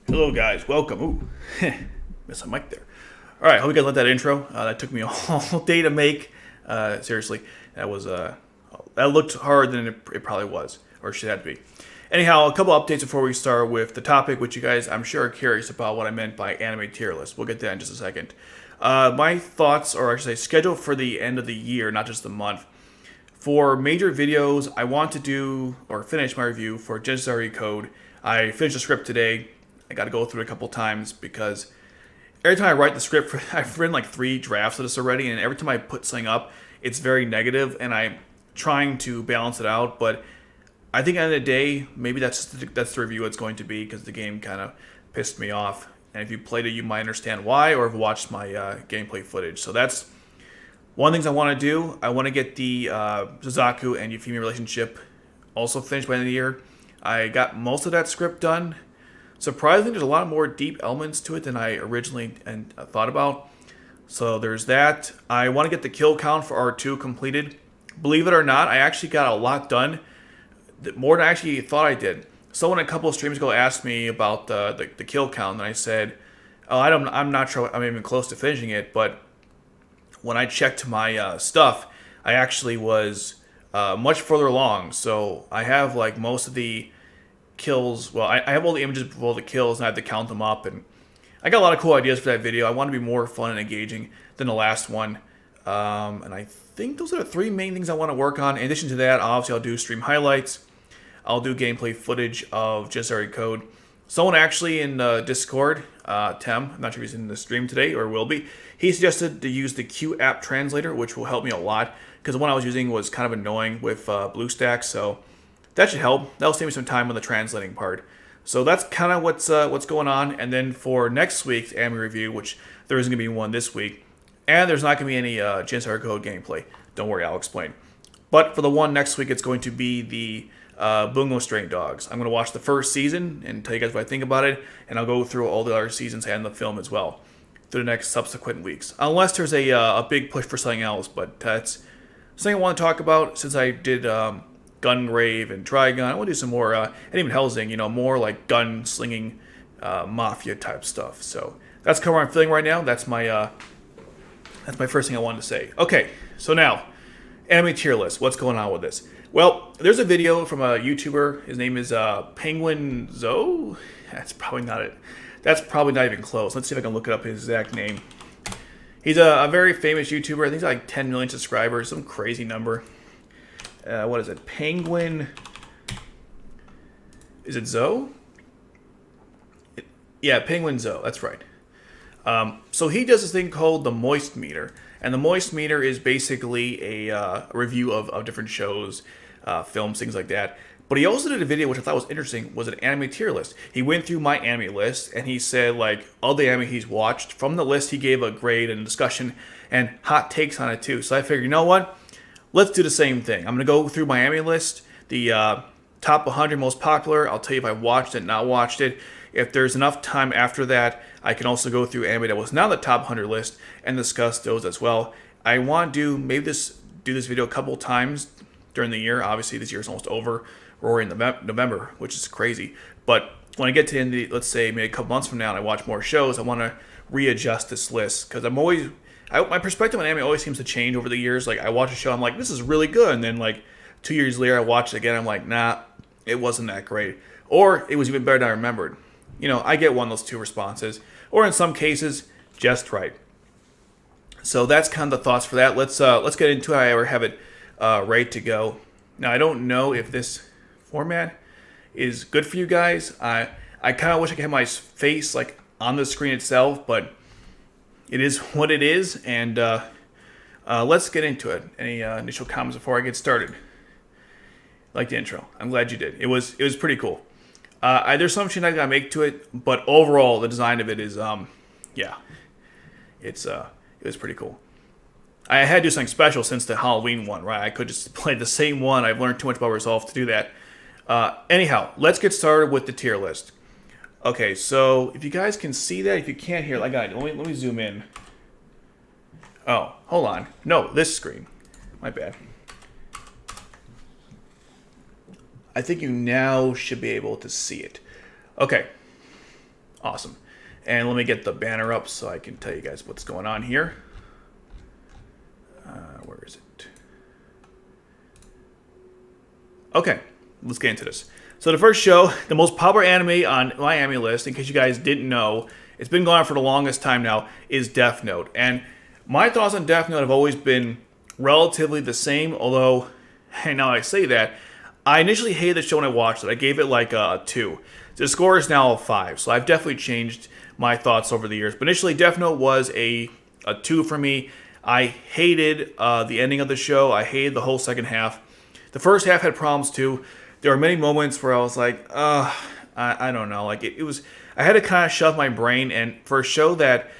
Hello, guys. Welcome. Ooh, missed a mic there. All right, hope you guys liked that intro. That took me all day to make. Seriously, that looked harder than it probably was, or should have to be. Anyhow, a couple updates before we start with the topic, which you guys, I'm sure, are curious about what I meant by anime tier list. We'll get to that in just a second. My thoughts, or I should say, schedule for the end of the year, not just the month. For major videos, I want to do or finish my review for Jedi Code. I finished the script today. I got to go through it a couple times because every time I write the script, I've written like 3 drafts of this already, and every time I put something up, it's very negative, and I'm trying to balance it out. But I think at the end of the day, maybe that's the review it's going to be because the game kind of pissed me off. And if you played it, you might understand why, or have watched my gameplay footage. So that's one of the things I want to do. I want to get the Suzaku and Yufimi relationship also finished by the end of the year. I got most of that script done. Surprisingly, there's a lot more deep elements to it than I originally thought about. So there's that. I want to get the kill count for R2 completed. Believe it or not, I actually got a lot done. More than I actually thought I did. Someone a couple of streams ago asked me about the kill count, and I said, "Oh, I'm not sure I'm even close to finishing it." But when I checked my stuff, I actually was much further along. So I have like most of the kills. Well, I have all the images of all the kills, and I have to count them up. And I got a lot of cool ideas for that video. I want to be more fun and engaging than the last one. And I think those are the 3 main things I want to work on. In addition to that, obviously I'll do stream highlights. I'll do gameplay footage of Jedi Code. Someone actually in Discord, Tem, I'm not sure if he's in the stream today or will be, he suggested to use the Q app translator, which will help me a lot because the one I was using was kind of annoying with BlueStacks. So that should help. That'll save me some time on the translating part. So that's kind of what's going on. And then for next week's anime review, which there isn't going to be one this week, and there's not going to be any Jedi Code gameplay. Don't worry, I'll explain. But for the one next week, it's going to be the Bungo Stray Dogs. I'm going to watch the first season and tell you guys what I think about it, and I'll go through all the other seasons and the film as well through the next subsequent weeks. Unless there's a big push for something else, but that's something I want to talk about since I did Gungrave and Trigun. I want to do some more, and even Hellsing, more like gun-slinging mafia type stuff. So that's kind of what I'm feeling right now. That's my first thing I wanted to say. Okay, so now, anime tier list. What's going on with this? Well, there's a video from a YouTuber. His name is Penguin Zoe. That's probably not it. That's probably not even close. Let's see if I can look it up his exact name. He's a very famous YouTuber. I think he's like 10 million subscribers, some crazy number. What is it? Penguin. Is it Zoe? Yeah, Penguin Zoe. That's right. So he does this thing called the Moist Meter. And the Moist Meter is basically a review of different shows, films, things like that. But he also did a video, which I thought was interesting, was an anime tier list. He went through my anime list, and he said, like, all the anime he's watched. From the list, he gave a grade and a discussion and hot takes on it, too. So I figured, you know what? Let's do the same thing. I'm going to go through my anime list, the top 100 most popular. I'll tell you if I watched it, not watched it. If there's enough time after that, I can also go through anime that was not on the top 100 list and discuss those as well. I want to do do this video a couple times during the year. Obviously, this year's almost over. We're already in November, which is crazy. But when I get to the end of let's say maybe a couple months from now and I watch more shows, I want to readjust this list because my perspective on anime always seems to change over the years. Like I watch a show, I'm like, this is really good, and then like 2 years later, I watch it again, I'm like, nah, it wasn't that great, or it was even better than I remembered. I get one of those 2 responses, or in some cases, just right. So that's kind of the thoughts for that. Let's get into it. I ever have it ready to go. Now I don't know if this format is good for you guys. I kind of wish I could have my face like on the screen itself, but it is what it is. And let's get into it. Any initial comments before I get started? Like the intro. I'm glad you did. It was pretty cool. There's some shit I gotta make to it, but overall the design of it is it was pretty cool. I had to do something special since the Halloween one, right? I could just play the same one. I've learned too much about Resolve to do that. Anyhow, let's get started with the tier list. Okay, so if you guys can see that, if you can't hear, let me zoom in. Oh, hold on. No, this screen. My bad. I think you now should be able to see it. Okay. Awesome. And let me get the banner up so I can tell you guys what's going on here. Where is it? Okay, let's get into this. So the first show, the most popular anime on my anime list, in case you guys didn't know, it's been going on for the longest time now, is Death Note. And my thoughts on Death Note have always been relatively the same, although, and now I say that, I initially hated the show when I watched it. I gave it like a 2. The score is now a 5, so I've definitely changed my thoughts over the years. But initially, Death Note was a 2 for me. I hated the ending of the show. I hated the whole second half. The first half had problems too. There were many moments where I was like, I don't know. Like it was, I had to kind of shove my brain. And for a show that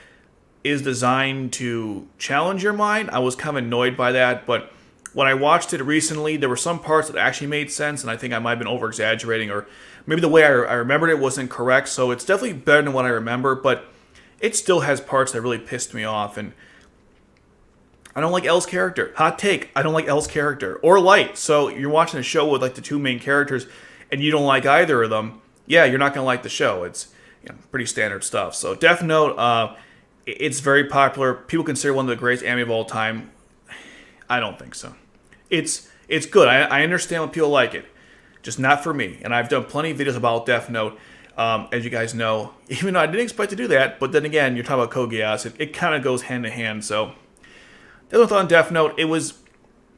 is designed to challenge your mind, I was kind of annoyed by that. But when I watched it recently, there were some parts that actually made sense, and I think I might have been over exaggerating, or maybe the way I remembered it wasn't correct. So it's definitely better than what I remember, but it still has parts that really pissed me off. And I don't like L's character. Hot take. I don't like L's character. Or Light. So you're watching a show with like the two main characters and you don't like either of them. Yeah, you're not going to like the show. It's pretty standard stuff. So Death Note, it's very popular. People consider one of the greatest anime of all time. I don't think so. It's good. I understand when people like it. Just not for me. And I've done plenty of videos about Death Note, as you guys know. Even though I didn't expect to do that. But then again, you're talking about Code Geass. It kind of goes hand in hand. So the other thought on Death Note, it was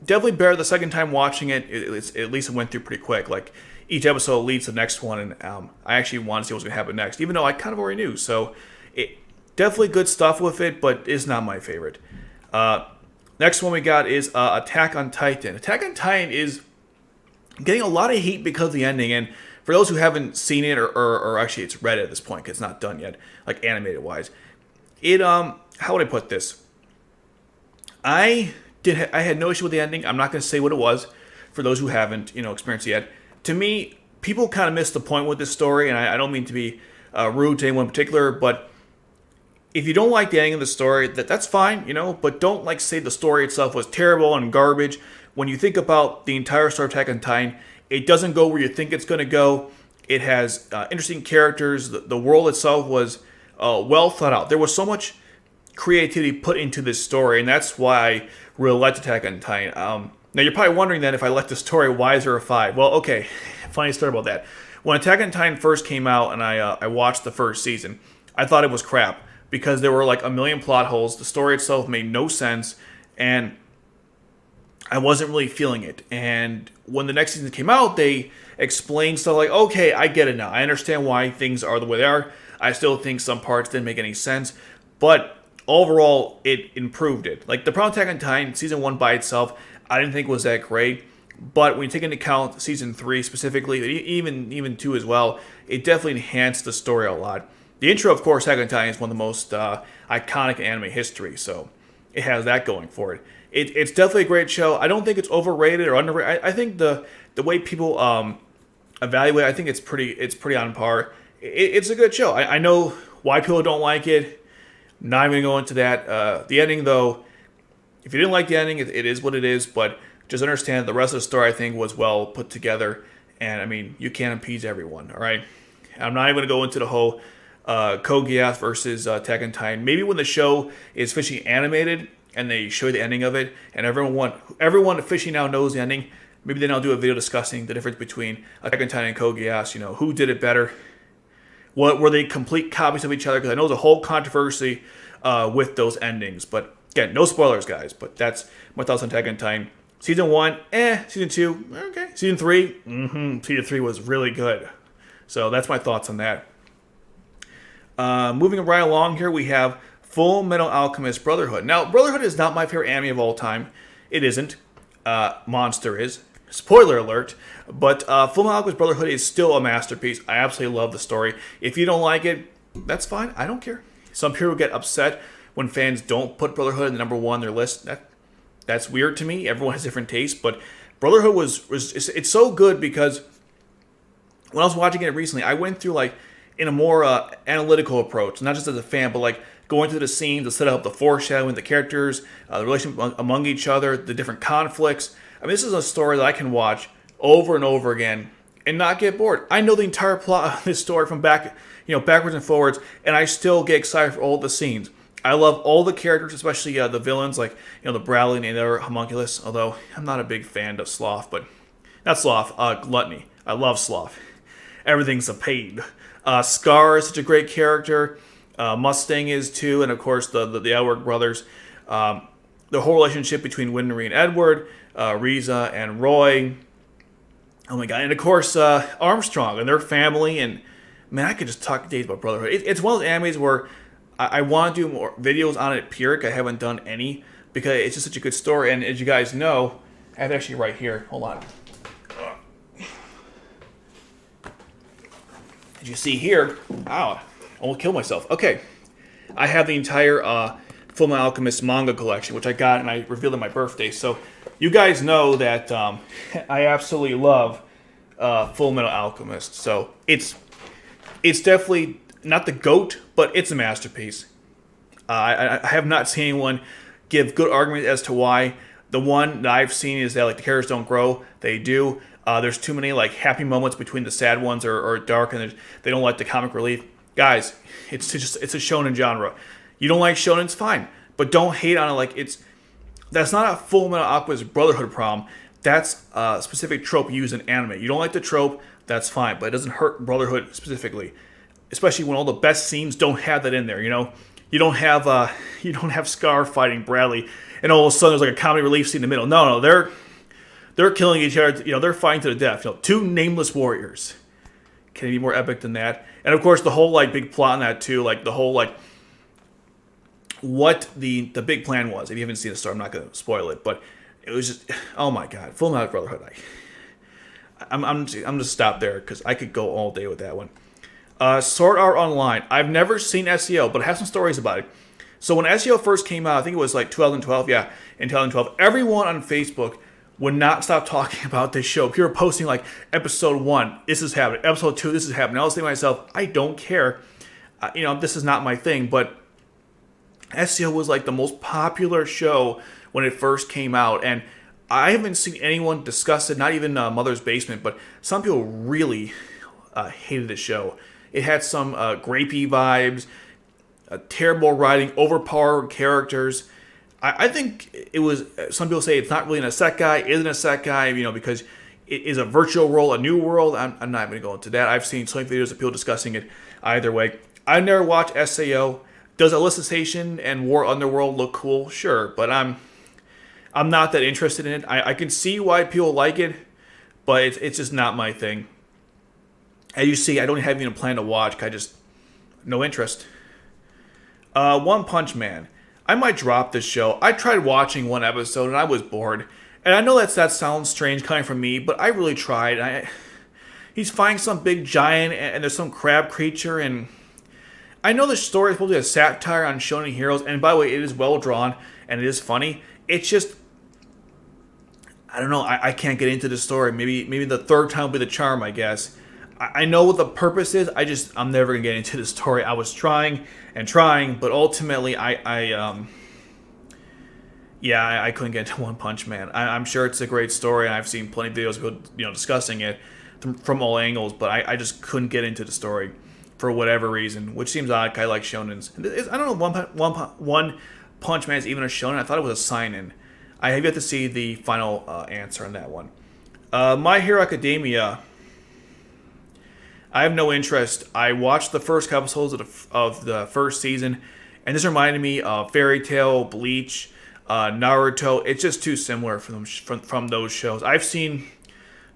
definitely better the second time watching it. At least it went through pretty quick. Like, each episode leads to the next one, and I actually wanted to see what was going to happen next, even though I kind of already knew. So, definitely good stuff with it, but it's not my favorite. Next one we got is Attack on Titan. Attack on Titan is getting a lot of heat because of the ending, and for those who haven't seen it, or actually it's read it at this point, because it's not done yet, like animated-wise, how would I put this? I had no issue with the ending. I'm not going to say what it was for those who haven't, experienced it yet. To me, people kind of missed the point with this story, and I don't mean to be rude to anyone in particular, but if you don't like the ending of the story, that's fine, but don't say the story itself was terrible and garbage. When you think about the entire story of Attack on Titan, it doesn't go where you think it's going to go. It has interesting characters. The world itself was well thought out. There was so much creativity put into this story, and that's why I really liked Attack on Titan. Now you're probably wondering then, if I liked the story, why is there a 5? Well, okay, funny story about that. When Attack on Titan first came out and I watched the first season, I thought it was crap because there were like a million plot holes. The story itself made no sense, and I wasn't really feeling it. And when the next season came out, they explained stuff like, okay, I get it now. I understand why things are the way they are. I still think some parts didn't make any sense, but overall, it improved it. Like, the problem with Attack on Titan, Season 1 by itself, I didn't think was that great. But when you take into account Season 3 specifically, even 2 as well, it definitely enhanced the story a lot. The intro, of course, Attack on Titan is one of the most iconic in anime history, so it has that going for it. It's definitely a great show. I don't think it's overrated or underrated. I think the way people evaluate it, I think it's pretty on par. It's a good show. I know why people don't like it. Not even going to go into that. The ending, though, if you didn't like the ending, it is what it is, but just understand the rest of the story, I think, was well put together, and, I mean, you can't appease everyone, all right? I'm not even going to go into the whole Code Geass versus Attack on Titan. Maybe when the show is officially animated, and they show you the ending of it, and everyone officially now knows the ending, maybe then I'll do a video discussing the difference between Attack on Titan and Code Geass, who did it better. What were they complete copies of each other? Because I know there's a whole controversy with those endings. But again, no spoilers, guys. But that's my thoughts on Attack on Titan. Season 1, Season 2, okay. Season 3, Season 3 was really good. So that's my thoughts on that. Moving right along here, we have Full Metal Alchemist Brotherhood. Now, Brotherhood is not my favorite anime of all time. It isn't. Monster is. Spoiler alert. But Full Metal Alchemist Brotherhood is still a masterpiece. I absolutely love the story. If you don't like it, that's fine. I don't care. Some people get upset when fans don't put Brotherhood in the number 1 on their list. That's weird to me. Everyone has different tastes. But Brotherhood it's so good because when I was watching it recently, I went through in a more analytical approach. Not just as a fan, but going through the scenes to set up the foreshadowing, the characters, the relationship among each other, the different conflicts. I mean, this is a story that I can watch over and over again and not get bored. I know the entire plot of this story from backwards and forwards, and I still get excited for all the scenes. I love all the characters, especially the villains, like the Bradley and the other homunculus. Although I'm not a big fan of Sloth, but not Sloth, Gluttony. I love Sloth. Everything's a pain. Scar is such a great character. Mustang is too, and of course the Edward brothers. The whole relationship between Winry and Edward, Riza and Roy. Oh my god, and of course Armstrong and their family. And man, I could just talk days about Brotherhood. It's one of those animes where I want to do more videos on it. Period. I haven't done any because it's just such a good story. And as you guys know, I have it actually right here. Hold on. As you see here, ow, I almost killed myself. Okay, I have the entire Fullmetal Alchemist manga collection, which I got and I revealed on my birthday. So you guys know that I absolutely love Fullmetal Alchemist. So it's definitely not the GOAT, but it's a masterpiece. I have not seen anyone give good arguments as to why. The one that I've seen is that the characters don't grow. They do. There's too many happy moments between the sad ones or dark, and they don't like the comic relief. Guys, it's a shonen genre. You don't like shonen, it's fine, but don't hate on it that's not a Fullmetal Alchemist Brotherhood problem. That's a specific trope used in anime. You don't like the trope, that's fine, but it doesn't hurt Brotherhood specifically, especially when all the best scenes don't have that in there. You don't have Scar fighting Bradley, and all of a sudden there's a comedy relief scene in the middle. No, they're killing each other. They're fighting to the death. Two nameless warriors. Can it be more epic than that? And of course, the whole big plot in that too, the whole what the big plan was. If you haven't seen the story, I'm not going to spoil it, but it was just, oh my god, Fullmetal Brotherhood. I'm just stop there because I could go all day with that one. Sword Art Online. I've never seen SEO, but I have some stories about it. So when SEO first came out, I think it was 2012. Yeah, in 2012, everyone on Facebook would not stop talking about this show. People were posting episode 1, this is happening. Episode 2, this is happening. I was thinking to myself, I don't care. This is not my thing. But SEO was the most popular show when it first came out. And I haven't seen anyone discuss it, not even Mother's Basement, but some people really hated the show. It had some grapey vibes, terrible writing, overpowered characters. I think it was, some people say it's not really an isekai, isn't a isekai, because it is a virtual world, a new world. I'm not going to go into that. I've seen so many videos of people discussing it either way. I've never watched SAO. Does Elicitation and War Underworld look cool? Sure, but I'm not that interested in it. I can see why people like it, but it's just not my thing. As you see, I don't have even a plan to watch. No interest. One Punch Man. I might drop this show. I tried watching one episode and I was bored. And I know that sounds strange coming from me, but I really tried. He's fighting some big giant and there's some crab creature, and I know the story is supposed to be a satire on shonen heroes, and by the way, it is well drawn and it is funny. It's just, I don't know, I can't get into the story. Maybe the third time will be the charm, I guess. I know what the purpose is. I'm never gonna get into the story. I was trying, but ultimately, I couldn't get into One Punch Man. I'm sure it's a great story, and I've seen plenty of videos of people, discussing it from all angles. But I just couldn't get into the story for whatever reason, which seems odd. I like shonens. I don't know. One Punch Man is even a shonen. I thought it was a sign-in. I have yet to see the final answer on that one. My Hero Academia. I have no interest. I watched the first couple episodes of the first season, and this reminded me of Fairy Tail, Bleach, Naruto. It's just too similar from those shows. I've seen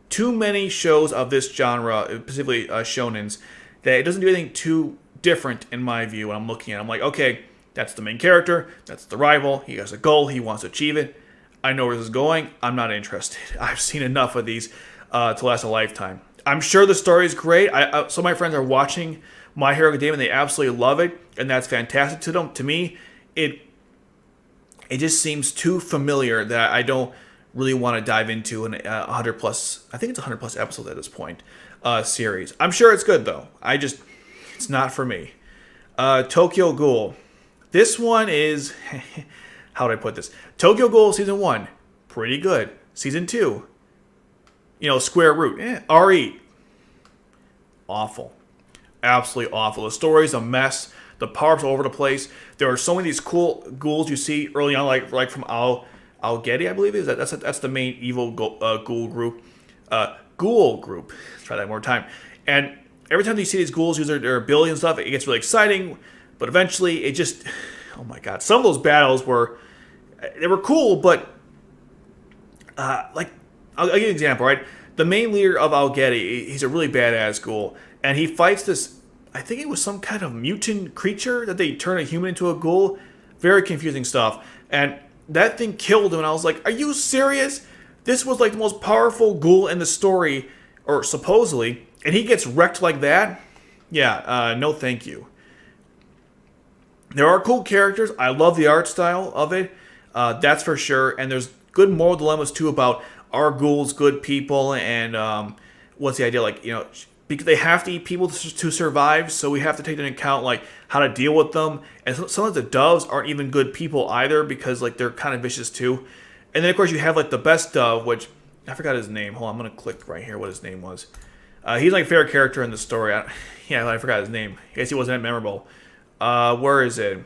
too many shows of this genre, specifically shonens, that it doesn't do anything too different in my view when I'm looking at it. I'm like, okay, that's the main character, that's the rival, he has a goal, he wants to achieve it. I know where this is going. I'm not interested. I've seen enough of these to last a lifetime. I'm sure the story is great. Some of my friends are watching My Hero Academia and they absolutely love it, and that's fantastic to them. To me, it just seems too familiar that I don't really want to dive into an 100 plus. I think it's 100 plus episodes at this point series. I'm sure it's good though. It's not for me. Tokyo Ghoul. This one is how do I put this? Tokyo Ghoul season 1, pretty good. Season 2. Square root. RE. awful. Absolutely awful. The story's a mess. The power's all over the place. There are so many of these cool ghouls you see early on, like from Algetti, I believe that's the main evil ghoul group. Ghoul group. Let's try that one more time. And every time you see these ghouls use their ability and stuff, it gets really exciting. But eventually, it just, oh my god, some of those battles were cool, but like I'll give you an example, right? The main leader of Algetti, he's a really badass ghoul, and he fights this. I think it was some kind of mutant creature that they turn a human into a ghoul. Very confusing stuff. And that thing killed him, and I was like, are you serious? This was like the most powerful ghoul in the story, or supposedly, and he gets wrecked like that? Yeah, no thank you. There are cool characters. I love the art style of it. That's for sure. And there's good moral dilemmas, too, about are ghouls good people, and what's the idea? Like, because they have to eat people to survive, so we have to take into account like how to deal with them. And sometimes the doves aren't even good people either, because like they're kind of vicious too. And then of course you have like the best dove, which I forgot his name. Hold on, I'm gonna click right here what his name was. He's my favorite character in the story. I forgot his name. I guess he wasn't that memorable. Where is it?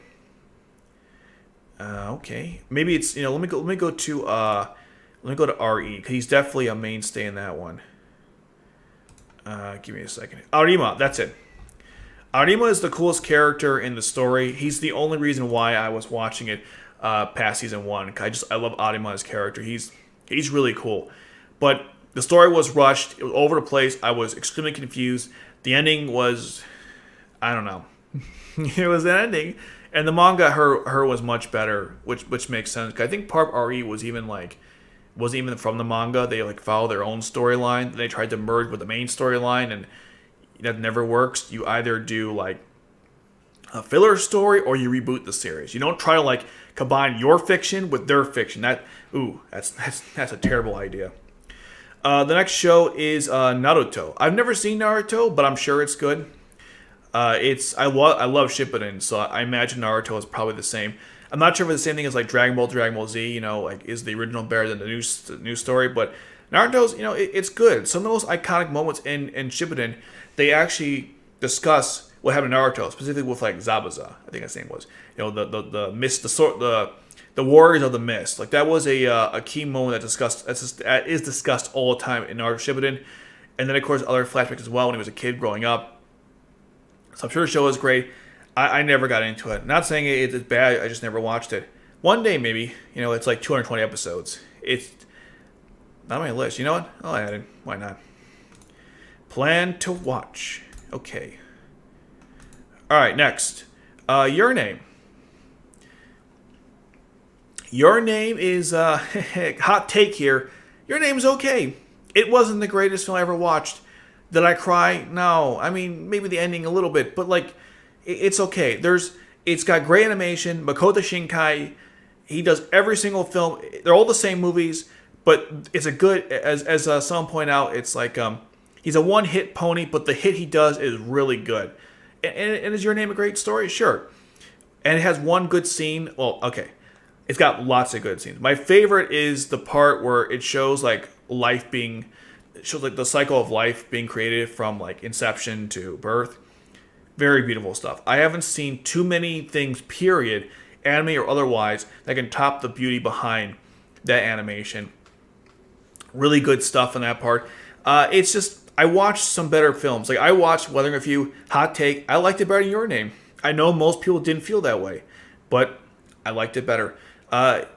Okay, maybe it's let me go to RE, because he's definitely a mainstay in that one. Give me a second. Arima, that's it. Arima is the coolest character in the story. He's the only reason why I was watching it past season 1. I love Arima as character. He's really cool. But the story was rushed. It was over the place. I was extremely confused. The ending was, I don't know. It was an ending. And the manga, her was much better, which makes sense. I think part of RE wasn't even from the manga. They like follow their own storyline. They tried to merge with the main storyline, and that never works. You either do like a filler story or you reboot the series. You don't try to like combine your fiction with their fiction. That's a terrible idea. The next show is Naruto. I've never seen Naruto, but I'm sure it's good. I love Shippuden, so I imagine Naruto is probably the same. I'm not sure if it's the same thing as like Dragon Ball Z, like is the original better than the new story, but Naruto's, it's good. Some of the most iconic moments in Shippuden, they actually discuss what happened to Naruto, specifically with like Zabuza, I think his name was. The mist, the Warriors of the Mist. Like that was a key moment that is discussed all the time in Naruto Shippuden, and then of course other flashbacks as well when he was a kid growing up. So I'm sure the show is great. I never got into it. Not saying it's bad, I just never watched it. One day, maybe. It's like 220 episodes. It's not on my list. You know what? I'll add it. Why not? Plan to watch. Okay. Alright, next. Your Name. Your Name is, hot take here. Your Name's okay. It wasn't the greatest film I ever watched. Did I cry? No. I mean, maybe the ending a little bit, but like, it's okay. It's got great animation. Makoto Shinkai, he does every single film. They're all the same movies, but it's a good, as someone pointed out, it's like he's a one-hit pony, but the hit he does is really good. And is Your Name a great story? Sure. And it has one good scene. Well, okay. It's got lots of good scenes. My favorite is the part where it shows like the cycle of life being created from like inception to birth. Very beautiful stuff. I haven't seen too many things, period, anime or otherwise, that can top the beauty behind that animation. Really good stuff in that part. It's just, I watched some better films. Like, I watched Weathering with You, hot take. I liked it better than Your Name. I know most people didn't feel that way, but I liked it better.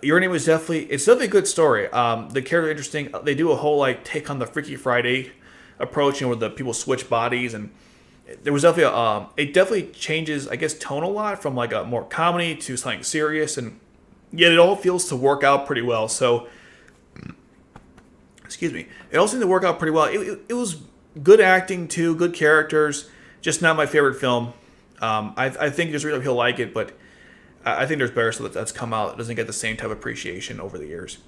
Your Name was definitely a good story. The character is interesting. They do a whole, like, take on the Freaky Friday approach, where the people switch bodies, and there was definitely it definitely changes, I guess, tone a lot from like a more comedy to something serious, and yet it all feels to work out pretty well. So, excuse me, it all seemed to work out pretty well. It was good acting too, good characters. Just not my favorite film. I think there's reason he'll like it, but I think there's better stuff that's come out that doesn't get the same type of appreciation over the years.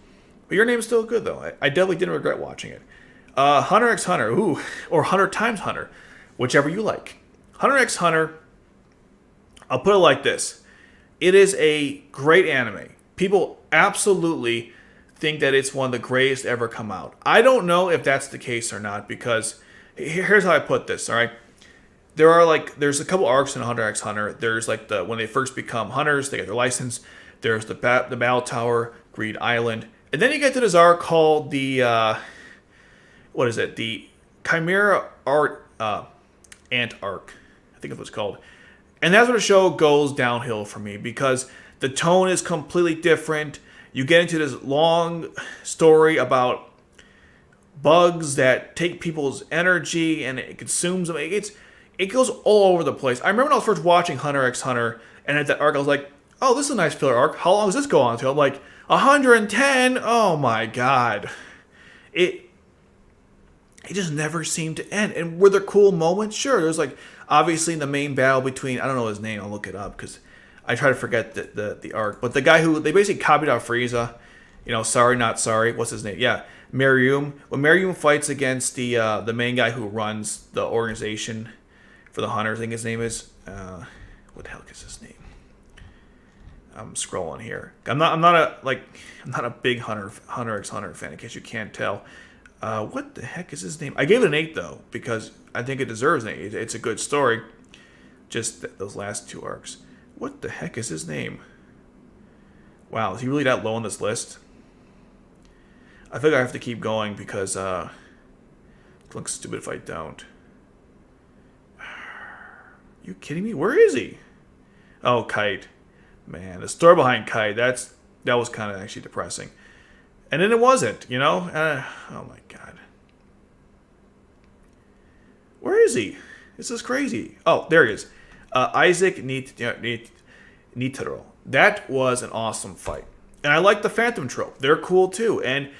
But Your Name is still good though. I definitely didn't regret watching it. Hunter x Hunter, or Hunter times Hunter. Whichever you like. Hunter x Hunter, I'll put it like this. It is a great anime. People absolutely think that it's one of the greatest ever come out. I don't know if that's the case or not, because here's how I put this, all right? there's a couple arcs in Hunter x Hunter. There's like the when they first become hunters, they get their license. There's the Battle Tower, Greed Island, and then you get to this arc called the what is it? The Chimera Ant arc, I think that's what it's called. And that's where the show goes downhill for me because the tone is completely different. You get into this long story about bugs that take people's energy and it consumes them. It goes all over the place. I remember when I was first watching Hunter x Hunter and at that arc I was like, oh, this is a nice filler arc. How long does this go on to? I'm like, 110? Oh my god. It just never seemed to end. And were there cool moments? Sure. There's like, obviously in the main battle between, I don't know his name, I'll look it up because I try to forget the arc. But the guy who, they basically copied out Frieza. Sorry, not sorry. What's his name? Yeah, Meruem. When Meruem fights against the main guy who runs the organization for the hunters, I think his name is, what the hell is his name? I'm scrolling here. I'm not a big Hunter x Hunter fan in case you can't tell. What the heck is his name? I gave it an 8 though because I think it deserves an 8. It's a good story. Just those last 2 arcs. What the heck is his name? Wow, is he really that low on this list? I think I have to keep going because it looks stupid if I don't. You kidding me? Where is he? Oh, Kite. Man, the story behind Kite, that was kind of actually depressing. And then it wasn't, oh my god. Where is he? This is crazy. Oh, there he is. Isaac Nitaro. That was an awesome fight. And I like the Phantom trope. They're cool too. And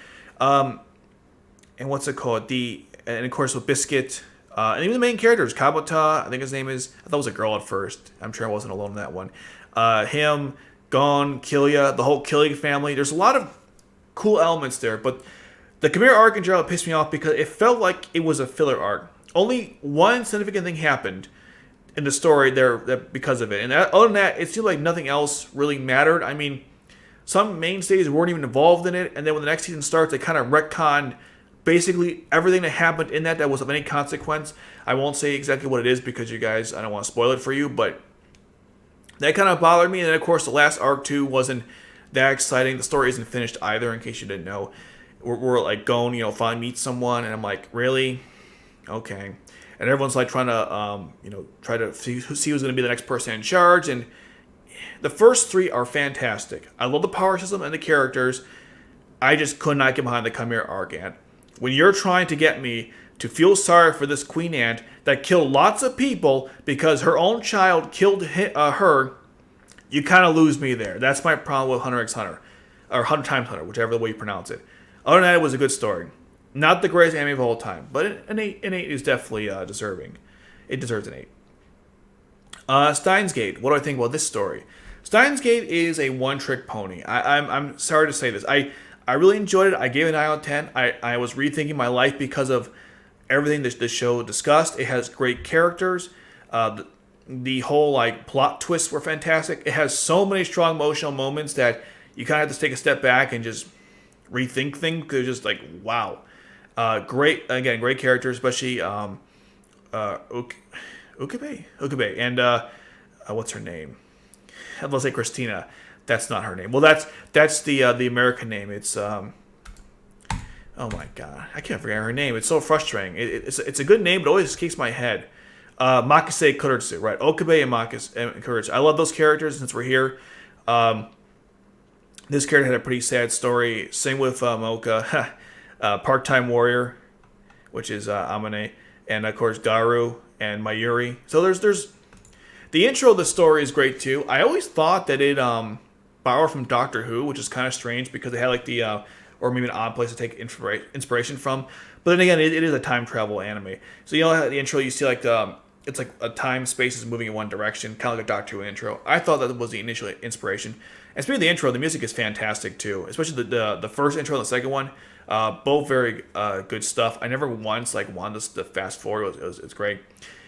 what's it called? And of course with Biscuit. And even the main characters, Kabata, I think his name is, I thought it was a girl at first. I'm sure I wasn't alone in that one. Him, Gon, Killia, the whole Killia family. There's a lot of cool elements there, but the Chimera arc in general pissed me off because it felt like it was a filler arc. Only one significant thing happened in the story there because of it. And other than that, it seemed like nothing else really mattered. I mean, some mainstays weren't even involved in it, and then when the next season starts, they kind of retconned basically everything that happened in that was of any consequence. I won't say exactly what it is because you guys, I don't want to spoil it for you, but that kind of bothered me. And then, of course, the last arc, too, wasn't that exciting. The story isn't finished either, in case you didn't know. We're like going, finally meet someone, and I'm like, really? Okay. And everyone's like trying to, try to see who's going to be the next person in charge. And the first 3 are fantastic. I love the power system and the characters. I just could not get behind the Chimera arc, Ant. When you're trying to get me to feel sorry for this Queen Ant that killed lots of people because her own child killed her, you kind of lose me there. That's my problem with Hunter x Hunter. Or Hunter x Hunter, whichever way you pronounce it. Other than that, it was a good story. Not the greatest anime of all time, but an 8 is definitely deserving. It deserves an 8. Steins Gate. What do I think about this story? Steins Gate is a one-trick pony. I'm sorry to say this. I really enjoyed it. I gave it a 9 out of 10. I was rethinking my life because of everything that the show discussed. It has great characters. The whole plot twists were fantastic. It has so many strong emotional moments that you kind of have to take a step back and just rethink things. Because it's just wow. Great characters, especially Ukebe and what's her name? Let's say Christina. That's not her name. Well, that's the American name. It's oh my god, I can't forget her name. It's so frustrating. It's a good name, but it always escapes my head. Makise Kuretsu, right? Okabe and Makise and Kuretsu. I love those characters. Since we're here, this character had a pretty sad story. Same with Mocha, part-time warrior, which is Amane, and of course Garu and Mayuri. So there's the intro of the story is great too. I always thought that it borrowed from Doctor Who, which is kind of strange because they had or maybe an odd place to take inspiration from. But then again, it is a time travel anime. So the intro you see it's like a time space is moving in one direction, kind of like a Doctor Who intro. I thought that was the initial inspiration. And speaking of the intro, the music is fantastic too, especially the first intro and the second one. Both very good stuff. I never once wanted to fast forward. It's great.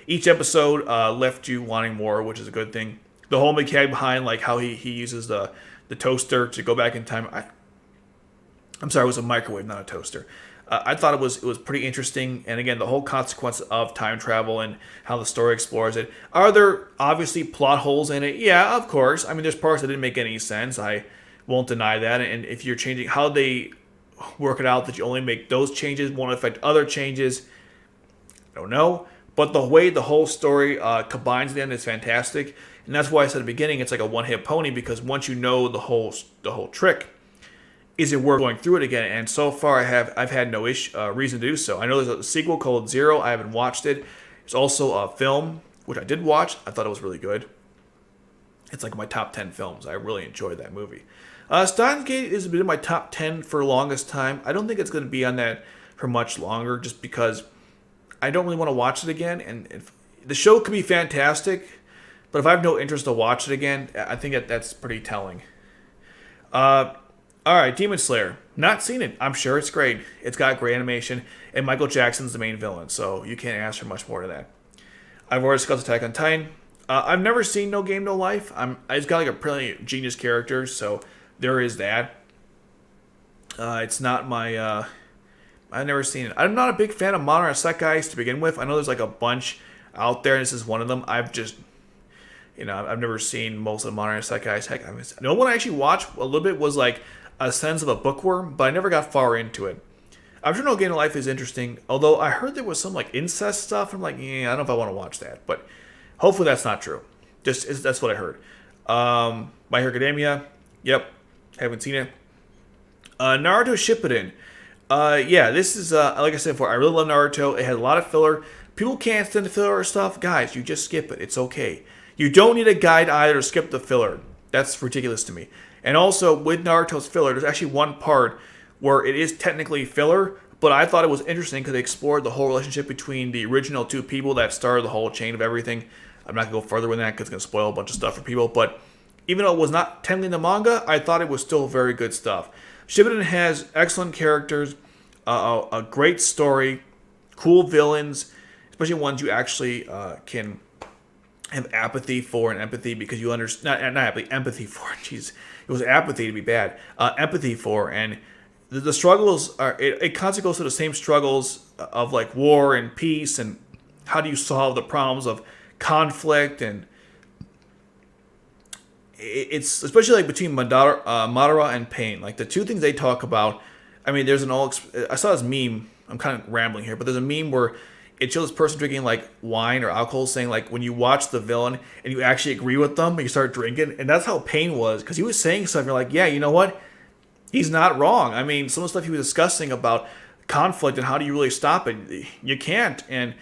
Each episode left you wanting more, which is a good thing. The whole mechanic behind how he uses the toaster to go back in time. I'm sorry, it was a microwave, not a toaster. I thought it was pretty interesting, and again, the whole consequence of time travel and how the story explores it. Are there obviously plot holes in it? Yeah, of course. I mean, there's parts that didn't make any sense. I won't deny that. And if you're changing how they work it out, that you only make those changes won't affect other changes, I don't know. But the way the whole story combines at the end is fantastic, and that's why I said at the beginning it's like a one-hit pony, because once you know the whole trick, is it worth going through it again? And so far, I've had no reason to do so. I know there's a sequel called Zero. I haven't watched it. There's also a film which I did watch. I thought it was really good. It's like my top 10 films. I really enjoyed that movie. Steins Gate has been in my top 10 for the longest time. I don't think it's going to be on that for much longer, just because I don't really want to watch it again. And the show could be fantastic, but if I have no interest to watch it again, I think that's pretty telling. All right, Demon Slayer. Not seen it. I'm sure it's great. It's got great animation, and Michael Jackson's the main villain, so you can't ask for much more to that. I've already discussed Attack on Titan. I've never seen No Game No Life. It's got like a pretty genius character, so there is that. It's not my. I've never seen it. I'm not a big fan of modern isekais to begin with. I know there's like a bunch out there, and this is one of them. I've never seen most of the modern isekais. Heck, the only one I actually watched a little bit was like A Sense of a Bookworm, but I never got far into it. I'm sure No Game No Life is interesting, although I heard there was some like incest stuff. I'm like, I don't know if I want to watch that, but hopefully that's not true. That's what I heard. My Hero Academia, yep, haven't seen it. Naruto Shippuden. This is like I said before, I really love Naruto. It had a lot of filler. People can't stand the filler stuff. Guys, you just skip it. It's okay. You don't need a guide either to skip the filler. That's ridiculous to me. And also, with Naruto's filler, there's actually one part where it is technically filler, but I thought it was interesting because they explored the whole relationship between the original two people that started the whole chain of everything. I'm not going to go further with that because it's going to spoil a bunch of stuff for people, but even though it was not technically in the manga, I thought it was still very good stuff. Shippuden has excellent characters, a great story, cool villains, especially ones you actually can have apathy for and empathy, because you understand, not empathy for, jeez, it was apathy to be bad, empathy for, and the struggles are, it constantly goes through the same struggles of like war and peace, and how do you solve the problems of conflict, and it's especially like between Madara and Pain, like the two things they talk about. I mean, there's I saw this meme, I'm kind of rambling here, but there's a meme where it shows this person drinking like wine or alcohol, saying like when you watch the villain and you actually agree with them and you start drinking, and that's how Pain was, because he was saying stuff, you're like, yeah, you know what? He's not wrong. I mean, some of the stuff he was discussing about conflict and how do you really stop it, you can't, and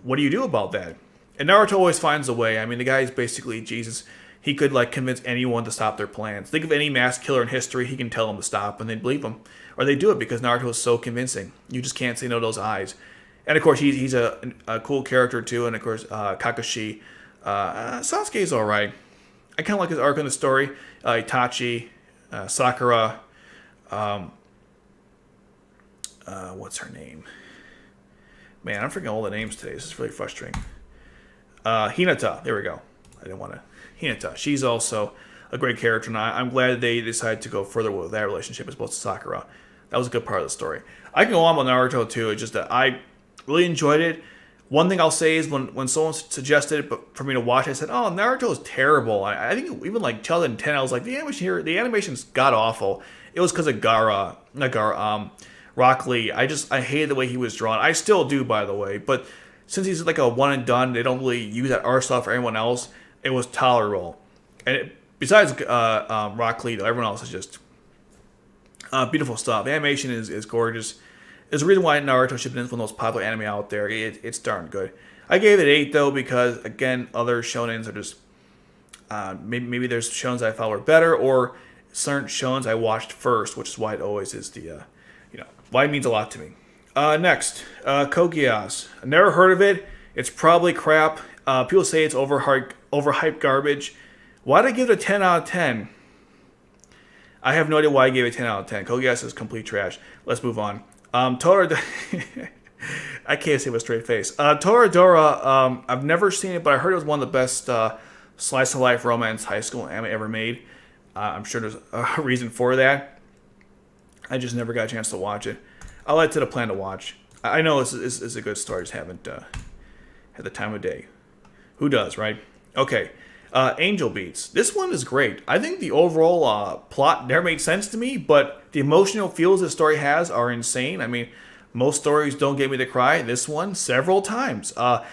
what do you do about that? And Naruto always finds a way. I mean, the guy is basically Jesus. He could like convince anyone to stop their plans. Think of any mass killer in history, he can tell them to stop and they'd believe him. Or they do it because Naruto is so convincing. You just can't say no to those eyes. And of course, he's a cool character too. And of course, Kakashi. Sasuke's alright. I kind of like his arc in the story. Itachi, Sakura. What's her name? Man, I'm forgetting all the names today. This is really frustrating. Hinata. There we go. I didn't want to. Hinata. She's also a great character, and I'm glad they decided to go further with that relationship as opposed to Sakura. That was a good part of the story. I can go on with Naruto too. It's just that I really enjoyed it. One thing I'll say is when someone suggested it but for me to watch, I said, "Oh, Naruto is terrible." I think even like 2010, I was like, the animation's god awful. It was because of Rock Lee. I hated the way he was drawn. I still do, by the way. But since he's like a one and done, they don't really use that art style for anyone else. It was tolerable. And besides Rock Lee, though, everyone else is just beautiful stuff. The animation is gorgeous. There's a reason why Naruto Shippuden is one of the most popular anime out there. It's darn good. I gave it 8 though because again, other shonens are just maybe there's shonens I thought were better, or certain shonens I watched first, which is why it always is the why it means a lot to me. Next, Code Geass. I never heard of it. It's probably crap. People say it's overhyped garbage. Why did I give it a 10 out of 10? I have no idea why I gave it a 10 out of 10. Code Geass is complete trash. Let's move on. Toradora. I can't say with a straight face. Toradora, I've never seen it, but I heard it was one of the best slice of life romance high school anime ever made. I'm sure there's a reason for that. I just never got a chance to watch it. I'll add to the plan to watch. I know this is a good story. Just haven't had the time of day. Who does, right? Okay. Angel Beats. This one is great. I think the overall plot never made sense to me, but the emotional feels this story has are insane. I mean, most stories don't get me to cry. This one, several times. I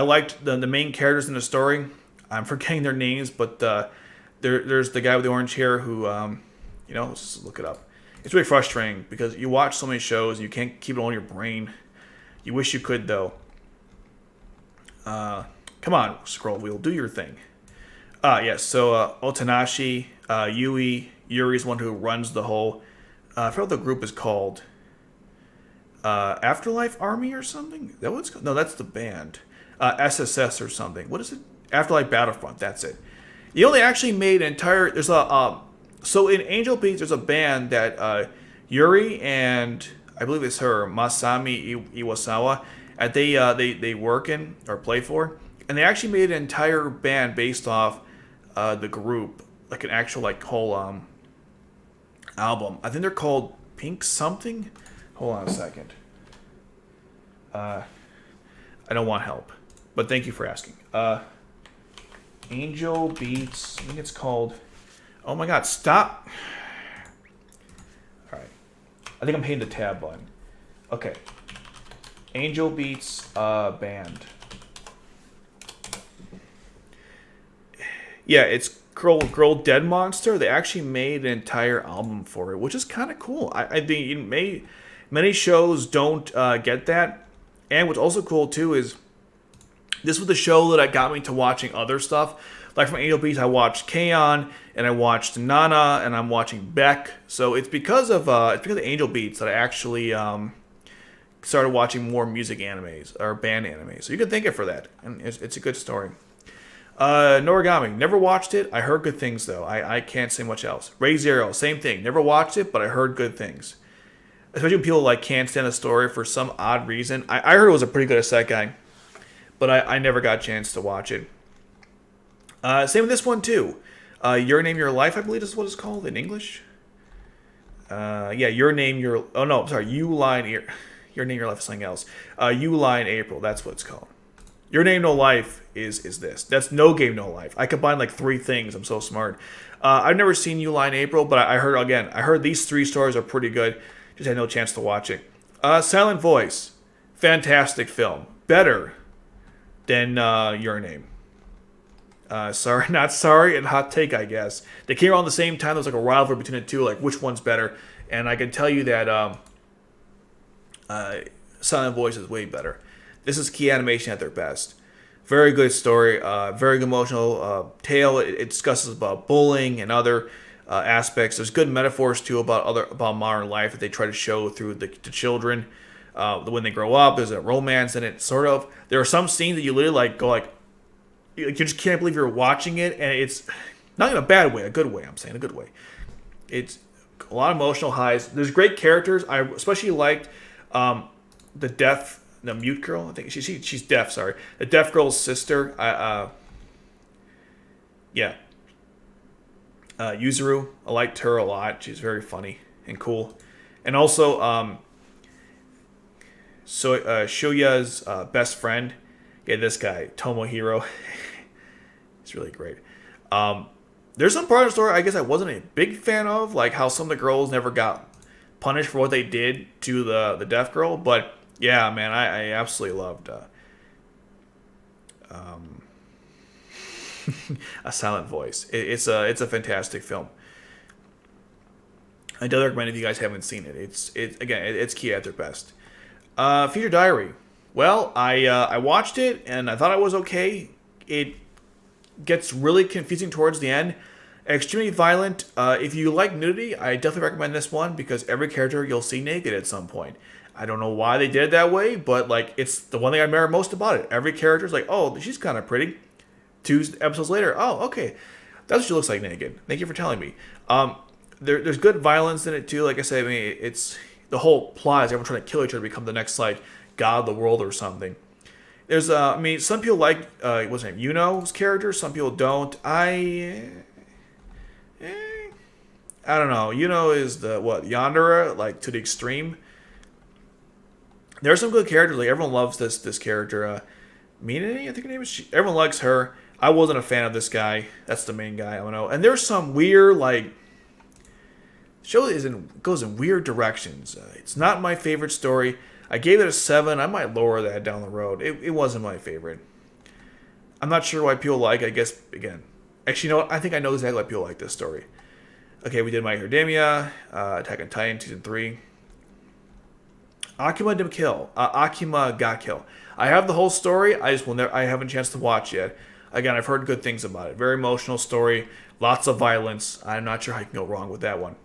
liked the main characters in the story. I'm forgetting their names, but there's the guy with the orange hair who, let's just look it up. It's really frustrating because you watch so many shows and you can't keep it all in your brain. You wish you could, though. Come on, scroll wheel, do your thing. Yes, so Otanashi, Yui, Yuri's one who runs the whole... I forgot what the group is called. Afterlife Army or something? Is that what it's called? No, that's the band. SSS or something. What is it? Afterlife Battlefront, that's it. You know, they actually made an entire... There's a... So in Angel Beats, there's a band that Yuri and I believe it's her, Masami Iwasawa, they work in or play for. And they actually made an entire band based off the group, like an actual whole album. I think they're called Pink something. Hold on a second. I don't want help, but thank you for asking. Angel Beats. I think it's called. Oh my God! Stop. All right. I think I'm hitting the tab button. Okay. Angel Beats band. Yeah, it's Girl Dead Monster. They actually made an entire album for it, which is kind of cool. I think many shows don't get that. And what's also cool too is this was the show that got me to watching other stuff. Like from Angel Beats, I watched K-On! And I watched Nana, and I'm watching Beck. So it's because of Angel Beats that I actually started watching more music animes or band animes. So you can thank it for that, and it's a good story. Noragami, never watched it. I heard good things though. I can't say much else. Ray Zero, same thing. Never watched it, but I heard good things. Especially when people can't stand a story for some odd reason. I heard it was a pretty good isekai, but I never got a chance to watch it. Same with this one too. Your Name, Your Life, I believe is what it's called in English. Your Name, Your... Oh, no, sorry. Your Name, Your Life is something else. You Lie in April, that's what it's called. Your Name, No Life is this. That's No Game, No Life. I combined 3 things. I'm so smart. I've never seen You Lie in April, but I heard these 3 stories are pretty good. Just had no chance to watch it. Silent Voice. Fantastic film. Better than Your Name. Sorry, not sorry, and hot take, I guess. They came around the same time. There was a rivalry between the two, which one's better. And I can tell you that Silent Voice is way better. This is Key Animation at their best. Very good story, very emotional tale. It discusses about bullying and other aspects. There's good metaphors too about modern life that they try to show through the children when they grow up. There's a romance in it, sort of. There are some scenes that you literally you just can't believe you're watching it, and it's not in a bad way, a good way. I'm saying a good way. It's a lot of emotional highs. There's great characters. I especially liked the mute girl. I think she's deaf. Sorry, the deaf girl's sister. Yuzuru. I liked her a lot. She's very funny and cool, and also Shoya's best friend. Yeah, this guy Tomohiro. He's really great. There's some part of the story I guess I wasn't a big fan of, like how some of the girls never got punished for what they did to the deaf girl. But yeah, man, I absolutely loved A Silent Voice. It's a fantastic film. I do recommend if you guys haven't seen it. It's key at their best. Future Diary. Well, I watched it and I thought it was okay. It gets really confusing towards the end. Extremely violent. If you like nudity, I definitely recommend this one because every character you'll see naked at some point. I don't know why they did it that way, but it's the one thing I admire most about it. Every character's oh, she's kind of pretty. 2 episodes later, oh, okay, that's what she looks like naked. Thank you for telling me. There's good violence in it too. Like I said, it's the whole plot is everyone trying to kill each other to become the next god of the world or something. There's some people like what's his name, Yuno's character. Some people don't. I don't know. Yuno is the yandere to the extreme. There are some good characters. Like everyone loves this character. Mina, I think her name is. Everyone likes her. I wasn't a fan of this guy. That's the main guy. I don't know. And there's some weird like. The show goes in weird directions. It's not my favorite story. I gave it a 7. I might lower that down the road. It wasn't my favorite. I'm not sure why people like. I guess again. Actually, you know what? I think I know exactly why people like this story. Okay, we did My Hero Academia, Attack on Titan Season 3. Akima got kill. I have the whole story. I haven't a chance to watch yet. Again, I've heard good things about it. Very emotional story. Lots of violence. I'm not sure how you can go wrong with that one.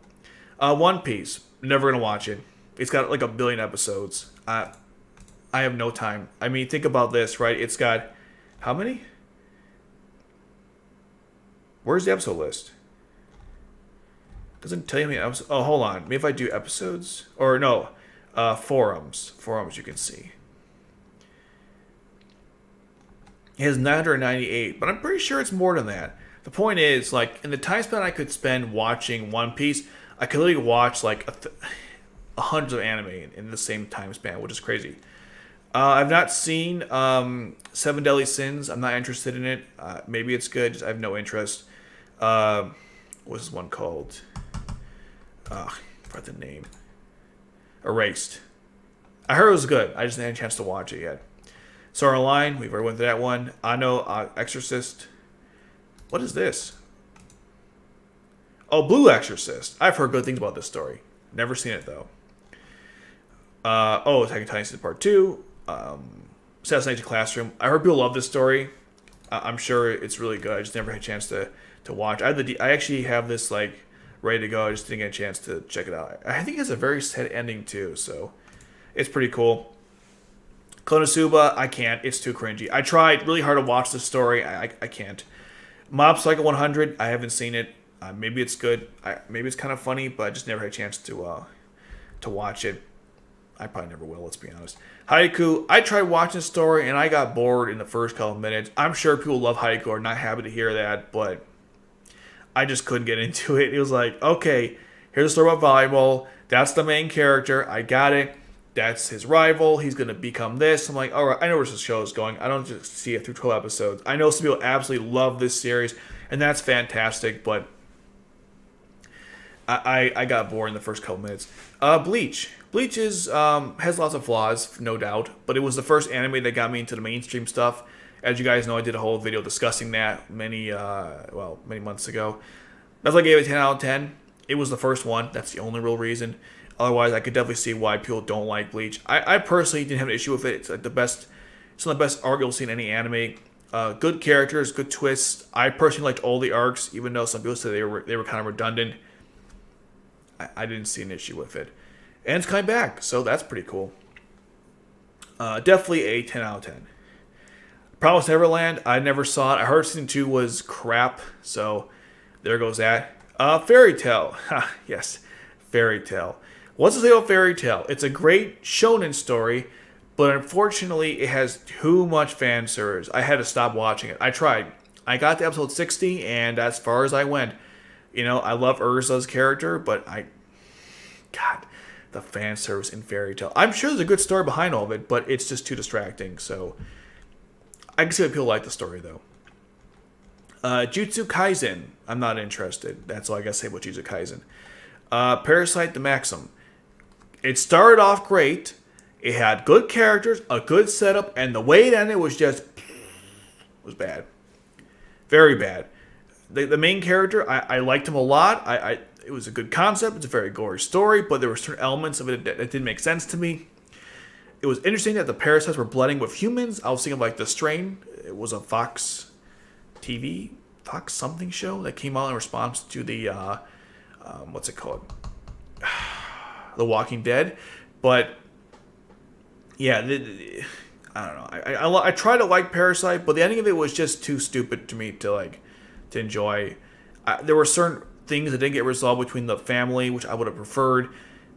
One Piece. Never gonna watch it. It's got like 1 billion episodes. I have no time. I mean, think about this, right? It's got how many? Where's the episode list? Doesn't tell you how many episodes. Oh, hold on. Maybe if I do episodes or no. Forums, you can see. It has 998, but I'm pretty sure it's more than that. The point is, like, in the time span I could spend watching One Piece, I could literally watch, like, hundreds of anime in the same time span, which is crazy. I've not seen Seven Deadly Sins. I'm not interested in it. Maybe it's good. Just, I have no interest. What's this one called? I forgot the name. Erased. I heard it was good. I just didn't have a chance to watch it yet. Sword Art Online, we've already went through that one. Anno Exorcist. What is this? Oh, Blue Exorcist. I've heard good things about this story. Never seen it though. Attack on Titan Season Part 2. Assassination Classroom. I heard people love this story. I'm sure it's really good. I just never had a chance to watch. I actually have this like ready to go. I just didn't get a chance to check it out. I think it has a very sad ending too, so it's pretty cool. Konosuba, I can't. It's too cringy. I tried really hard to watch the story. I can't. Mob Psycho 100, I haven't seen it. Maybe it's good. Maybe it's kind of funny, but I just never had a chance to watch it. I probably never will, let's be honest. Haiku, I tried watching the story and I got bored in the first couple of minutes. I'm sure people love Haiku, are not happy to hear that, but I just couldn't get into it. It was like, okay, here's a story about volleyball. That's the main character. I got it. That's his rival. He's going to become this. I'm like, all right, I know where this show is going. I don't just see it through 12 episodes. I know some people absolutely love this series, and that's fantastic, but I got bored in the first couple minutes. Bleach. Bleach has lots of flaws, no doubt, but it was the first anime that got me into the mainstream stuff. As you guys know, I did a whole video discussing that many months ago. That's why I gave it 10 out of 10. It was the first one. That's the only real reason. Otherwise, I could definitely see why people don't like Bleach. I personally didn't have an issue with it. It's like it's one of the best arcs you'll see in any anime. Good characters, good twists. I personally liked all the arcs, even though some people said they were kind of redundant. I didn't see an issue with it. And it's coming back, so that's pretty cool. Definitely a 10 out of 10. Promised Neverland, I never saw it. I heard season 2 was crap, so there goes that. Fairy Tail. Yes, Fairy Tail. What's to say about Fairy Tail? It's a great shonen story, but unfortunately, it has too much fan service. I had to stop watching it. I tried. I got to episode 60, and as far as I went. You know, I love Ursa's character, but God, the fan service in Fairy Tail. I'm sure there's a good story behind all of it, but it's just too distracting, so I can see why people like the story, though. Jujutsu Kaisen. I'm not interested. That's all I gotta say about Jujutsu Kaisen. Parasite the Maxim. It started off great. It had good characters, a good setup, and the way it ended was bad. Very bad. The main character, I liked him a lot. It was a good concept. It's a very gory story, but there were certain elements of it that didn't make sense to me. It was interesting that the parasites were blending with humans. I was thinking of like The Strain. It was a Fox something show that came out in response to the, what's it called? The Walking Dead. But, yeah, I don't know. I tried to like Parasite, but the ending of it was just too stupid to me to enjoy. There were certain things that didn't get resolved between the family, which I would have preferred.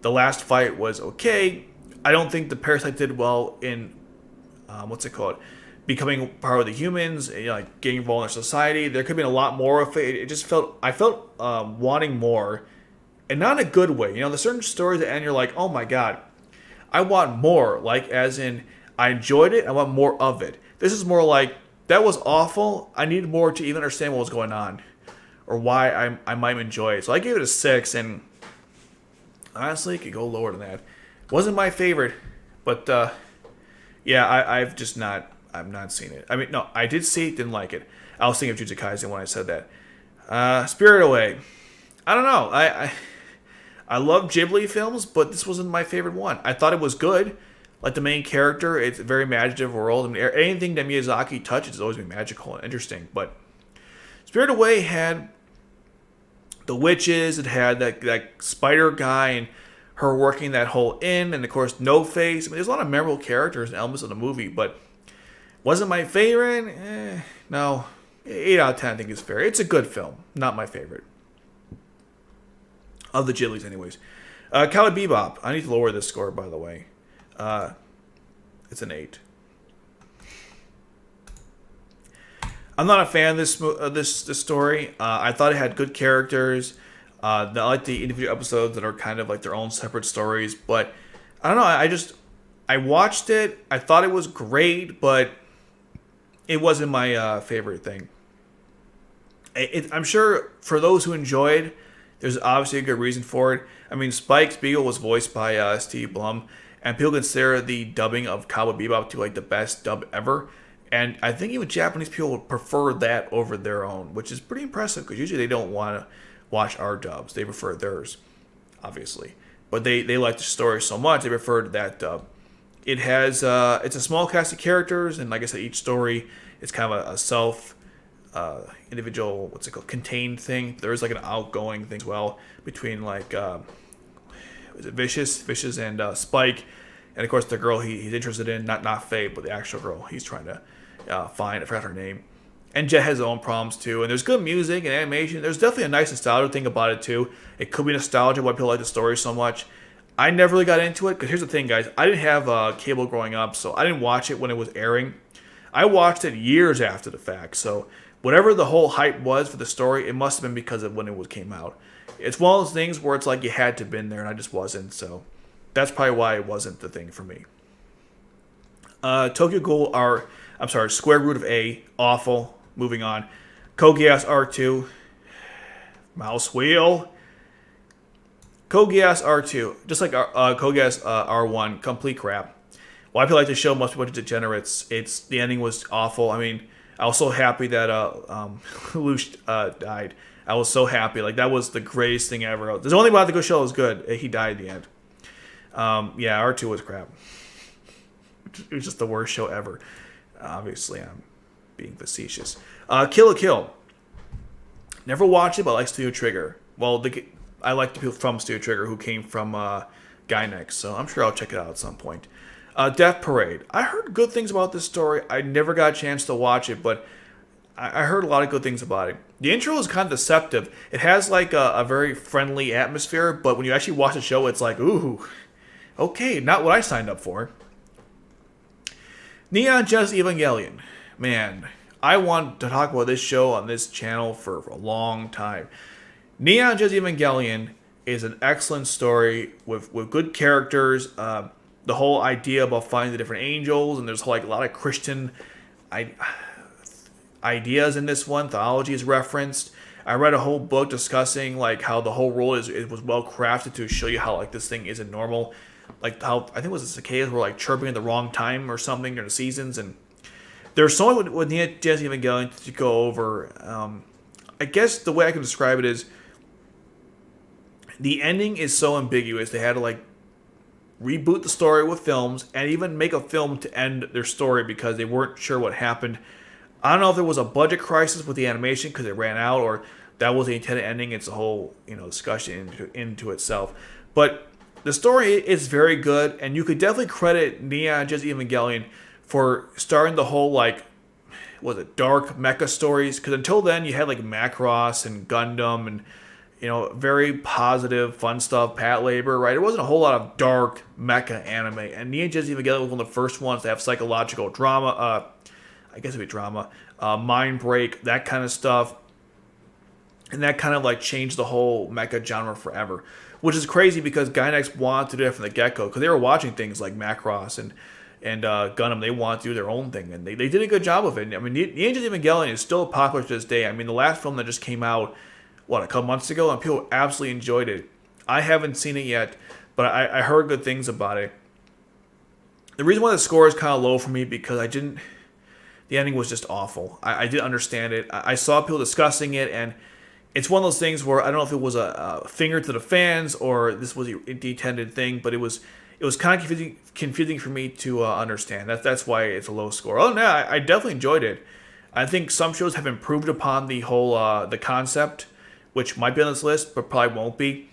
The last fight was okay. I don't think the Parasite did well in, becoming part of the humans, getting involved in their society. There could have been a lot more of it. I felt wanting more, and not in a good way. There's certain stories that end, you're like, oh my god, I want more. Like, as in, I enjoyed it. I want more of it. This is more like, that was awful. I need more to even understand what was going on, or why I might enjoy it. So I gave it a 6, and honestly, it could go lower than that. Wasn't my favorite, but yeah, I've not seen it. I mean, no, I did see it, didn't like it. I was thinking of Jujutsu Kaisen when I said that. Spirit Away. I don't know. I love Ghibli films, but this wasn't my favorite one. I thought it was good. Like, the main character, it's a very imaginative world. I mean, anything that Miyazaki touches has always been magical and interesting. But Spirit Away had the witches. It had that spider guy and her working that whole inn. And, of course, No Face. I mean, there's a lot of memorable characters and elements of the movie. But wasn't my favorite? No. 8 out of 10, I think, is fair. It's a good film. Not my favorite. Of the Ghiblis, anyways. Cowboy Bebop. I need to lower this score, by the way. It's an 8. I'm not a fan of this story. I thought it had good characters. I like the individual episodes that are kind of like their own separate stories. But I don't know. I watched it. I thought it was great, but it wasn't my favorite thing. I'm sure for those who enjoyed, there's obviously a good reason for it. I mean, Spike Spiegel was voiced by Steve Blum, and people consider the dubbing of Cowboy Bebop to like the best dub ever. And I think even Japanese people would prefer that over their own, which is pretty impressive because usually they don't want to watch our dubs. They prefer theirs, obviously. But they like the story so much, they prefer that dub. It has it's a small cast of characters, and like I said, each story is kind of a self individual, contained thing. There is like an outgoing thing as well between like was it Vicious and Spike, and of course the girl he's interested in, not Faye, but the actual girl he's trying to find. I forgot her name. And Jet has his own problems too, and there's good music and animation. There's definitely a nice nostalgia thing about it too. It could be nostalgia why people like the story so much. I never really got into it because here's the thing, guys. I didn't have cable growing up, so I didn't watch it when it was airing. I watched it years after the fact, so whatever the whole hype was for the story, it must have been because of when it came out. It's one of those things where it's like you had to have been there, and I just wasn't, so that's probably why it wasn't the thing for me. Tokyo Ghoul Square Root of A, awful. Moving on. Code Geass R2, mouse wheel. Code Geass R2, just like Code Geass R1, complete crap. Why people like the show must be a bunch of degenerates. The ending was awful. I mean, I was so happy that Lelouch died. I was so happy. Like, that was the greatest thing ever. There's only about the good show was good. He died at the end. Yeah, R2 was crap. It was just the worst show ever. Obviously, I'm being facetious. Kill la Kill. Never watched it, but I like Studio Trigger. Well, I like the people from Studio Trigger who came from Gainax, so I'm sure I'll check it out at some point. Death Parade. I heard good things about this story. I never got a chance to watch it, but I heard a lot of good things about it. The intro is kind of deceptive. It has like a very friendly atmosphere, but when you actually watch the show, it's like, ooh, okay, not what I signed up for. Neon Genesis Evangelion. Man, I want to talk about this show on this channel for a long time. Neon Genesis Evangelion is an excellent story with good characters. The whole idea about finding the different angels, and there's like a lot of Christian ideas in this one. Theology is referenced. I read a whole book discussing like how the whole world was well crafted to show you how like this thing isn't normal. Like how I think it was the cicadas were like chirping at the wrong time or something during the seasons, and there's so much with Neon Genesis Evangelion to go over. I guess the way I can describe it is the ending is so ambiguous. They had to like reboot the story with films and even make a film to end their story because they weren't sure what happened. I don't know if there was a budget crisis with the animation because it ran out, or that was the intended ending. It's a whole discussion into itself. But the story is very good, and you could definitely credit Neon Genesis Evangelion for starting the whole dark mecha stories. Because until then, you had like Macross and Gundam and very positive, fun stuff, Pat Labor, right? There wasn't a whole lot of dark mecha anime. And Neon Genesis Evangelion was one of the first ones to have psychological drama, I guess it'd be drama, mind break, that kind of stuff. And that kind of like changed the whole mecha genre forever. which is crazy because Gainax wanted to do that from the get-go, because they were watching things like Macross and Gundam. They wanted to do their own thing, and they did a good job of it. I mean, the Angel Evangelion is still popular to this day. I mean, the last film that just came out, a couple months ago, and people absolutely enjoyed it. I haven't seen it yet, but I heard good things about it. The reason why the score is kind of low for me, because the ending was just awful. I didn't understand it. I saw people discussing it, and it's one of those things where I don't know if it was a finger to the fans or this was the intended thing, but it was kind of confusing for me to understand. That's why it's a low score. Oh no, I definitely enjoyed it. I think some shows have improved upon the whole the concept, which might be on this list, but probably won't be.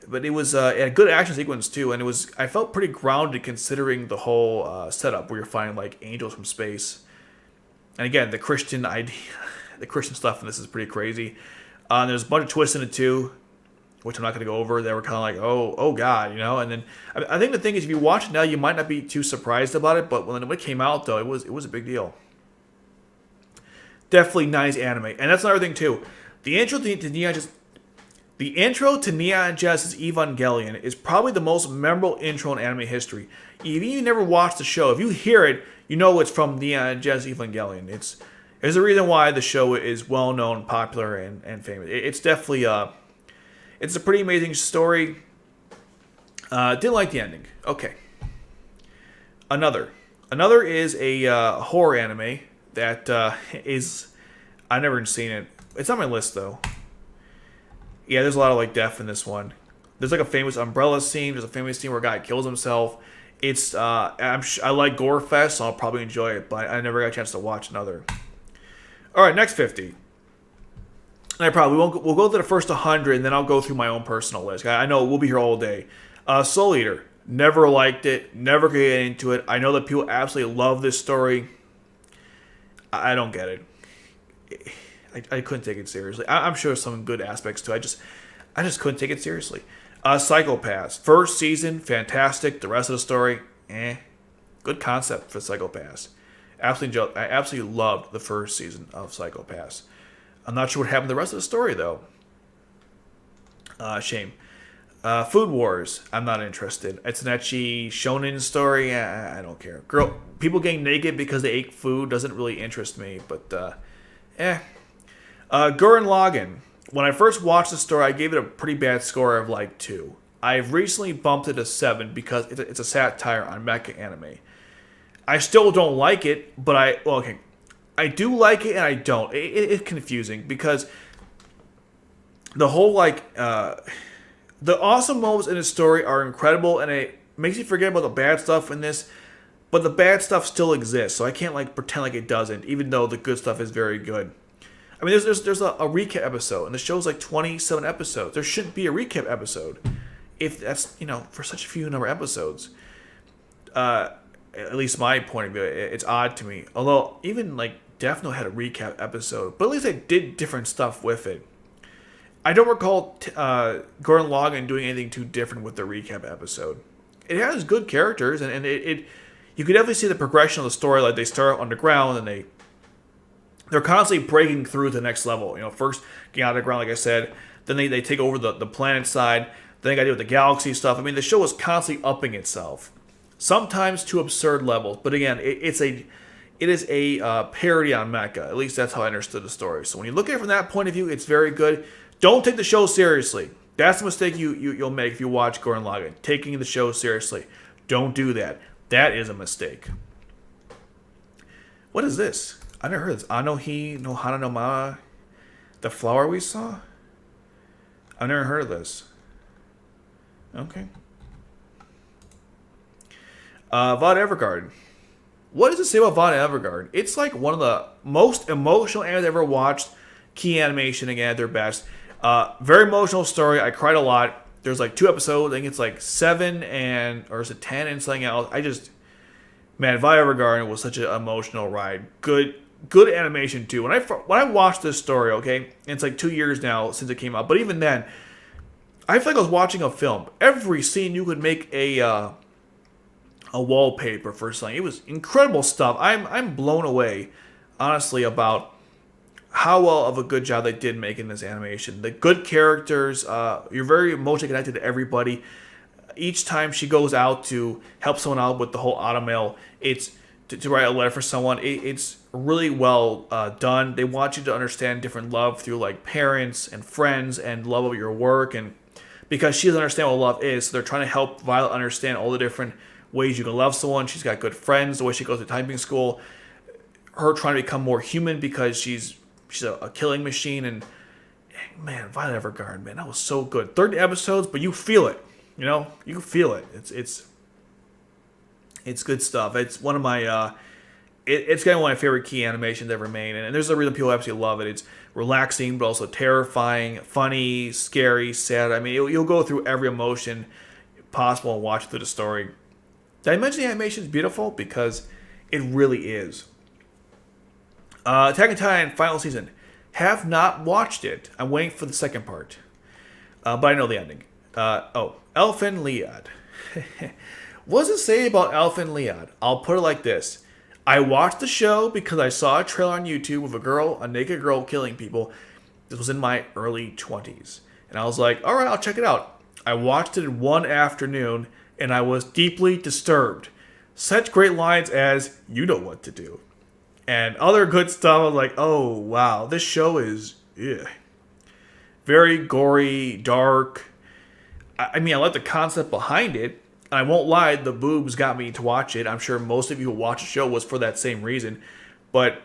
But it was it had a good action sequence too, and I felt pretty grounded considering the whole setup where you're finding like angels from space. And again, the Christian idea, the Christian stuff in this is pretty crazy. There's a bunch of twists in it too, which I'm not going to go over. They were kind of like, oh God, you know. And then I think the thing is, if you watch it now, you might not be too surprised about it. But when it came out, though, it was a big deal. Definitely 90s anime, and that's another thing too. The intro to Neon Genesis Evangelion is probably the most memorable intro in anime history. Even if you never watched the show, if you hear it, you know it's from Neon Genesis Evangelion. There's a reason why the show is well known, popular, and famous. It's definitely it's a pretty amazing story. Didn't like the ending. Okay. Another is a horror anime that is, I've never seen it. It's on my list though. Yeah, there's a lot of like death in this one. There's like a famous umbrella scene. There's a famous scene where a guy kills himself. It's I like gore fest, so I'll probably enjoy it, but I never got a chance to watch another. All right, next 50. And we'll go to the first 100, and then I'll go through my own personal list. I know we'll be here all day. Soul Eater, never liked it, never could get into it. I know that people absolutely love this story. I don't get it. I couldn't take it seriously. I'm sure there's some good aspects to it. I just couldn't take it seriously. Psycho-Pass. First season, fantastic. The rest of the story, good concept for Psycho-Pass. I absolutely loved the first season of Psycho-Pass. I'm not sure what happened to the rest of the story, though. Shame. Food Wars. I'm not interested. It's an ecchi shonen story. I don't care. People getting naked because they ate food doesn't really interest me, but Gurren Lagann. When I first watched the story, I gave it a pretty bad score of like 2. I've recently bumped it to 7 because it's a satire on mecha anime. I still don't like it, but I do like it and I don't. It's confusing because the whole the awesome moments in the story are incredible, and it makes you forget about the bad stuff in this. But the bad stuff still exists, so I can't pretend like it doesn't, even though the good stuff is very good. I mean, there's a recap episode, and the show's like 27 episodes. There shouldn't be a recap episode if that's, for such a few number of episodes. At least my point of view, it's odd to me. Although, even Death Note had a recap episode, but at least they did different stuff with it. I don't recall Gurren Lagann doing anything too different with the recap episode. It has good characters, and it you could definitely see the progression of the story. Like, they start underground, and they're constantly breaking through to the next level. First getting out of the ground, like I said. Then they take over the planet side. Then they got to deal with the galaxy stuff. I mean, the show is constantly upping itself. Sometimes to absurd levels. But again, it is a parody on mecha. At least that's how I understood the story. So when you look at it from that point of view, it's very good. Don't take the show seriously. That's the mistake you'll make if you watch Gurren Lagann. Taking the show seriously. Don't do that. That is a mistake. What is this? I never heard of this. Anohi no Hana no Ma. The flower we saw? I've never heard of this. Okay. Vaught Evergarden. What does it say about Vaught Evergarden? It's like one of the most emotional animes I've ever watched. Key animation, again, at their best. Very emotional story. I cried a lot. There's 2 episodes. I think it's 7 or is it 10 and something else. Man, Vaught Evergarden was such an emotional ride. Good animation too. When I watched this story, okay, and it's 2 years now since it came out, but even then, I feel like I was watching a film. Every scene you could make a wallpaper for something. It was incredible stuff. I'm blown away, honestly, about how well of a good job they did make in this animation. The good characters, you're very emotionally connected to everybody. Each time she goes out to help someone out with the whole automail, it's to write a letter for someone. It's really well done. They want you to understand different love through like parents and friends and love of your work, and because she doesn't understand what love is, so they're trying to help Violet understand all the different ways you can love someone. She's got good friends, the way she goes to typing school, her trying to become more human because she's a killing machine. And man, Violet Evergarden, man, that was so good. 30 episodes, but you feel it. You know, you can feel it. It's good stuff. It's one of my it's kind of one of my favorite key animations ever made, and there's a reason people absolutely love it. It's relaxing, but also terrifying, funny, scary, sad. I mean, you'll go through every emotion possible and watch through the story. Did I mention the animation is beautiful? Because it really is. Attack on Titan final season. Have not watched it. I'm waiting for the second part, but I know the ending. Elfen Lied. What does it say about Elfen Lied? I'll put it like this. I watched the show because I saw a trailer on YouTube of a naked girl killing people. This was in my early 20s. And I was like, alright, I'll check it out. I watched it in one afternoon, and I was deeply disturbed. Such great lines as, you know what to do. And other good stuff. I was like, oh, wow, this show is very gory, dark. I mean, I like the concept behind it. I won't lie, the boobs got me to watch it. I'm sure most of you who watch the show was for that same reason. But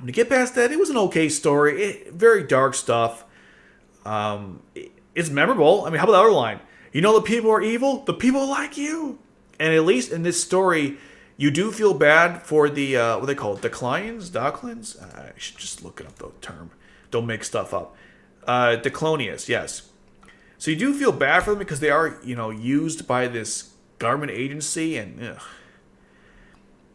to get past that, it was an okay story. Very dark stuff. It's memorable. I mean, how about the other line? You know the people are evil? The people like you. And at least in this story, you do feel bad for the, what they call it, Declinians? I should just look it up, the term. Don't make stuff up. Declonius, yes. So you do feel bad for them because they are, used by this government agency, and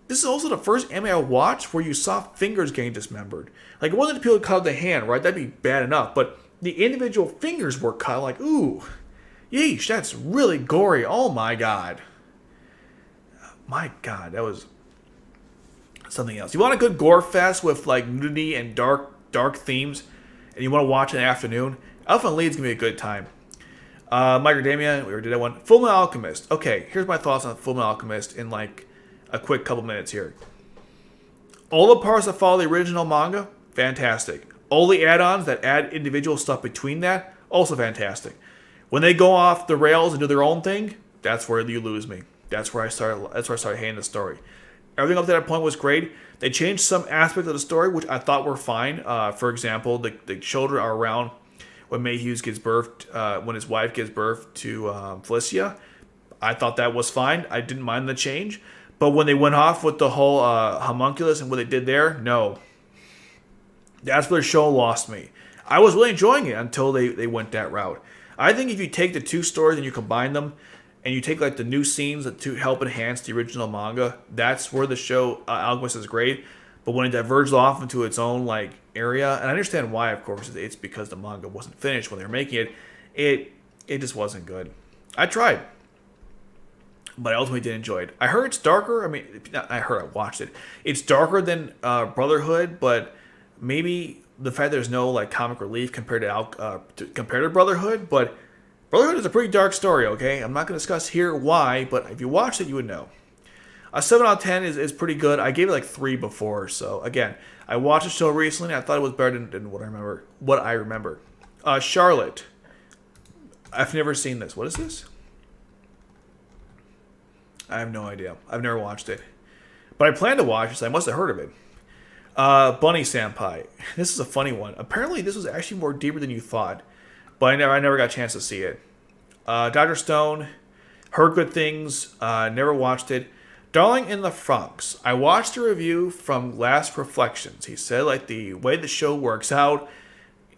this is also the first anime I watched where you saw fingers getting dismembered. Like, it wasn't the people who cut off the hand, right? That'd be bad enough, but the individual fingers were cut. Like, ooh, yeesh, that's really gory. Oh my god, that was something else. You want a good gore fest with like nudity and dark themes, and you want to watch in the afternoon? Elfen Lied's gonna be a good time. Microdemia, we already did that one. Fullmetal Alchemist. Okay, here's my thoughts on Fullmetal Alchemist in like a quick couple minutes here. All the parts that follow the original manga, fantastic. All the add-ons that add individual stuff between that, also fantastic. When they go off the rails and do their own thing, that's where you lose me. That's where I started hating the story. Everything up to that point was great. They changed some aspects of the story, which I thought were fine. For example, the children are around when Mayhew gives birth, when his wife gives birth to Felicia. I thought that was fine. I didn't mind the change. But when they went off with the whole homunculus and what they did there, no. That's where the show lost me. I was really enjoying it until they went that route. I think if you take the two stories and you combine them, and you take like the new scenes to help enhance the original manga, that's where the show Alchemist is great. But when it diverged off into its own like area, and I understand why, of course, it's because the manga wasn't finished when they were making it, it just wasn't good. I tried, but I ultimately did enjoy it. I heard it's darker. I mean, I watched it. It's darker than Brotherhood, but maybe the fact there's no like comic relief compared to Brotherhood, but Brotherhood is a pretty dark story. Okay, I'm not going to discuss here why, but if you watched it, you would know. A 7 out of 10 is pretty good. I gave it like 3 before. So again, I watched the show recently. I thought it was better than what I remember. Charlotte. I've never seen this. What is this? I have no idea. I've never watched it. But I plan to watch it, so I must have heard of it. Bunny Senpai. This is a funny one. Apparently this was actually more deeper than you thought. But I never got a chance to see it. Dr. Stone. Heard good things. Never watched it. Darling in the Franxx. I watched a review from Last Reflections. He said like the way the show works out,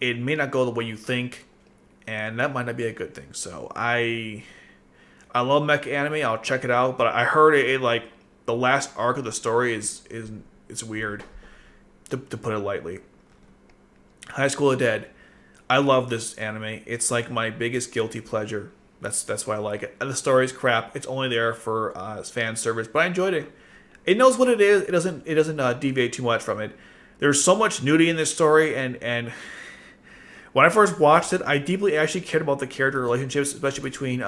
it may not go the way you think, and that might not be a good thing. So I love mecha anime. I'll check it out, but I heard it like the last arc of the story is weird, to put it lightly. High School of Dead. I love this anime. It's like my biggest guilty pleasure. That's why I like it. And the story's crap. It's only there for fan service, but I enjoyed it. It knows what it is. It doesn't deviate too much from it. There's so much nudity in this story, and when I first watched it, I deeply actually cared about the character relationships, especially between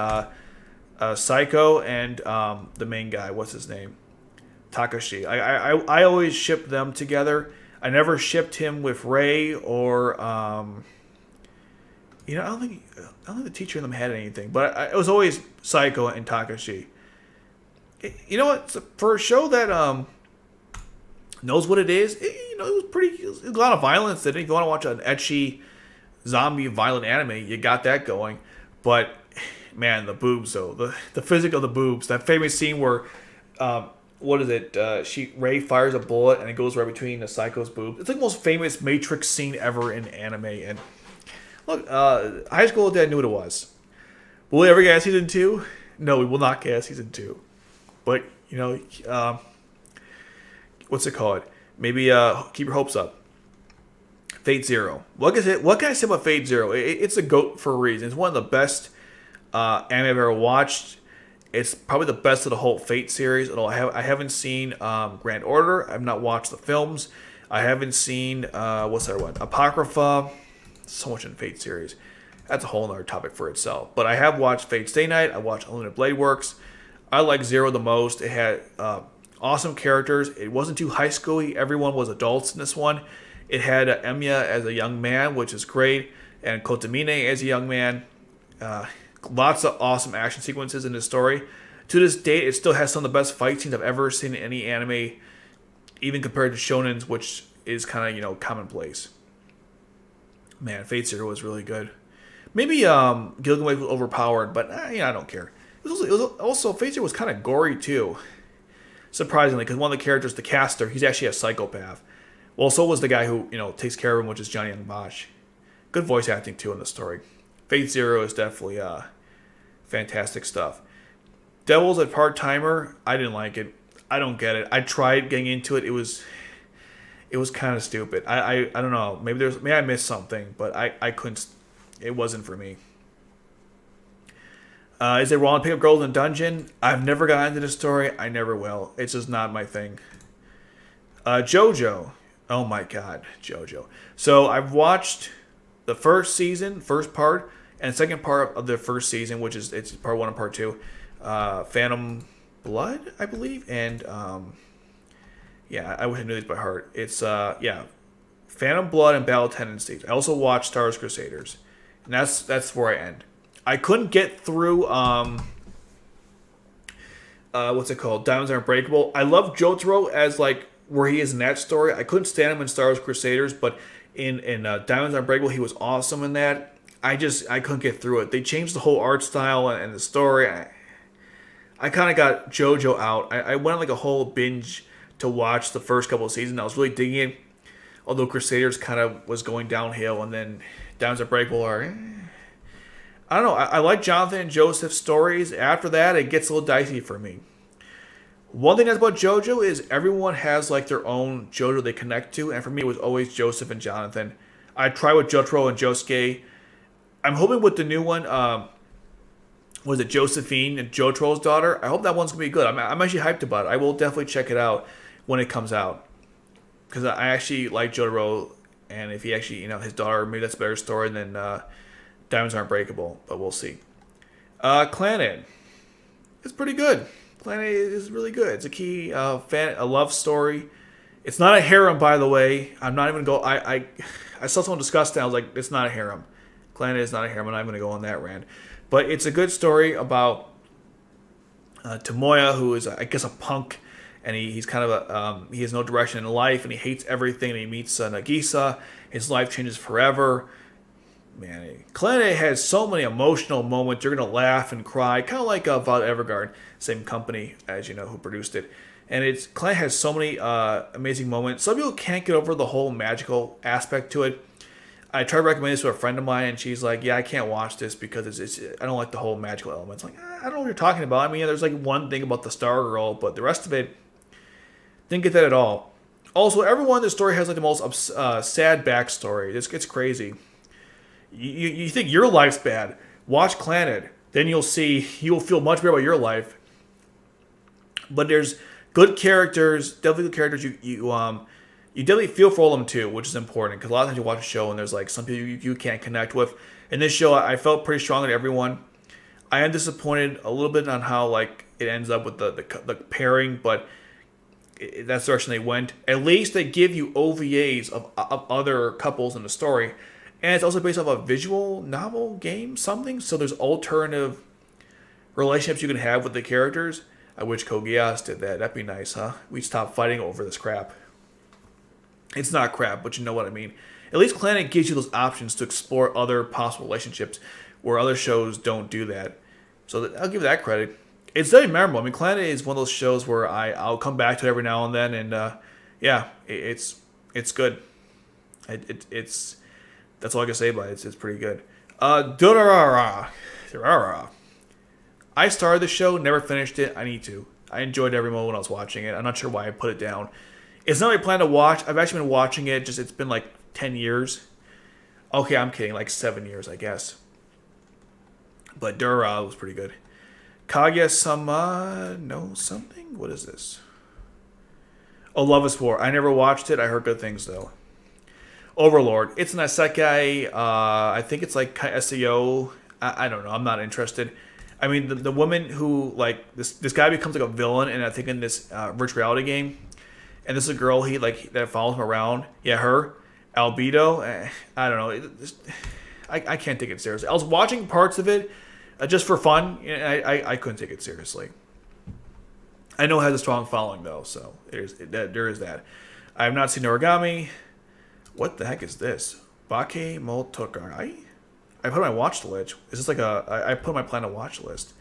Psycho and the main guy. What's his name? Takashi. I always shipped them together. I never shipped him with Ray or I don't think the teacher in them had anything, but it was always Psycho and Takashi. You know what? For a show that knows what it is, it was pretty. It was a lot of violence. If you want to watch an ecchi zombie violent anime, you got that going. But man, the boobs though, the physics of the boobs. That famous scene where what is it? Ray fires a bullet and it goes right between the Psycho's boobs. It's like the most famous Matrix scene ever in anime. And look, High School Dad knew what it was. Will we ever get season 2? No, we will not get season 2. But what's it called? Maybe keep your hopes up. Fate Zero. What can I say about Fate Zero? It's a GOAT for a reason. It's one of the best anime I've ever watched. It's probably the best of the whole Fate series. Although I haven't seen Grand Order. I've not watched the films. I haven't seen what's that one? Apocrypha. So much in Fate series. That's a whole other topic for itself. But I have watched Fate Stay Night. I watched Unlimited Blade Works. I like Zero the most. It had awesome characters. It wasn't too high schooly. Everyone was adults in this one. It had Emiya as a young man, which is great, and Kotomine as a young man. Lots of awesome action sequences in this story. To this date, it still has some of the best fight scenes I've ever seen in any anime, even compared to shonens, which is kind of commonplace. Man, Fate Zero was really good. Maybe Gilgamesh was overpowered, but I don't care. It was also Fate Zero was kind of gory too, surprisingly, because one of the characters, the caster, he's actually a psychopath. Well, so was the guy who takes care of him, which is Johnny Young Bosch. Good voice acting too in the story. Fate Zero is definitely fantastic stuff. Devil's a Part-Timer. I didn't like it. I don't get it. I tried getting into it. It was kind of stupid. I don't know. Maybe I missed something, but I couldn't. It wasn't for me. Is it wrong to pick up girls in a dungeon? I've never gotten into this story. I never will. It's just not my thing. JoJo. Oh my god, JoJo. So I've watched the first season, first part, and the second part of the first season, which is it's part 1 and part 2. Phantom Blood, I believe, and I wish I knew these by heart. It's Phantom Blood and Battle Tendencies. I also watched Star Wars Crusaders, and that's where I end. I couldn't get through what's it called? Diamonds Are Unbreakable. I love Jotaro as like where he is in that story. I couldn't stand him in Star Wars Crusaders, but in Diamonds Are Unbreakable, he was awesome in that. I couldn't get through it. They changed the whole art style and the story. I kind of got JoJo out. I went on like a whole binge to watch the first couple of seasons. I was really digging it, although Crusaders kind of was going downhill, and then Diamonds Are Unbreakable are. I don't know. I like Jonathan and Joseph's stories. After that, it gets a little dicey for me. One thing that's about JoJo is everyone has like their own JoJo they connect to, and for me, it was always Joseph and Jonathan. I tried with Jotaro and Josuke. I'm hoping with the new one, was it Josephine and Jotaro's daughter? I hope that one's gonna be good. I'm actually hyped about it. I will definitely check it out when it comes out, because I actually like Jotaro, and if he actually, his daughter, maybe that's a better story than Diamonds Are Unbreakable, but we'll see. Clannad. It's pretty good. Clannad is really good. It's a key a love story. It's not a harem, by the way. I'm not even going to go... I saw someone discuss that. I was like, it's not a harem. Clannad is not a harem. I'm not even going to go on that rant. But it's a good story about Tomoya, who is, I guess, a punk. And he's kind of he has no direction in life, and he hates everything. And he meets Nagisa. His life changes forever. Man, Clannad has so many emotional moments. You're going to laugh and cry. Kind of like Violet Evergarden, same company, as you know, who produced it. And Clannad has so many amazing moments. Some people can't get over the whole magical aspect to it. I tried to recommend this to a friend of mine, and she's like, yeah, I can't watch this because it's I don't like the whole magical elements. Like, I don't know what you're talking about. I mean, there's like one thing about the Star Girl, but the rest of it, didn't get that at all. Also, everyone in the story has like the most sad backstory. It's crazy. You think your life's bad? Watch Clannad. Then you'll feel much better about your life. But there's good characters, definitely good characters you definitely feel for all of them too, which is important because a lot of times you watch a show and there's like some people you can't connect with. In this show, I felt pretty strongly to everyone. I am disappointed a little bit on how like it ends up with the pairing, but that's the direction they went. At least they give you OVAs of other couples in the story, and it's also based off a visual novel game something. So there's alternative relationships you can have with the characters. I wish Code Geass did that. That'd be nice, huh? We stop fighting over this crap. It's not crap, but you know what I mean. At least Planet gives you those options to explore other possible relationships where other shows don't do that. So I'll give that credit. It's very memorable. I mean, Planet is one of those shows where I'll come back to it every now and then, and yeah, it's good. It's that's all I can say about it. It's pretty good. Durarara. I started the show, never finished it. I need to. I enjoyed every moment when I was watching it. I'm not sure why I put it down. It's not what I plan to watch. I've actually been watching it. Just it's been like 10 years. Okay, I'm kidding. Like 7 years, I guess. But Dura was pretty good. Kaguya-sama no something? What is this? Oh, Love is War. I never watched it. I heard good things, though. Overlord. It's an isekai. I think it's like SEO. I don't know. I'm not interested. I mean, the woman who, like, this guy becomes like a villain, and I think in this virtual reality game. And this is a girl that follows him around. Yeah, her. Albedo. I don't know. I can't take it seriously. I was watching parts of it just for fun. I couldn't take it seriously. I know it has a strong following, though, so there is that. I have not seen Origami. What the heck is this? Bake Motokarai? I put on my watch list. Is this like I put on my plan to watch list.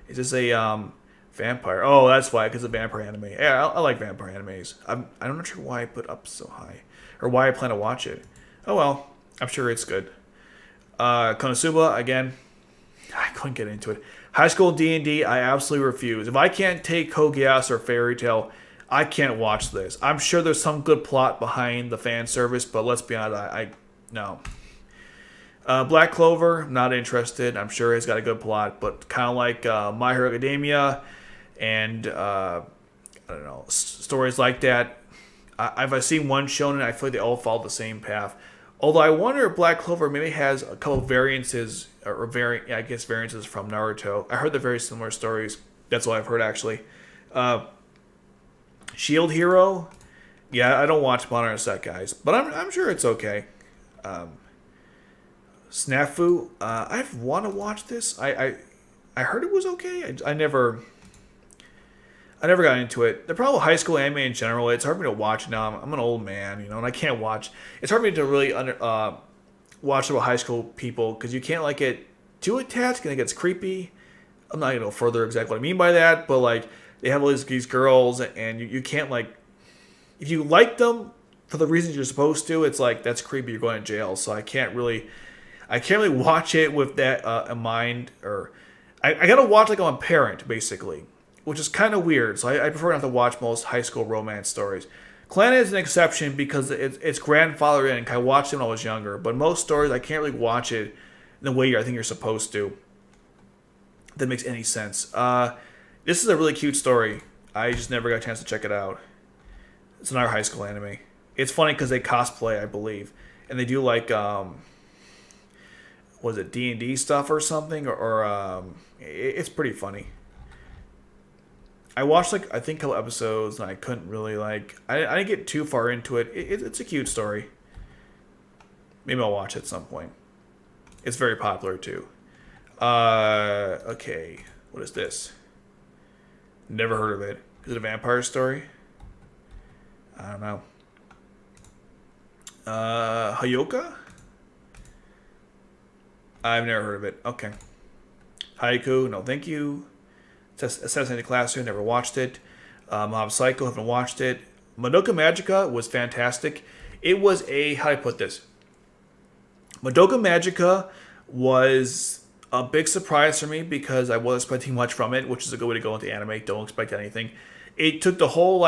Is this a vampire? Oh, that's why, because of vampire anime. Yeah, I like vampire animes. I'm not sure why I put up so high, or why I plan to watch it. Oh well, I'm sure it's good. Konosuba, again, I couldn't get into it. High School D&D, I absolutely refuse. If I can't take Code Geass or Fairy Tail, I can't watch this. I'm sure there's some good plot behind the fan service, but let's be honest, no. Black Clover, not interested. I'm sure it's got a good plot, but kind of like My Hero Academia and I don't know, stories like that. I've seen one shown, and I feel like they all follow the same path. Although I wonder if Black Clover maybe has a couple variances, variances from Naruto. I heard they're very similar stories. That's all I've heard, actually. Shield Hero, yeah, I don't watch Modern Set, guys, but I'm sure it's okay. Snafu, I want to watch this. I heard it was okay. I never got into it. The problem with high school anime in general, it's hard for me to watch now. I'm an old man, and I can't watch. It's hard for me to really watch about high school people because you can't get too attached and it gets creepy. I'm not going to go further exactly what I mean by that, but they have all these girls, and you can't if you like them for the reasons you're supposed to, it's that's creepy. You're going to jail, so I can't really watch it with that in mind, or I gotta watch I'm a parent basically, which is kind of weird. So I prefer not to watch most high school romance stories. Clan is an exception because it's grandfathered in. I watched it when I was younger, but most stories I can't really watch it in the way I think you're supposed to. That makes any sense. This is a really cute story. I just never got a chance to check it out. It's another high school anime. It's funny because they cosplay, I believe, and they do was it D&D stuff or something, or it's pretty funny. I watched I think a couple episodes, and I couldn't really I didn't get too far into it. It's a cute story. Maybe I'll watch it at some point. It's very popular too. Okay, what is this? Never heard of it. Is it a vampire story? I don't know. Hayoka? I've never heard of it. Okay. Haiku, no thank you. Assassinated Classroom, never watched it. Mob Psycho, haven't watched it. Madoka Magica was fantastic. It was how do I put this? Madoka Magica was a big surprise for me because I wasn't expecting much from it, which is a good way to go into anime. Don't expect anything. It took the whole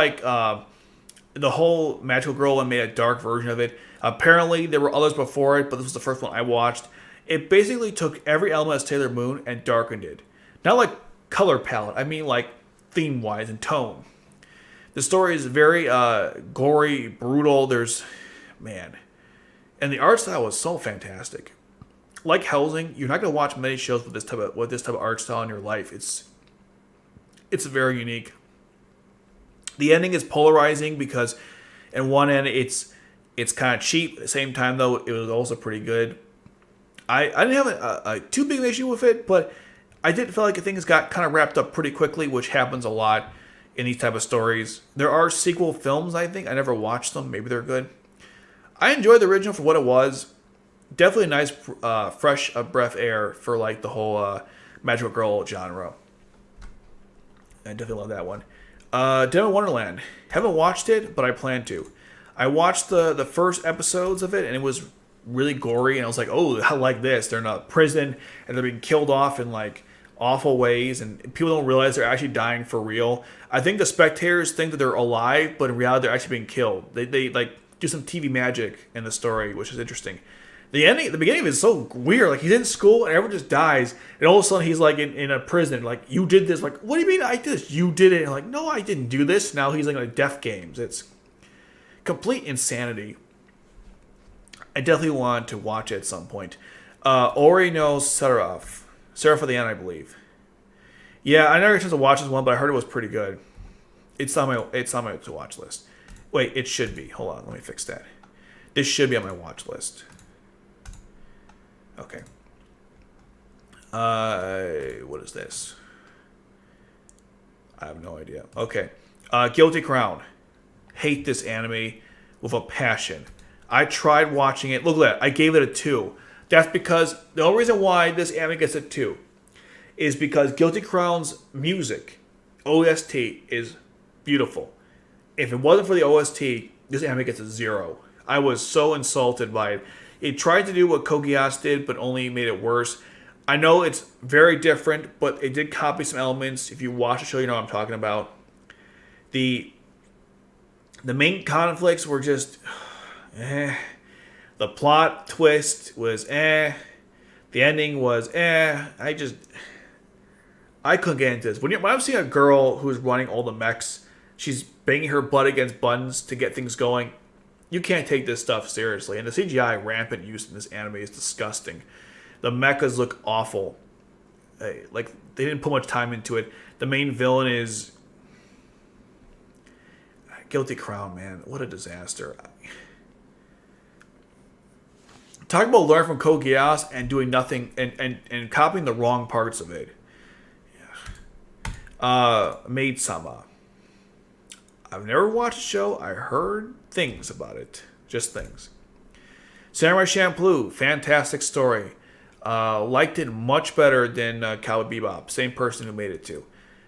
the whole magical girl and made a dark version of it. Apparently there were others before it, but this was the first one I watched. It basically took every element of Sailor Moon and darkened it. Not color palette, I mean theme-wise and tone. The story is very gory, brutal. Man, and the art style was so fantastic. Like Helsing, you're not gonna watch many shows with this type of art style in your life. It's very unique. The ending is polarizing because, in one end, it's kind of cheap. At the same time, though, it was also pretty good. I didn't have a too big an issue with it, but I did feel like things got kind of wrapped up pretty quickly, which happens a lot in these type of stories. There are sequel films, I think. I never watched them. Maybe they're good. I enjoyed the original for what it was. Definitely a nice, fresh breath air for like the whole magical girl genre. I definitely love that one. Devil Wonderland. Haven't watched it, but I plan to. I watched the first episodes of it, and it was really gory, and I was like, oh, I like this. They're in a prison, and they're being killed off in like awful ways, and people don't realize they're actually dying for real. I think the spectators think that they're alive, but in reality, they're actually being killed. They like do some TV magic in the story, which is interesting. The beginning of it is so weird. Like, he's in school and everyone just dies, and all of a sudden he's like in a prison. Like, you did this. Like, what do you mean I did this? You did it. And like, no, I didn't do this. Now he's like in death games. It's complete insanity. I definitely want to watch it at some point. Ori no Seraph. Seraph of the End, I believe. Yeah, I never got a chance to watch this one, but I heard it was pretty good. It's on my to watch list. Wait, it should be. Hold on, let me fix that. This should be on my watch list. Okay. What is this? I have no idea. Okay. Guilty Crown. Hate this anime with a passion. I tried watching it. Look at that. I gave it a 2. That's because the only reason why this anime gets a 2 is because Guilty Crown's music, OST, is beautiful. If it wasn't for the OST, this anime gets a 0. I was so insulted by it. It tried to do what Code Geass did, but only made it worse. I know it's very different, but it did copy some elements. If you watch the show, you know what I'm talking about. The main conflicts were just eh. The plot twist was eh. The ending was eh. I couldn't get into this. When I'm seeing a girl who's running all the mechs, she's banging her butt against buttons to get things going. You can't take this stuff seriously. And the CGI rampant use in this anime is disgusting. The mechas look awful. Like, they didn't put much time into it. The main villain is Guilty Crown, man. What a disaster. Talk about learning from Code Geass and doing nothing and copying the wrong parts of it. Yeah. Maid-sama. I've never watched the show. I heard things about it. Just things. Samurai Champloo. Fantastic story. Liked it much better than Cowboy Bebop. Same person who made it too.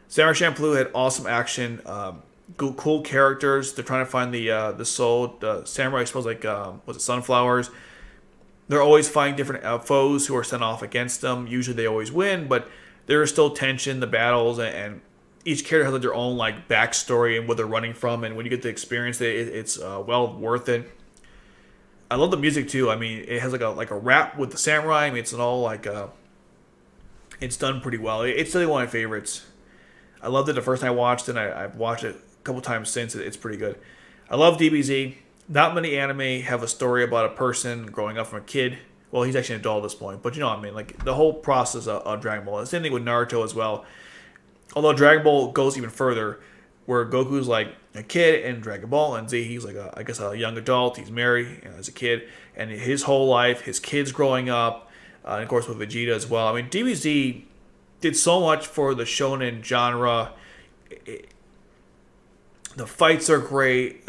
Samurai Champloo had awesome action. Cool characters. They're trying to find the soul. The samurai smells like was it sunflowers. They're always fighting different foes who are sent off against them. Usually they always win, but there is still tension, the battles, and each character has like their own like backstory and what they're running from. And when you get to experience it, it's well worth it. I love the music too. I mean, it has like a rap with the samurai. I mean, it's all like it's done pretty well. It's still one of my favorites. I loved it the first time I watched it. I've watched it a couple times since. It's pretty good. I love DBZ. Not many anime have a story about a person growing up from a kid. Well, he's actually an adult at this point, but you know what I mean. Like, the whole process of Dragon Ball. The same thing with Naruto as well. Although Dragon Ball goes even further, where Goku's like a kid in Dragon Ball, and Z, he's like a young adult. He's married as a kid, and his whole life, his kids growing up, and of course with Vegeta as well. I mean, DBZ did so much for the shonen genre. The fights are great.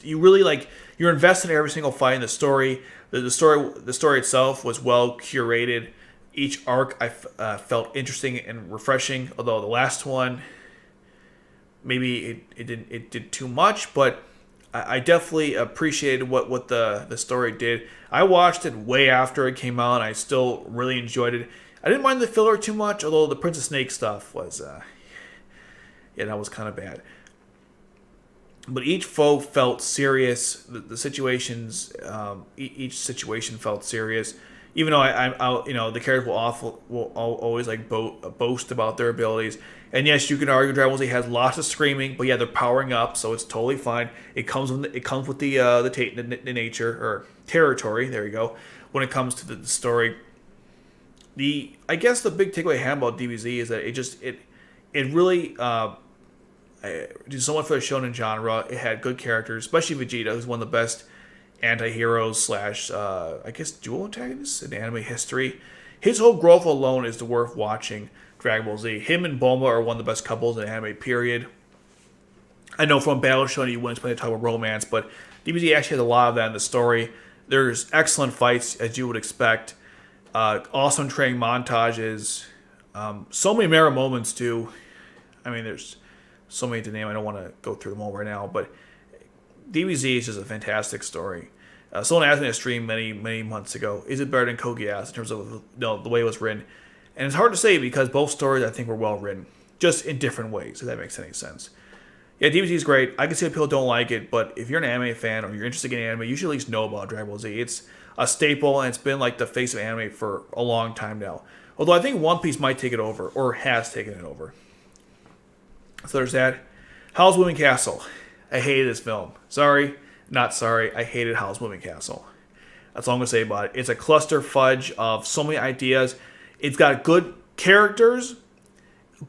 You really you're invested in every single fight in the story. The story itself was well curated. Each arc I felt interesting and refreshing. Although the last one, maybe it did too much, but I definitely appreciated what the story did. I watched it way after it came out, and I still really enjoyed it. I didn't mind the filler too much, although the Princess Snake stuff was, that was kind of bad. But each foe felt serious. The situations, each situation felt serious. Even though the characters will always like boast about their abilities. And yes, you can argue Dragon Ball Z has lots of screaming, but yeah, they're powering up, so it's totally fine. It comes with the nature or territory. There you go. When it comes to the story, I guess the big takeaway I have about DBZ is that it really did so much for the shonen genre. It had good characters, especially Vegeta, who's one of the best anti-heroes slash I guess dual antagonists in anime history. His whole growth alone is worth watching. Dragon Ball Z. Him and Bulma are one of the best couples in anime. Period. I know from Battle Shonen you wouldn't expect to talk about romance, but DBZ actually has a lot of that in the story. There's excellent fights as you would expect. Awesome training montages. So many mirror moments too. I mean, there's so many to name. I don't want to go through them all right now, but DBZ is just a fantastic story. Someone asked me to stream many months ago, is it better than Code Geass in terms of the way it was written? And it's hard to say because both stories I think were well written, just in different ways, if that makes any sense. Yeah, DBZ is great. I can see that people don't like it, but if you're an anime fan or you're interested in anime, you should at least know about Dragon Ball Z. It's a staple, and it's been like the face of anime for a long time now. Although I think One Piece might take it over, or has taken it over. So there's that. Howl's Moving Castle. I hated this film. Sorry, not sorry. I hated Howl's Moving Castle. That's all I'm going to say about it. It's a cluster fudge of so many ideas. It's got good characters,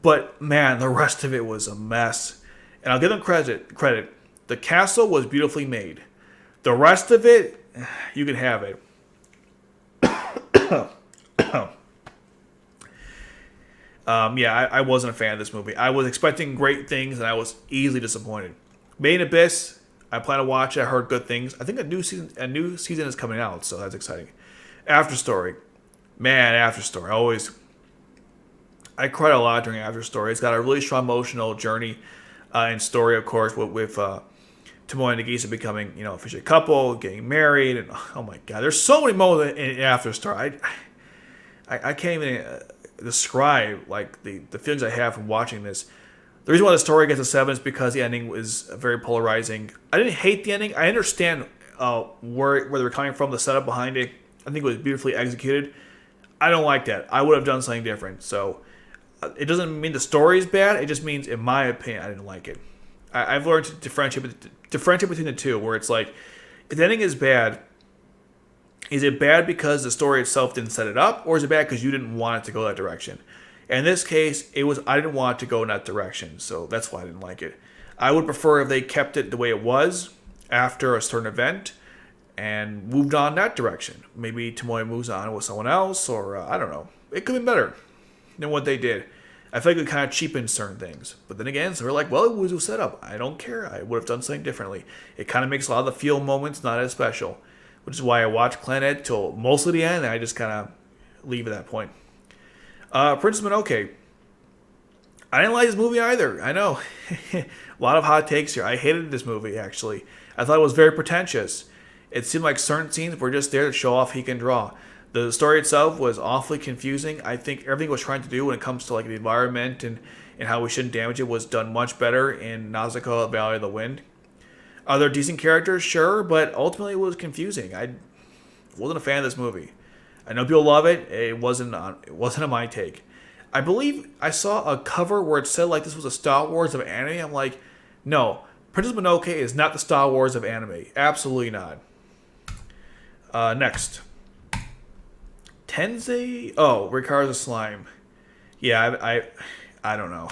but man, the rest of it was a mess. And I'll give them credit. The castle was beautifully made. The rest of it, you can have it. I wasn't a fan of this movie. I was expecting great things, and I was easily disappointed. Made in Abyss, I plan to watch it. I heard good things. I think a new season is coming out, so that's exciting. After Story. Man, After Story. I cried a lot during After Story. It's got a really strong emotional journey and story, of course, with Tomoe and Nagisa becoming, officially a couple, getting married, and oh my god, there's so many moments in After Story. I can't even describe like the feelings I have from watching this. The reason why the story gets a 7 is because the ending was very polarizing. I didn't hate the ending. I understand where they were coming from, the setup behind it. I think it was beautifully executed. I don't like that. I would have done something different. So it doesn't mean the story is bad. It just means, in my opinion, I didn't like it. I've learned to differentiate between the two, where it's like, if the ending is bad, is it bad because the story itself didn't set it up, or is it bad because you didn't want it to go that direction? In this case, I didn't want it to go in that direction, so that's why I didn't like it. I would prefer if they kept it the way it was after a certain event and moved on that direction. Maybe Tomoe moves on with someone else, or I don't know. It could have been better than what they did. I feel like it kind of cheapened certain things. But then again, so we're like, well, it was a setup. I don't care. I would have done something differently. It kind of makes a lot of the feel moments not as special, which is why I watched Planet till most of the end, and I just kind of leave at that point. Prince Mononoke. I didn't like this movie either. I know. A lot of hot takes here. I hated this movie, actually. I thought it was very pretentious. It seemed like certain scenes were just there to show off he can draw. The story itself was awfully confusing. I think everything it was trying to do when it comes to like the environment and how we shouldn't damage it was done much better in Nausicaa, Valley of the Wind. Are there decent characters? Sure, but ultimately it was confusing. I wasn't a fan of this movie. I know people love it. It wasn't a my take. I believe I saw a cover where it said like this was a Star Wars of anime. I'm like, no, Princess Mononoke is not the Star Wars of anime. Absolutely not. Next. Tensei? Oh, Ricardo's a Slime. Yeah, I don't know.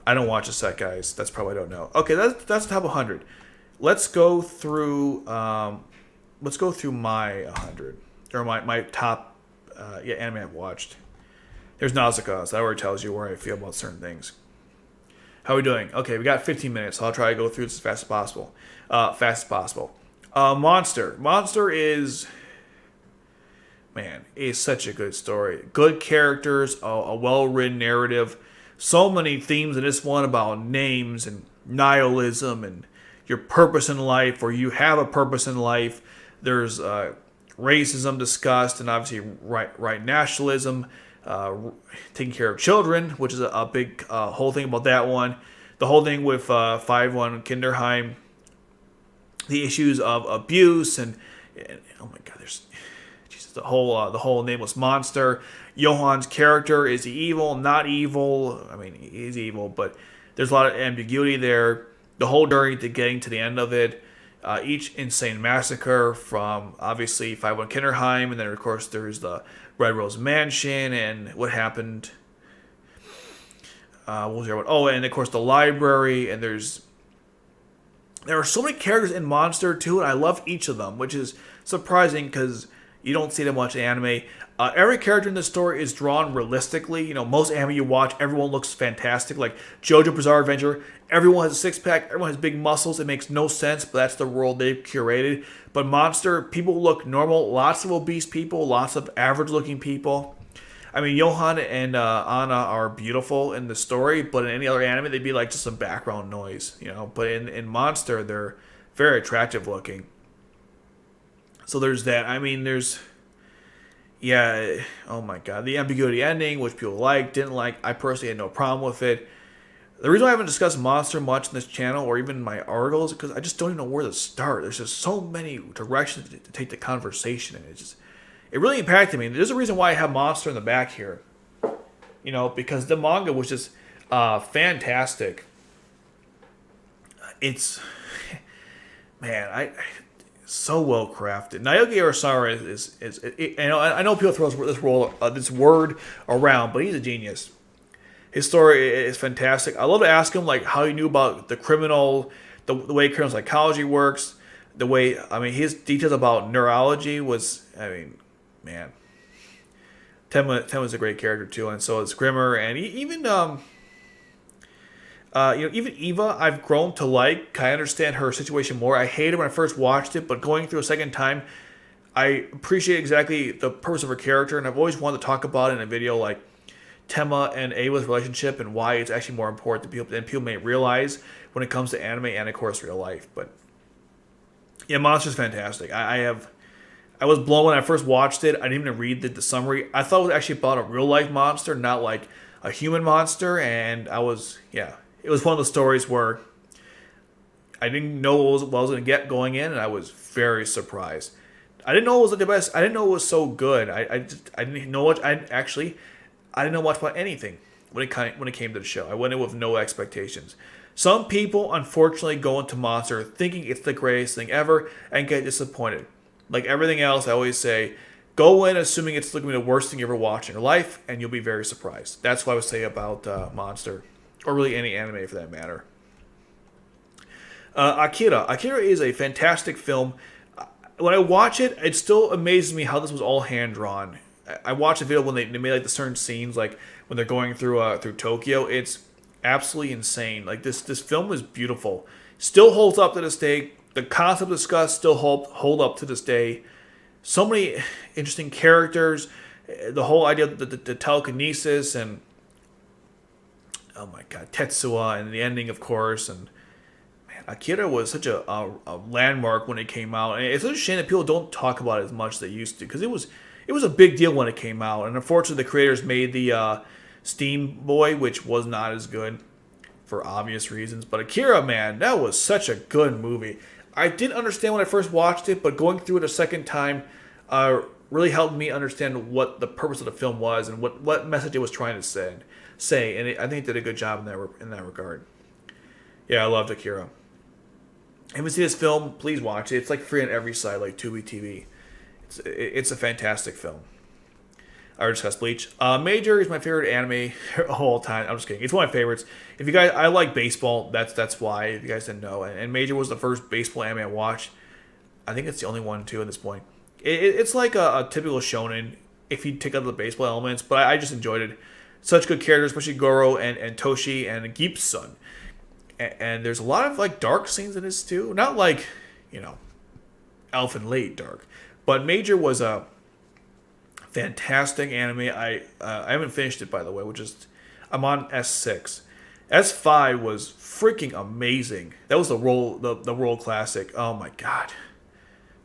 I don't watch a set, guys. That's probably I don't know. Okay, that's the top 100. Let's go through my 100 or my top anime I've watched. There's Nausicaa, so that already tells you where I feel about certain things. How are we doing? Okay, we got 15 minutes, so I'll try to go through this as fast as possible. Monster. Monster is such a good story. Good characters, a well-written narrative. So many themes in this one about names and nihilism and your purpose in life, or you have a purpose in life. There's racism discussed, and obviously right nationalism, taking care of children, which is a big whole thing about that one. The whole thing with 5-1 Kinderheim, the issues of abuse and oh my god, there's Jesus, the whole nameless monster. Johan's character, is he evil? Not evil? I mean, he's evil, but there's a lot of ambiguity there. The whole journey to getting to the end of it. Each insane massacre from obviously 51 Kinderheim, and then of course there's the Red Rose Mansion and what happened. What was the other one? Oh, and of course the library, and there are so many characters in Monster too, and I love each of them, which is surprising because you don't see them much in anime. Every character in the story is drawn realistically. You know, most anime you watch, everyone looks fantastic. Like JoJo Bizarre Adventure, everyone has a six-pack, everyone has big muscles. It makes no sense, but that's the world they've curated. But Monster, people look normal. Lots of obese people, lots of average-looking people. I mean, Johan and Anna are beautiful in the story, but in any other anime, they'd be like just some background noise, you know. But in Monster, they're very attractive looking. So there's that. I mean, yeah, oh my god. The ambiguity ending, which people like, didn't like. I personally had no problem with it. The reason I haven't discussed Monster much in this channel, or even my articles, is because I just don't even know where to start. There's just so many directions to take the conversation, and it really impacted me. There's a reason why I have Monster in the back here. You know, because the manga was just fantastic. It's, man, so well crafted. Naoki Arasaka is I know people throw this word around, but he's a genius. His story is fantastic. I love to ask him like how he knew about the criminal, the way criminal psychology works, the way his details about neurology was, man. Tenma's a great character too, and so is Grimmer, and even even Eva, I've grown to like. I understand her situation more. I hated when I first watched it, but going through a second time, I appreciate exactly the purpose of her character, and I've always wanted to talk about it in a video, like Tenma and Ava's relationship and why it's actually more important than people may realize when it comes to anime and, of course, real life. But yeah, Monster's fantastic. I was blown when I first watched it. I didn't even read the summary. I thought it was actually about a real life monster, not like a human monster, and it was one of the stories where I didn't know what I was going to get going in, and I was very surprised. I didn't know it was the best. I didn't know it was so good. I didn't know much. I didn't know much about anything when it came to the show. I went in with no expectations. Some people, unfortunately, go into Monster thinking it's the greatest thing ever and get disappointed. Like everything else, I always say, go in assuming it's going to be the worst thing you ever watched in your life, and you'll be very surprised. That's what I would say about Monster, or really any anime for that matter. Akira. Akira is a fantastic film. When I watch it, it still amazes me how this was all hand-drawn. I watched a video when they made like the certain scenes, like when they're going through Tokyo. It's absolutely insane. Like this film is beautiful. Still holds up to this day. The concept discussed still hold up to this day. So many interesting characters. The whole idea of the telekinesis and oh my god, Tetsuya and the ending, of course. And man, Akira was such a landmark when it came out. And it's such a shame that people don't talk about it as much as they used to, because it was a big deal when it came out. And unfortunately, the creators made the Steam Boy, which was not as good for obvious reasons. But Akira, man, that was such a good movie. I didn't understand when I first watched it, but going through it a second time really helped me understand what the purpose of the film was and what message it was trying to say. And I think it did a good job in that regard. Yeah, I loved Akira. If you haven't seen this film, please watch it. It's like free on every site, like Tubi TV. It's a fantastic film. I already discussed Bleach. Major is my favorite anime of all time. I'm just kidding. It's one of my favorites. If you guys, I like baseball. That's why. If you guys didn't know, and Major was the first baseball anime I watched. I think it's the only one too at this point. It's like a typical shonen if you take out the baseball elements, but I just enjoyed it. Such good characters, especially Goro and Toshi and Geep's son. And there's a lot of like dark scenes in this too. Not like, Elfen Lied dark, but Major was a fantastic anime. I haven't finished it, by the way, I'm on S6. S5 was freaking amazing. That was the World Classic. Oh my god.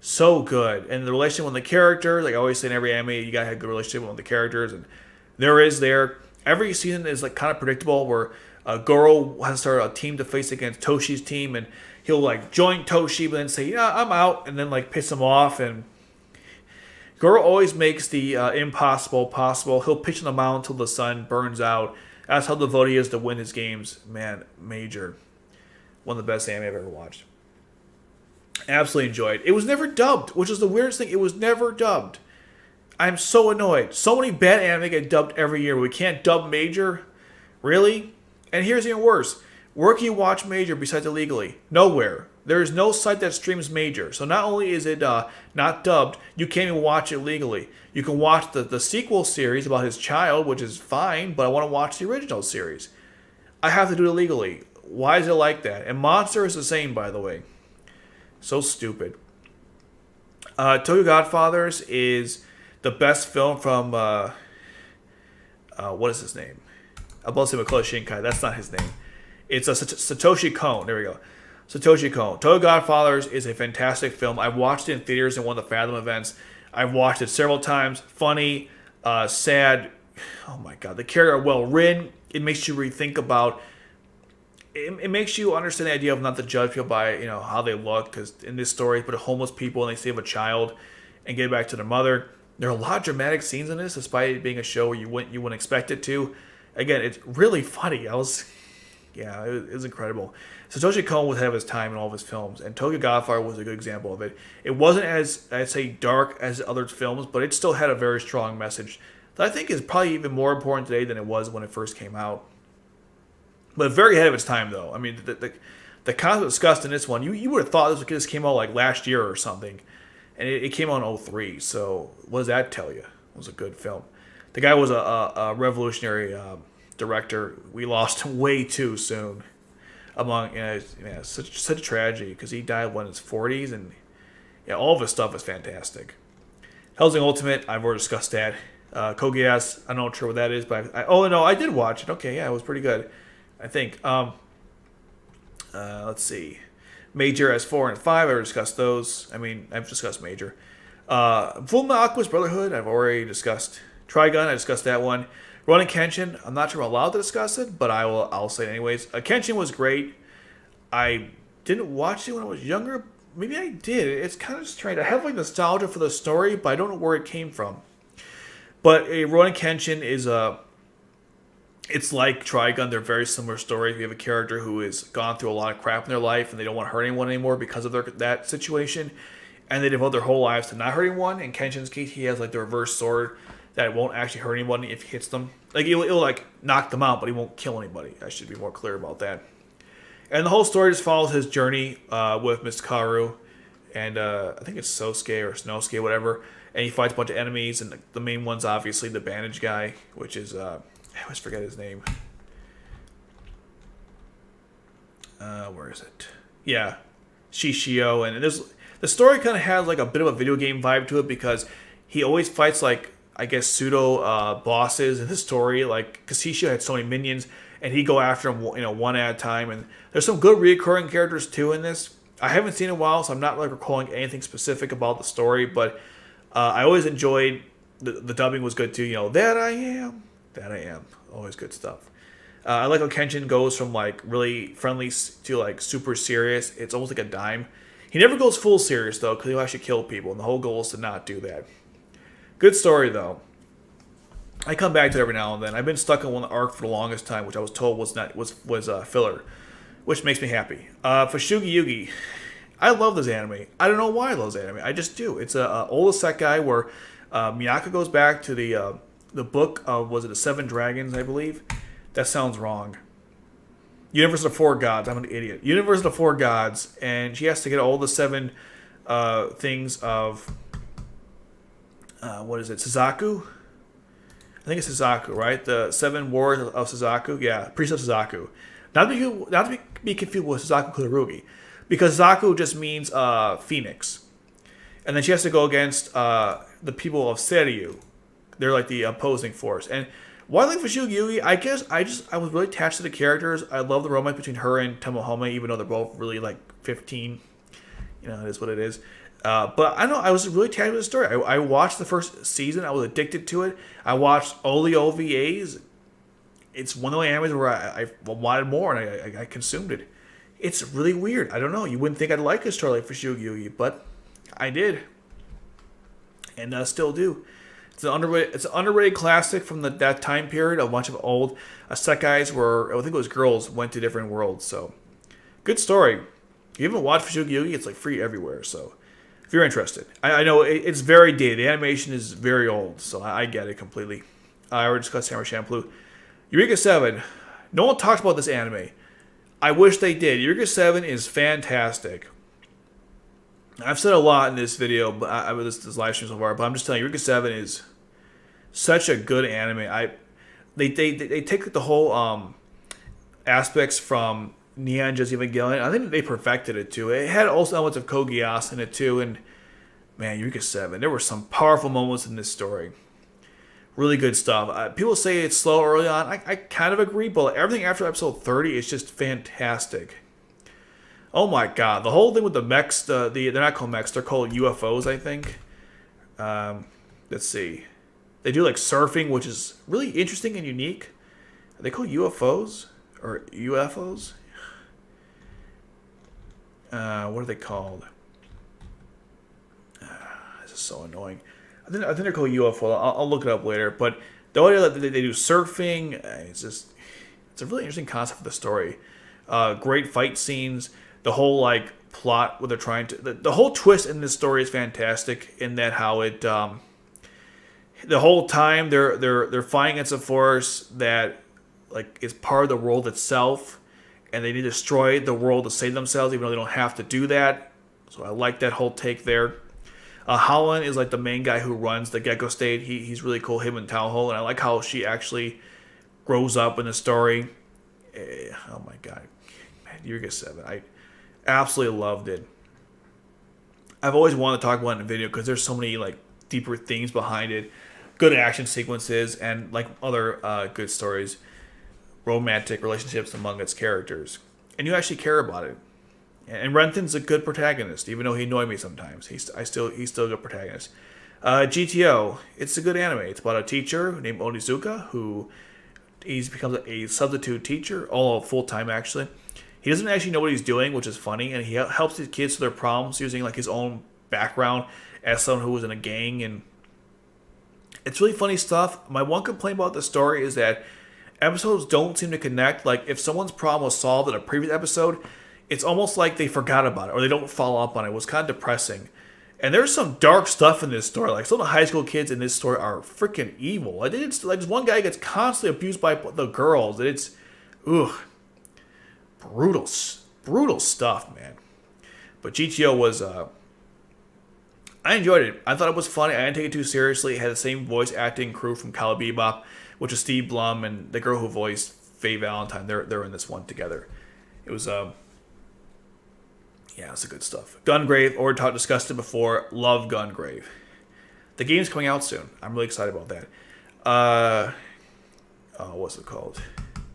So good. And the relationship with the characters, like I always say in every anime, you gotta have a good relationship with the characters, and there. Every season is like kind of predictable, where Goro has to start a team to face against Toshi's team, and he'll like join Toshi, but then say, "Yeah, I'm out," and then like piss him off, and Goro always makes the impossible possible. He'll pitch on the mound until the sun burns out. That's how devoted he is to win his games. Man, Major. One of the best anime I've ever watched. Absolutely enjoyed. It was never dubbed, which is the weirdest thing. It was never dubbed. I'm so annoyed. So many bad anime get dubbed every year. We can't dub Major? Really? And here's even worse. Where can you watch Major besides illegally? Nowhere. There is no site that streams Major. So not only is it not dubbed, you can't even watch it legally. You can watch the sequel series about his child, which is fine, but I want to watch the original series. I have to do it illegally. Why is it like that? And Monster is the same, by the way. So stupid. Tokyo Godfathers is the best film from, what is his name? I'm about to say Makoto Shinkai. That's not his name. It's Satoshi Kon. There we go. Satoshi Kon. Tokyo Godfathers is a fantastic film. I watched it in theaters in one of the Fathom events. I've watched it several times. Funny, sad. Oh my god. The characters are well written. It makes you rethink about... It makes you understand the idea of not to judge people by how they look. Because in this story, put homeless people and they save a child and get back to their mother. There are a lot of dramatic scenes in this, despite it being a show where you wouldn't expect it to. Again, it's really funny. It was incredible. Satoshi Kon was ahead of his time in all of his films, and Tokyo Godfather was a good example of it. It wasn't as, I'd say, dark as other films, but it still had a very strong message that I think is probably even more important today than it was when it first came out. But very ahead of its time, though. I mean, the concept discussed in this one, you would have thought this came out like last year or something, and it came out in 2003, so what does that tell you? It was a good film. The guy was a revolutionary director. We lost him way too soon. Such a tragedy because he died when in his 40s, and all of his stuff is fantastic. Hellsing Ultimate, I've already discussed that. Code Geass, I'm not sure what that is, but I did watch it. Okay, yeah, it was pretty good, I think. Let's see. Major as 4 and 5, I've discussed those. I mean, I've discussed Major. Fullmetal Alchemist Brotherhood, I've already discussed. Trigun, I discussed that one. Rurouni Kenshin, I'm not sure I'm allowed to discuss it, but I'll say it anyways. Kenshin was great. I didn't watch it when I was younger. Maybe I did. It's kind of strange. I have like nostalgia for the story, but I don't know where it came from. But Rurouni Kenshin is it's like Trigun. They're very similar stories. We have a character who has gone through a lot of crap in their life, and they don't want to hurt anyone anymore because of that situation. And they devote their whole lives to not hurting anyone. In Kenshin's case, he has like the reverse sword that won't actually hurt anyone if he hits them. Like it'll like knock them out, but he won't kill anybody. I should be more clear about that. And the whole story just follows his journey with Mr. Kaoru, and I think it's Sosuke or Snosuke, whatever. And he fights a bunch of enemies, and the main one's obviously the bandage guy, which is I always forget his name. Where is it? Yeah, Shishio, and the story kind of has like a bit of a video game vibe to it because he always fights like, I guess, pseudo bosses in the story, like because Shishio had so many minions, and he'd go after them, one at a time. And there's some good recurring characters too in this. I haven't seen it in a while, so I'm not like recalling anything specific about the story, but I always enjoyed the dubbing was good too. That I am, always good stuff. I like how Kenshin goes from like really friendly to like super serious. It's almost like a dime. He never goes full serious though, because he'll actually kill people, and the whole goal is to not do that. Good story though. I come back to it every now and then. I've been stuck in one arc for the longest time, which I was told was filler, which makes me happy. Fushigi Yugi, I love this anime. I don't know why I love this anime. I just do. It's a old isekai where Miyako goes back to the book of, was it the Seven Dragons, I believe? That sounds wrong. Universe of the Four Gods. I'm an idiot. Universe of the Four Gods, and she has to get all the 7 things of what is it? Suzaku? I think it's Suzaku, right? The 7 warriors of Suzaku. Yeah, priest of Suzaku. Not to be confused with Suzaku Kurugi, because Suzaku just means phoenix, and then she has to go against the people of Seiryu. They're like the opposing force. And why I like Fushigi Yugi, I guess I was really attached to the characters. I love the romance between her and Tomohime, even though they're both really like 15. It is what it is. But I know I was really attached to the story. I watched the first season. I was addicted to it. I watched all the OVAs. It's one of the animes where I wanted more, and I consumed it. It's really weird. I don't know. You wouldn't think I'd like a story like Fushigi Yugi, but I did. and still do. It's an underrated classic from that time period. A bunch of old isekais where I think it was girls went to different worlds. So good story. If you haven't watched Fushigi Yugi, it's like free everywhere. So if you're interested, I know it's very dated. The animation is very old, so I get it completely. I already discussed Samurai Champloo. Eureka 7. No one talks about this anime. I wish they did. Eureka 7 is fantastic. I've said a lot in this video, but this live stream so far. But I'm just telling you, Eureka 7 is such a good anime. They take the whole aspects from Neon Genesis Evangelion. I think they perfected it too. It had also elements of Code Geass in it too. And man, Eureka 7, there were some powerful moments in this story. Really good stuff. People say it's slow early on. I kind of agree, but everything after episode 30 is just fantastic. Oh my god, the whole thing with the mechs, they're not called mechs, they're called UFOs, I think. Let's see. They do like surfing, which is really interesting and unique. Are they called UFOs? Or UFOs? What are they called? This is so annoying. I think they're called UFO. I'll look it up later. But the idea that they do surfing, it's a really interesting concept for the story. Great fight scenes. The whole like plot, what they're trying to, the whole twist in this story is fantastic. In that how it, the whole time they're fighting against a force that like is part of the world itself, and they need to destroy the world to save themselves, even though they don't have to do that. So I like that whole take there. Holland is like the main guy who runs the Gecko State. He's really cool, him and Taoho, and I like how she actually grows up in the story. Oh my god, man, Eureka 7, I absolutely loved it. I've always wanted to talk about it in a video because there's so many like deeper themes behind it, good action sequences, and like other good stories, romantic relationships among its characters, and you actually care about it. And Renton's a good protagonist, even though he annoyed me sometimes. He's still a good protagonist. GTO, it's a good anime. It's about a teacher named Onizuka who becomes a substitute teacher, all full time actually. He doesn't actually know what he's doing, which is funny, and he helps his kids with their problems using like his own background as someone who was in a gang, and it's really funny stuff. My one complaint about the story is that episodes don't seem to connect. Like if someone's problem was solved in a previous episode, it's almost like they forgot about it or they don't follow up on it. It was kind of depressing. And there's some dark stuff in this story. Like some of the high school kids in this story are freaking evil. Like this one guy gets constantly abused by the girls. And it's, brutal stuff, man. But GTO was, I enjoyed it. I thought it was funny. I didn't take it too seriously. It had the same voice acting crew from Cowboy Bebop, which is Steve Blum and the girl who voiced Faye Valentine. They're in this one together. It was, yeah, it's good stuff. Gungrave, already discussed it before. Love Gungrave. The game's coming out soon. I'm really excited about that. What's it called?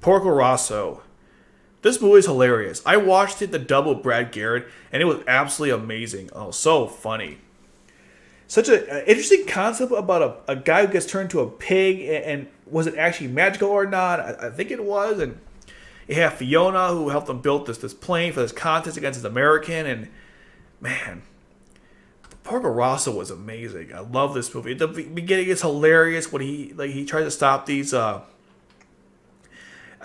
Porco Rosso. This movie is hilarious. I watched it the dub with Brad Garrett, and it was absolutely amazing. Oh, so funny. Such an interesting concept about a guy who gets turned into a pig, and was it actually magical or not? I think it was, and you have Fiona, who helped them build this plane for this contest against this American, and man, Porco Rosso was amazing. I love this movie. The beginning is hilarious when he tries to stop these, I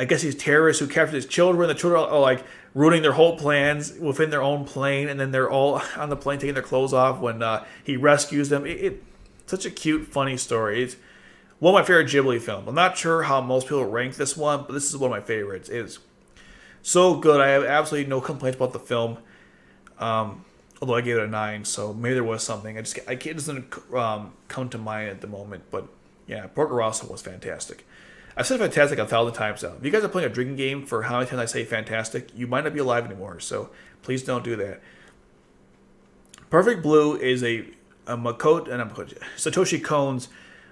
guess these terrorists who captured his children. The children are like ruining their whole plans within their own plane, and then they're all on the plane taking their clothes off when he rescues them. It's such a cute, funny story. It's one of my favorite Ghibli films. I'm not sure how most people rank this one, but this is one of my favorites. It is so good. I have absolutely no complaints about the film. Although I gave it a 9, so maybe there was something. It doesn't come to mind at the moment. But yeah, Porco Rosso was fantastic. I've said fantastic 1,000 times now. If you guys are playing a drinking game for how many times I say fantastic, you might not be alive anymore. So please don't do that. Perfect Blue is a Satoshi Kon's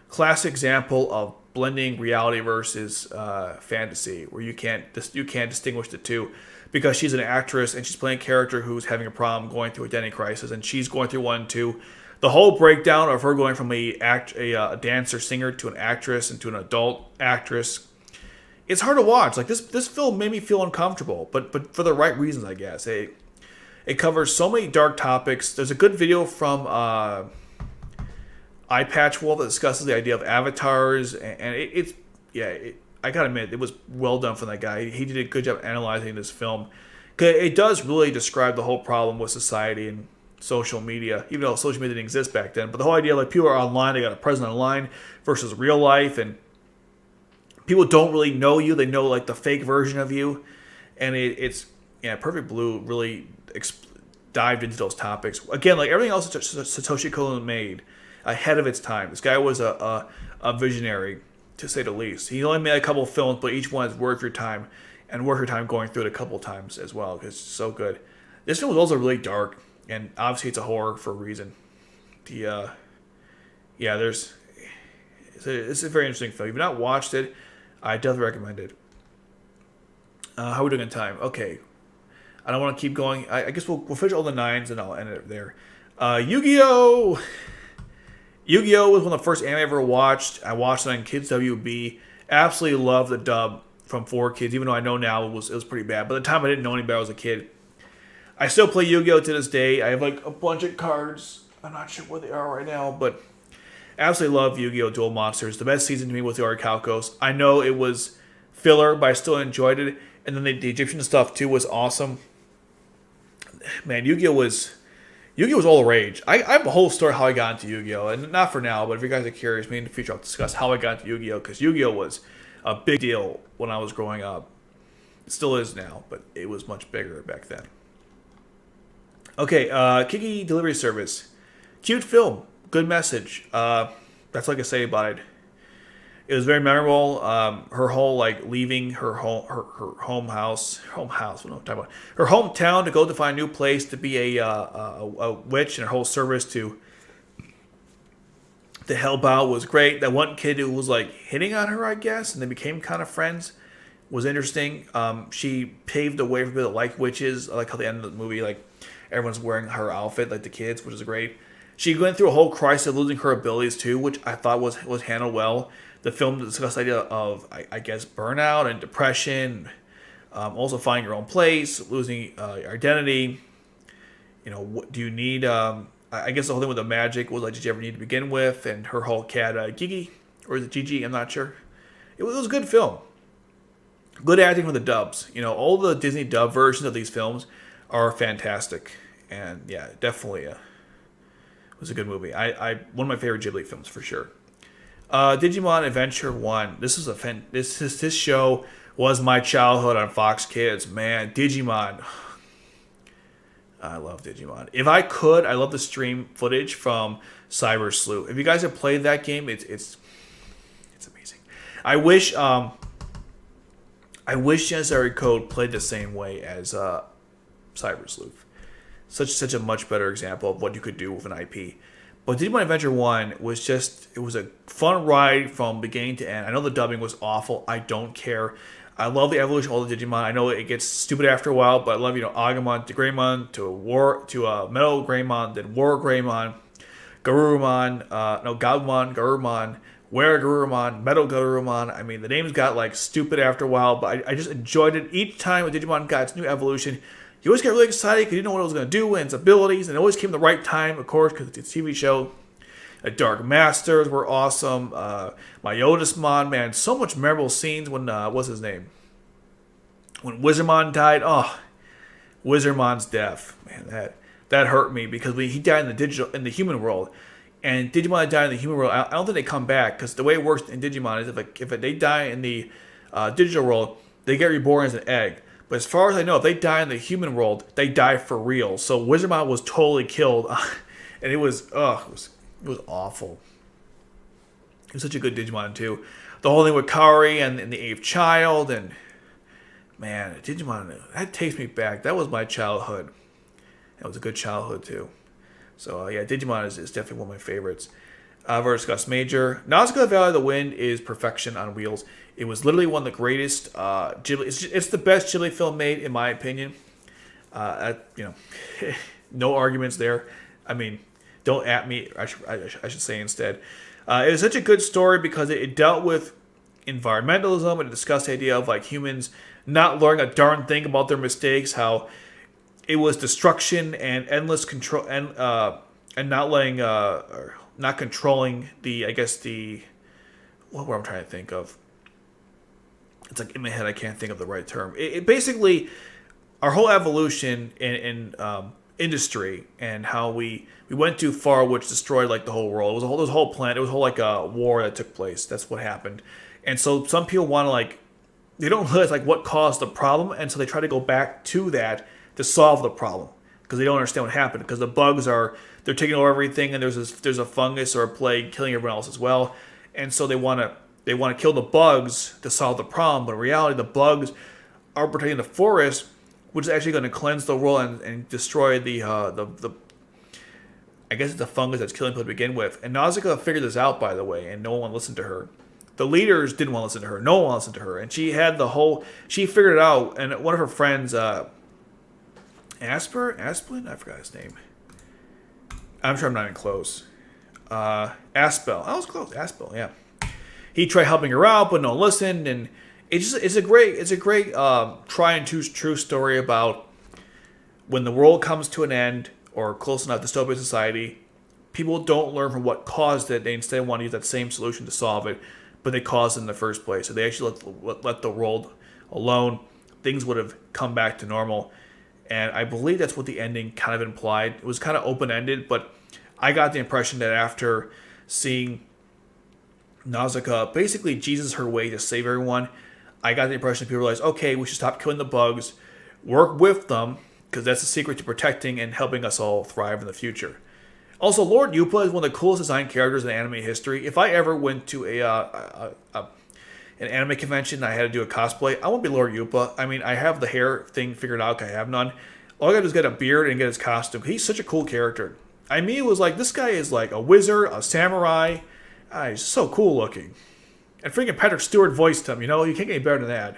classic example of blending reality versus fantasy, where you can't distinguish the two, because she's an actress and she's playing a character who's having a problem going through identity crisis, and she's going through one too. The whole breakdown of her going from a dancer singer to an actress and to an adult actress, it's hard to watch. Like this film made me feel uncomfortable, but for the right reasons, I guess. It covers so many dark topics. There's a good video from eye patch wall that discusses the idea of avatars, and it's I gotta admit, it was well done from that guy. He did a good job analyzing this film. 'Cause it does really describe the whole problem with society and social media, even though social media didn't exist back then. But the whole idea, like, people are online, they got a presence online versus real life, and people don't really know you. They know, like, the fake version of you. And it's Perfect Blue really dived into those topics. Again, like everything else that Satoshi Kon made ahead of its time. This guy was a visionary, to say the least. He only made a couple of films, but each one is worth your time, and worth your time going through it a couple of times as well, because it's so good. This film was also really dark, and obviously it's a horror for a reason. It's a very interesting film. If you've not watched it, I definitely recommend it. How are we doing in time? Okay. I don't want to keep going. I guess we'll finish all the 9s and I'll end it there. Yu-Gi-Oh! Yu-Gi-Oh! Was one of the first anime I ever watched. I watched it on Kids WB. Absolutely loved the dub from 4Kids, even though I know now it was pretty bad. But at the time I didn't know any better as a kid. I still play Yu-Gi-Oh! To this day. I have like a bunch of cards. I'm not sure where they are right now, but absolutely love Yu-Gi-Oh! Duel Monsters. The best season to me was the Orichalcos. I know it was filler, but I still enjoyed it. And then the Egyptian stuff too was awesome. Man, Yu-Gi-Oh! was all the rage. I have a whole story how I got into Yu-Gi-Oh! And not for now, but if you guys are curious, maybe in the future I'll discuss how I got into Yu-Gi-Oh! Because Yu-Gi-Oh! was a big deal when I was growing up. It still is now, but it was much bigger back then. Okay, Kiki Delivery Service. Cute film. Good message. That's all I can say about it. It was very memorable. Her whole, like, leaving her home, her house. What am I talking about? Her hometown to go to find a new place to be a witch, and her whole service to help out was great. That one kid who was, like, hitting on her, I guess, and they became kind of friends, was interesting. She paved the way for people that like witches. I like how the end of the movie, like, everyone's wearing her outfit, like the kids, which is great. She went through a whole crisis of losing her abilities too, which I thought was handled well. The film discussed the idea of, I guess, burnout and depression, also finding your own place, losing your identity. You know, what do you need? I guess the whole thing with the magic was like, did you ever need to begin with? And her whole cat, Gigi, or is it Gigi? I'm not sure. It was a good film. Good acting from the dubs. You know, all the Disney dub versions of these films are fantastic, and yeah, definitely was a good movie. I one of my favorite Ghibli films for sure. Digimon Adventure 1. This show was my childhood on Fox Kids. Man, Digimon. I love Digimon. If I could, I love the stream footage from Cyber Sleuth. If you guys have played that game, it's amazing. I wish Janissary Code played the same way as Cyber Sleuth. Such a much better example of what you could do with an IP. But Digimon Adventure 1 was it was a fun ride from beginning to end. I know the dubbing was awful. I don't care. I love the evolution of all the Digimon. I know it gets stupid after a while, but I love, Agumon to Greymon to Metal Greymon, then War Greymon, Garurumon, Gabumon, Garurumon, Were Garurumon, Metal Garurumon. I mean, the names got like stupid after a while, but I just enjoyed it. Each time when Digimon got its new evolution, you always get really excited because you didn't know what it was going to do and its abilities, and it always came at the right time, of course, because it's a TV show. Dark Masters were awesome. Myotismon, man, so much memorable scenes when, what's his name? When Wizardmon died. Oh, Wizardmon's death. Man, that hurt me because he died in the human world. And Digimon died in the human world. I don't think they come back because the way it works in Digimon is if they die in the digital world, they get reborn as an egg. But as far as I know, if they die in the human world, they die for real. So Wizardmon was totally killed, and it was awful. It was such a good Digimon too. The whole thing with Kari and the Eighth Child, and man, Digimon, that takes me back. That was my childhood. That was a good childhood too. So yeah, Digimon is definitely one of my favorites. Versus Gus Major. Nausicaa Valley of the Wind is perfection on wheels. It was literally one of the greatest Ghibli. It's the best Ghibli film made, in my opinion. No arguments there. I mean, don't at me. I should say instead. It was such a good story because it dealt with environmentalism and it discussed the idea of like humans not learning a darn thing about their mistakes. How it was destruction and endless control and not not controlling the, I guess what I'm trying to think of. It's like in my head, I can't think of the right term. It basically, our whole evolution in industry and how we went too far, which destroyed like the whole world. It was a whole planet. It was a whole like a war that took place. That's what happened. And so some people want to like, they don't realize like what caused the problem, and so they try to go back to that to solve the problem because they don't understand what happened. Because the bugs they're taking over everything, and there's a fungus or a plague killing everyone else as well, and so they want to kill the bugs to solve the problem. But in reality, the bugs are protecting the forest, which is actually going to cleanse the world and destroy the I guess it's the fungus that's killing people to begin with. And Nausicaa figured this out, by the way, and no one listened to her. The leaders didn't want to listen to her. No one listened to her. And she figured it out. And one of her friends, Asplin? I forgot his name. I'm sure I'm not even close. Aspel. I was close. Aspel, yeah. He tried helping her out, but no one listened. And it's a great try and true story about when the world comes to an end or close enough dystopian society, people don't learn from what caused it. They instead want to use that same solution to solve it, but they caused it in the first place. So they actually let the world alone. Things would have come back to normal. And I believe that's what the ending kind of implied. It was kind of open-ended, but I got the impression that after seeing Nausicaa basically Jesus her way to save everyone, I got the impression people realized, okay, we should stop killing the bugs, work with them, because that's the secret to protecting and helping us all thrive in the future. Also, Lord Yupa is one of the coolest designed characters in anime history. If I ever went to an anime convention and I had to do a cosplay, I want to be Lord Yupa. I mean, I have the hair thing figured out, I have none. All I got to do is get a beard and get his costume. He's such a cool character. I mean, it was like, this guy is like a wizard, a samurai. He's so cool looking. And freaking Patrick Stewart voiced him, you know? You can't get any better than that.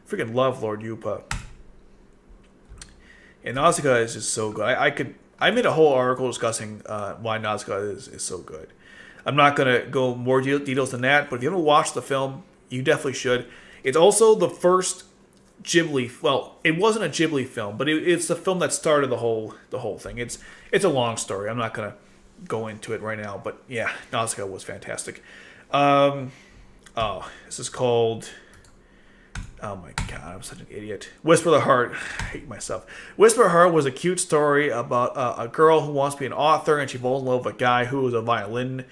Freaking love Lord Yupa. And Nausicaa is just so good. I made a whole article discussing why Nausicaa is so good. I'm not going to go more details than that, but if you haven't watched the film, you definitely should. It's also the first Ghibli. Well, it wasn't a Ghibli film, but it's the film that started the whole thing. It's a long story. I'm not going to go into it right now, but yeah, Nausicaa was fantastic. This is called. Oh my god, I'm such an idiot. Whisper the Heart. I hate myself. Whisper the Heart was a cute story about a girl who wants to be an author, and she falls in love with a guy who is a violin.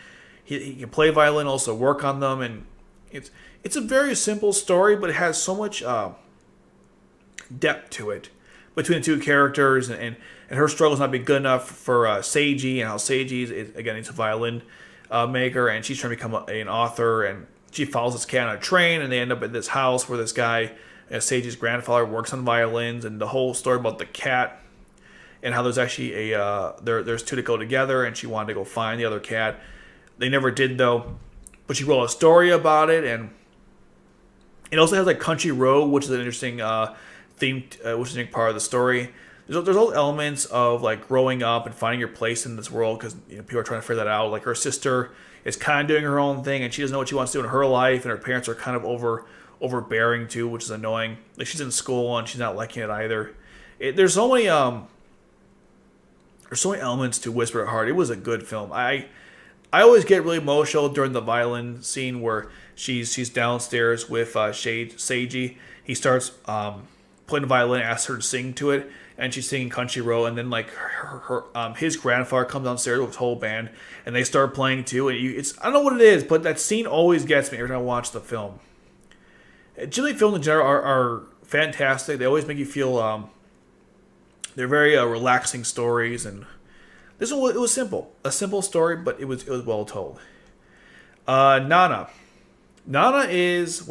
He can play violin, also work on them, and it's a very simple story, but it has so much depth to it between the two characters, and her struggles not being good enough for Seiji, and how Seiji is again, he's a violin maker, and she's trying to become an author, and she follows this cat on a train, and they end up at this house where this guy, Seiji's grandfather, works on violins, and the whole story about the cat, and how there's actually there's two that go together, and she wanted to go find the other cat. They never did though, but she wrote a story about it, and it also has like Country Road, which is an interesting theme, which is an interesting part of the story. There's all elements of like growing up and finding your place in this world, because people are trying to figure that out. Like her sister is kind of doing her own thing, and she doesn't know what she wants to do in her life, and her parents are kind of overbearing too, which is annoying. Like she's in school and she's not liking it either. There's so many elements to Whisper at Heart. It was a good film. I always get really emotional during the violin scene where she's downstairs with Seiji. He starts playing the violin, asks her to sing to it, and she's singing Country Road, and then like his grandfather comes downstairs with his whole band, and they start playing too. And I don't know what it is, but that scene always gets me every time I watch the film. Ghibli films in general are fantastic. They always make you feel they're very relaxing stories, and this one it was simple, a simple story, but it was well told. Nana is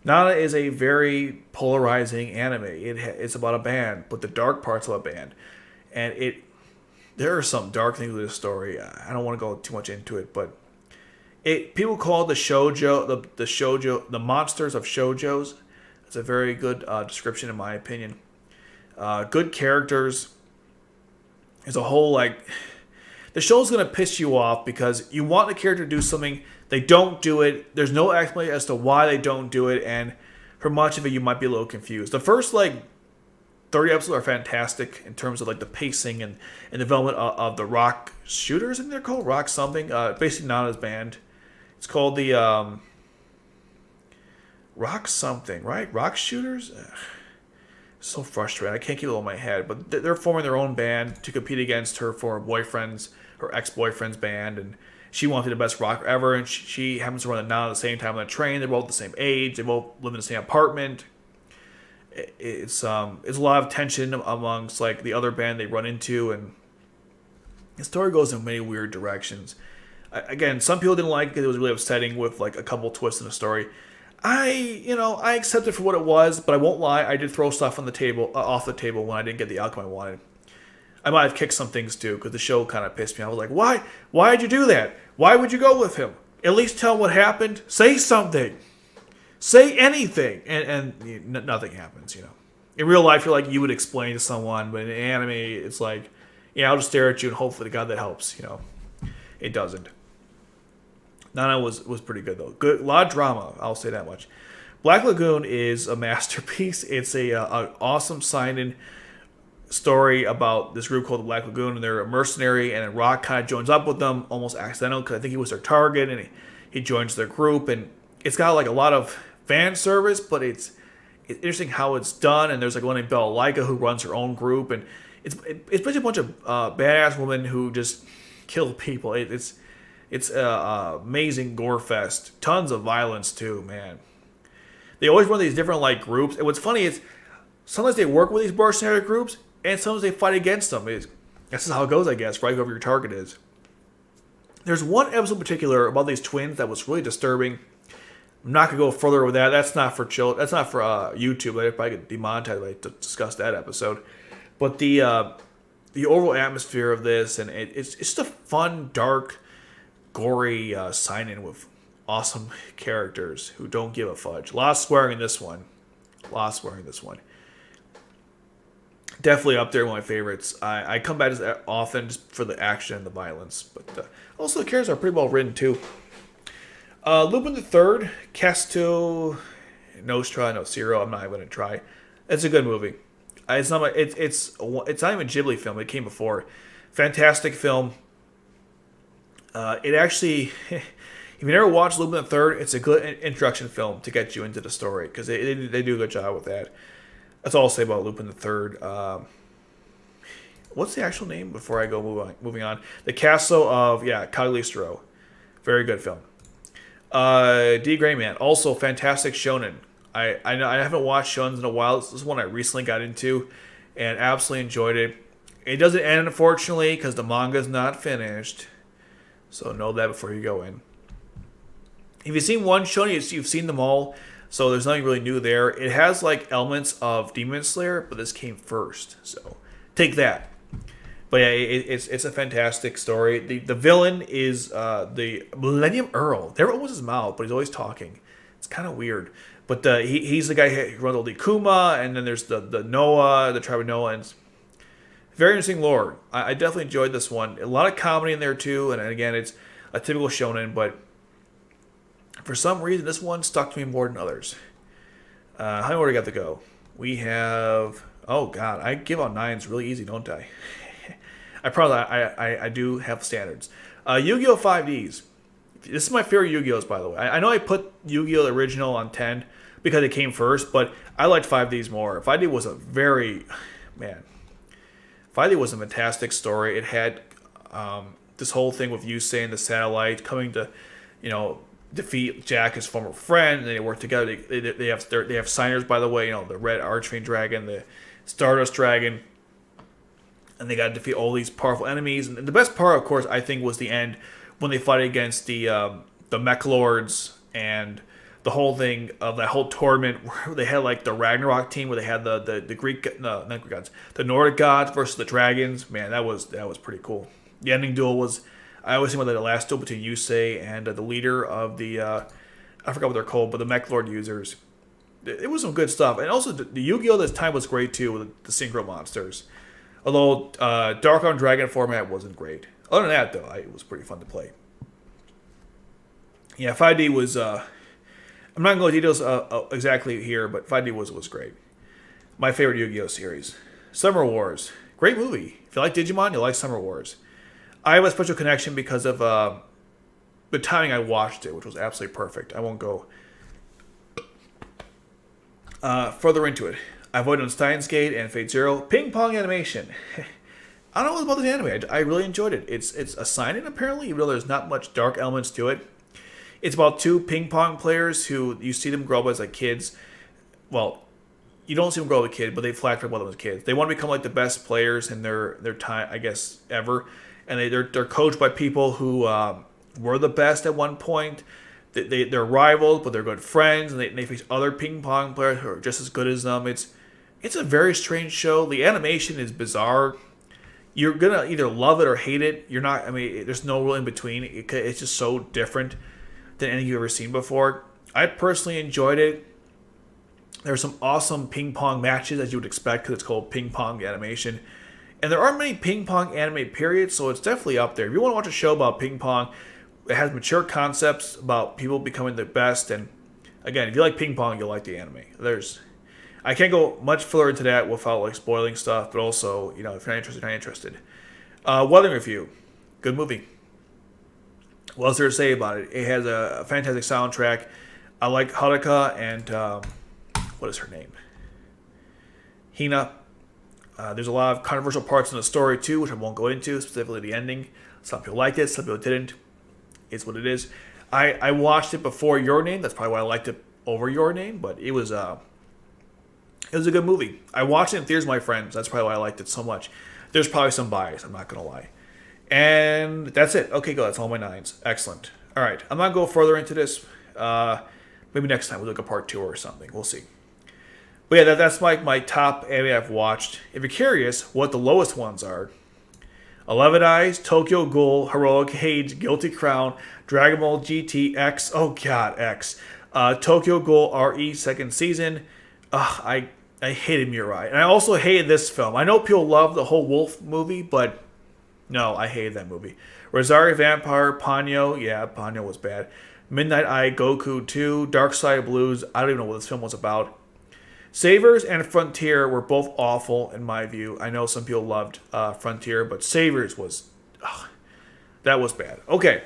Nana is a very polarizing anime. It's about a band, but the dark parts of a band, and there are some dark things with this story. I don't want to go too much into it, but people call it the shoujo, the monsters of shoujos. It's a very good description in my opinion. Good characters. As a whole, like the show's gonna piss you off because you want the character to do something. They don't do it. There's no explanation as to why they don't do it, and for much of it, you might be a little confused. The first 30 episodes are fantastic in terms of like the pacing and development of the rock shooters. I think they're called rock something. Basically Nana's band. It's called the rock something, right? Rock shooters. Ugh. So frustrating. I can't keep it all in my head. But they're forming their own band to compete against her her ex-boyfriend's band, and she wanted the best rock ever. And she happens to run it now at the same time on the train. They're both the same age. They both live in the same apartment. It's a lot of tension amongst like the other band they run into, and the story goes in many weird directions. Again, some people didn't like it. It was really upsetting with like a couple twists in the story. I accept it for what it was, but I won't lie. I did throw stuff on the table, off the table when I didn't get the outcome I wanted. I might have kicked some things too, because the show kind of pissed me off. I was like, why? Why did you do that? Why would you go with him? At least tell what happened. Say something. Say anything. And nothing happens, In real life, you're like, you would explain to someone, but in anime, it's like, yeah, I'll just stare at you and hopefully to God that helps, It doesn't. Nana was pretty good though. Good, a lot of drama. I'll say that much. Black Lagoon is a masterpiece. It's an awesome sign-in story about this group called the Black Lagoon, and they're a mercenary, and then Rock kind of joins up with them, almost accidental, because I think he was their target, and he joins their group, and it's got like a lot of fan service, but it's interesting how it's done, and there's like one named Bella Lyca who runs her own group, and it's basically a bunch of badass women who just kill people. It's an amazing gore fest. Tons of violence too, man. They always run these different like groups. And what's funny is sometimes they work with these mercenary groups, and sometimes they fight against them. That's just how it goes, I guess, right? Whoever your target is. There's one episode in particular about these twins that was really disturbing. I'm not gonna go further with that. That's not for children. That's not for YouTube. I probably get demonetized if I discuss that episode. But the overall atmosphere of this, and it's just a fun, dark, gory sign-in with awesome characters who don't give a fudge. A lot of swearing in this one. Definitely up there, one of my favorites. I come back as often just for the action and the violence. But also the characters are pretty well written too. Lupin the Third, Casto Nostra, no Zero. I'm not even gonna try. It's a good movie. It's not even a Ghibli film. It came before. Fantastic film. It actually, if you never watched Lupin the Third, it's a good introduction film to get you into the story, because they do a good job with that. That's all I'll say about Lupin the Third. What's the actual name before I go moving on? The Castle of Cagliostro. Very good film. D. Greyman, also fantastic shonen. I haven't watched shonens in a while. This is one I recently got into and absolutely enjoyed it. It doesn't end, unfortunately, because the manga's not finished. So know that before you go in. If you've seen one shonen, you've seen them all. So there's nothing really new there. It has like elements of Demon Slayer, but this came first. So take that. But yeah, it's a fantastic story. The villain is the Millennium Earl. Never opens his mouth, but he's always talking. It's kind of weird. But he's the guy who runs all the Kuma, and then there's the Noah, the tribe of Noah, and very interesting lore. I definitely enjoyed this one. A lot of comedy in there too, and again, it's a typical shonen, but for some reason, this one stuck to me more than others. How many more do we got to go? We have... Oh, God. I give out 9s really easy, don't I? I do have standards. Yu-Gi-Oh! 5Ds. This is my favorite Yu-Gi-Ohs, by the way. I know I put Yu-Gi-Oh! The original on 10 because it came first, but I liked 5Ds more. 5D was a very... Man... 5D was a fantastic story. It had this whole thing with Yusei and the satellite coming to, defeat Jack, his former friend, and they work together. They have signers, by the way, the Red Archfiend Dragon, the Stardust Dragon, and they got to defeat all these powerful enemies. And the best part, of course, I think, was the end when they fight against the Mech Lords and the whole thing of that whole tournament where they had like the Ragnarok team where they had the Greek, no, not Greek gods, the Nordic gods versus the dragons. Man, that was pretty cool. The ending duel was, I always think about the last duel between Yusei and the leader of the, I forgot what they're called, but the Mech Lord users. It was some good stuff. And also the Yu-Gi-Oh! This time was great too with the Synchro monsters. Although Dark Arm Dragon format wasn't great. Other than that though, it was pretty fun to play. Yeah, 5D was... I'm not going to go into details exactly here, but 5D was great. My favorite Yu-Gi-Oh! Series. Summer Wars. Great movie. If you like Digimon, you'll like Summer Wars. I have a special connection because of the timing I watched it, which was absolutely perfect. I won't go further into it. I voted on Steins Gate and Fate Zero. Ping Pong animation. I don't know what about this anime. I really enjoyed it. It's a seinen, apparently, even though there's not much dark elements to it. It's about two ping pong players who you see them grow up as like kids. Well, you don't see them grow up as a kid, but they flash up while them as kids. They want to become like the best players in their time, I guess, ever. And they're coached by people who were the best at one point. They're rivals, but they're good friends, and they face other ping pong players who are just as good as them. It's a very strange show. The animation is bizarre. You're gonna either love it or hate it. You're not. I mean, there's no real in between. It's just so different than anything you've ever seen before. I personally enjoyed it. There's some awesome ping pong matches, as you would expect, because it's called ping pong animation. And there aren't many ping pong anime periods, so it's definitely up there. If you want to watch a show about ping pong, it has mature concepts about people becoming the best. And again, if you like ping pong, you'll like the anime. I can't go much further into that without like spoiling stuff, but also, if you're not interested, you're not interested. Weather Review. Good movie. What else there to say about it? It has a fantastic soundtrack. I like Haruka and what is her name? Hina. There's a lot of controversial parts in the story too, which I won't go into, specifically the ending. Some people liked it, some people didn't. It's what it is. I watched it before Your Name. That's probably why I liked it over Your Name, but it was a good movie. I watched it in theaters with my friends. That's probably why I liked it so much. There's probably some bias, I'm not going to lie. And that's it. Okay, go. That's all my 9s. Excellent. All right. I'm not going to go further into this. Maybe next time we'll do a part 2 or something. We'll see. But yeah, that's like my top anime I've watched. If you're curious what the lowest ones are, 11 Eyes, Tokyo Ghoul, Heroic Age, Guilty Crown, Dragon Ball GT X, oh god, X, Tokyo Ghoul RE second season. I hated Mirai. And I also hated this film. I know people love the whole Wolf movie, but no, I hated that movie. Rosario Vampire, Ponyo, yeah, Ponyo was bad. Midnight Eye, Goku 2, Dark Side Blues, I don't even know what this film was about. Savers and Frontier were both awful in my view. I know some people loved Frontier, but Savers was... that was bad. Okay.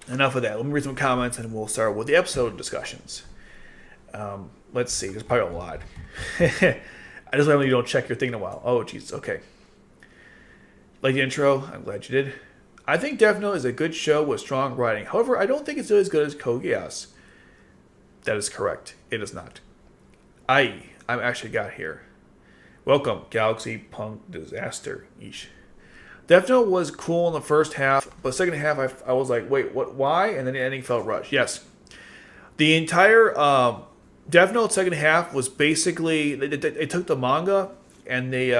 Enough of that. Let me read some comments and we'll start with the episode discussions. Let's see. There's probably a lot. I just want you don't check your thing in a while. Oh, jeez. Okay. Like the intro? I'm glad you did. I think Death Note is a good show with strong writing. However, I don't think it's as good as Code Geass. That is correct. It is not. I'm actually got here. Welcome, Galaxy Punk Disaster. Yeesh. Death Note was cool in the first half, but the second half I was like, wait, what? Why? And then the ending felt rushed. Yes. The entire Death Note second half was basically they took the manga and they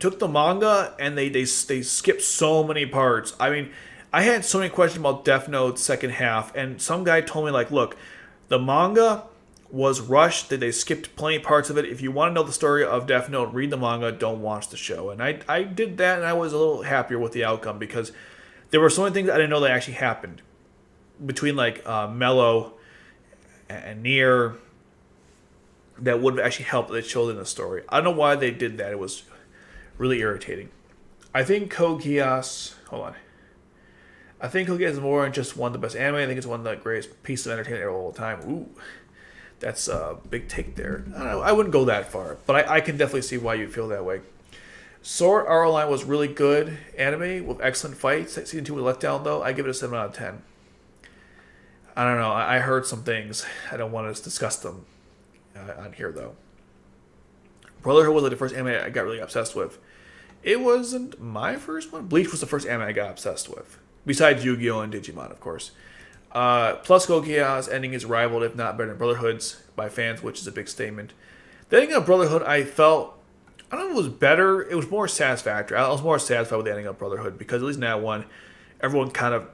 took the manga and they skipped so many parts. I mean, I had so many questions about Death Note's second half, and some guy told me like, look, the manga was rushed. That they skipped plenty of parts of it. If you want to know the story of Death Note, read the manga. Don't watch the show. And I did that, and I was a little happier with the outcome because there were so many things I didn't know that actually happened between like Mello and Nier that would have actually helped the children in the story. I don't know why they did that. It was really irritating. I think Code Geass... Hold on. I think Code Geass is more than just one of the best anime. I think it's one of the greatest pieces of entertainment of all time. Ooh. That's a big take there. I don't know. I wouldn't go that far. But I can definitely see why you'd feel that way. Sword Art Online was really good anime with excellent fights. Season 2 was let down, though. I give it a 7 out of 10. I don't know. I heard some things. I don't want to discuss them on here, though. Brotherhood was like the first anime I got really obsessed with. It wasn't my first one. Bleach was the first anime I got obsessed with. Besides Yu-Gi-Oh! And Digimon, of course. Plus, Code Geass ending is rivaled, if not better than Brotherhood's, by fans, which is a big statement. The ending of Brotherhood, I don't know if it was better. It was more satisfactory. I was more satisfied with the ending of Brotherhood, because at least in that one, everyone kind of...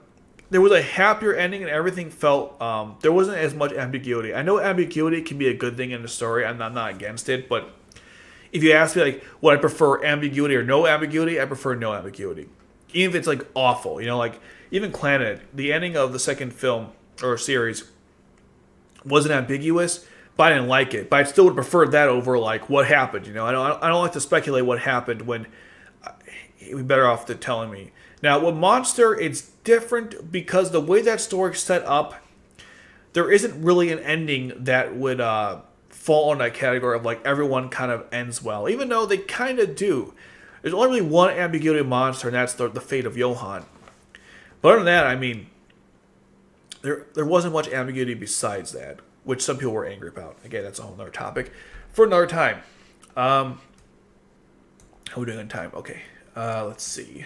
There was a happier ending, and everything felt... there wasn't as much ambiguity. I know ambiguity can be a good thing in the story. I'm not against it, but if you ask me, like, would I prefer ambiguity or no ambiguity, I prefer no ambiguity. Even if it's, like, awful. You know, like, even Clannad, the ending of the second film or series wasn't ambiguous, but I didn't like it. But I still would prefer that over like what happened. You know, I don't like to speculate what happened when you'd be better off than telling me. Now, with Monster, it's different because the way that story's set up, there isn't really an ending that would fall in that category of like everyone kind of ends well, even though they kind of do. There's only really one ambiguity of Monster, and that's the fate of Johan. But other than that, I mean, there wasn't much ambiguity besides that, which some people were angry about. Again, that's a whole other topic for another time. How are we doing on time? Okay, let's see.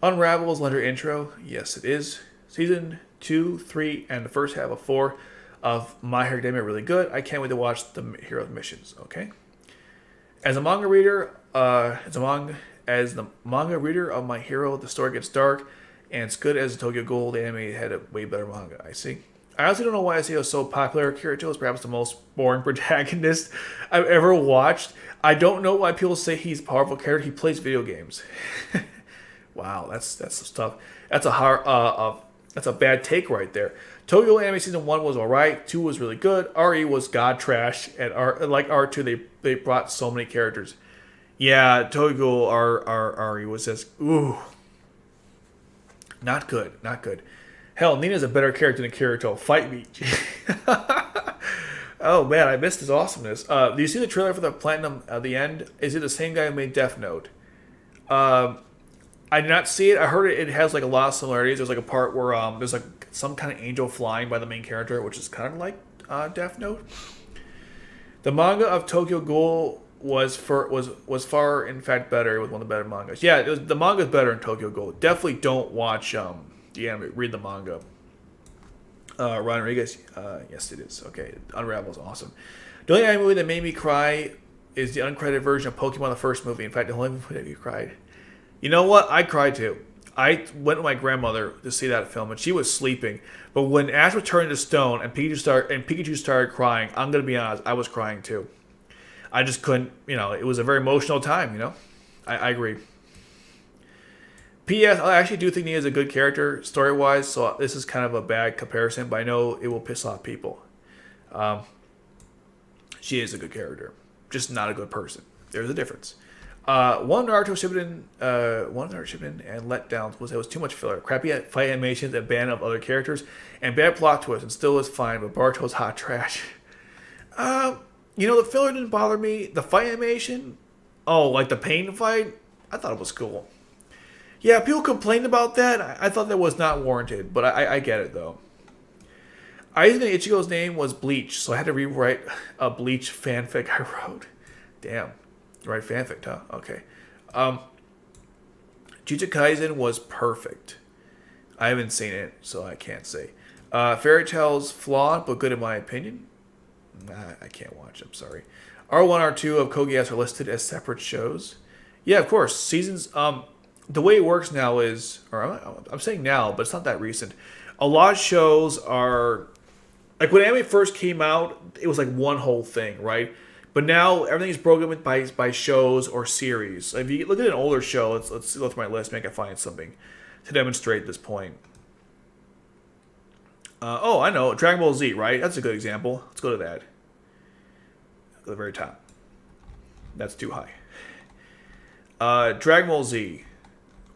Unravel is legendary intro. Yes, it is. Season 2, 3, and the first half of 4 of My Hero Academia are really good. I can't wait to watch the hero missions. Okay. As a manga reader, as the manga reader of My Hero, the story gets dark, and it's good as the Tokyo Ghoul. The anime had a way better manga. I see. I honestly don't know why I say it was so popular. Kirito is perhaps the most boring protagonist I've ever watched. I don't know why people say he's a powerful character. He plays video games. Wow, that's tough. That's a bad take right there. Tokyo Anime Season 1 was alright, 2 was really good, RE was god trash, and like R2 they brought so many characters. Yeah, Tokyo RE was just ooh. Not good. Hell, Nina's a better character than Kirito. Fight me. Oh man, I missed his awesomeness. Do you see the trailer for the Platinum at the end? Is it the same guy who made Death Note? I did not see it. I heard it has like a lot of similarities. There's like a part where there's like some kind of angel flying by the main character, which is kind of like Death Note. The manga of Tokyo Ghoul was far in fact better with one of the better mangas. Yeah, the manga is better in Tokyo Ghoul. Definitely don't watch the anime. Read the manga. Ron Rodriguez, yes it is. Okay, Unravel is awesome. The only anime movie that made me cry is the uncredited version of Pokemon, the first movie. In fact, the only movie that you cried. You know what? I cried too. I went with my grandmother to see that film, and she was sleeping. But when Ash was turned to stone and Pikachu started crying, I'm gonna be honest, I was crying too. I just couldn't. It was a very emotional time. I agree. P.S. I actually do think Nia is a good character story-wise, so this is kind of a bad comparison, but I know it will piss off people. She is a good character, just not a good person. There's a difference. One Naruto Shippuden and letdowns was it was too much filler, crappy fight animations, and ban of other characters, and bad plot twists, and still is fine, but Baruto's hot trash. The filler didn't bother me. The fight animation, like the pain fight, I thought it was cool. Yeah, people complained about that. I thought that was not warranted, but I get it though. I think Ichigo's name was Bleach, so I had to rewrite a Bleach fanfic I wrote. Damn. Right, fanfic, huh? Okay. Jujutsu Kaisen was perfect. I haven't seen it, so I can't say. Fairy Tail's flawed, but good in my opinion. I can't watch, I'm sorry. R1, R2 of Code Geass are listed as separate shows. Yeah, of course. Seasons, the way it works now is, or I'm saying now, but it's not that recent. A lot of shows are, like when anime first came out, it was like one whole thing, right? But now everything's broken by shows or series. If you look at an older show, let's go through my list, maybe I can find something to demonstrate this point. I know, Dragon Ball Z, right? That's a good example. Let's go to that. At the very top. That's too high. Dragon Ball Z.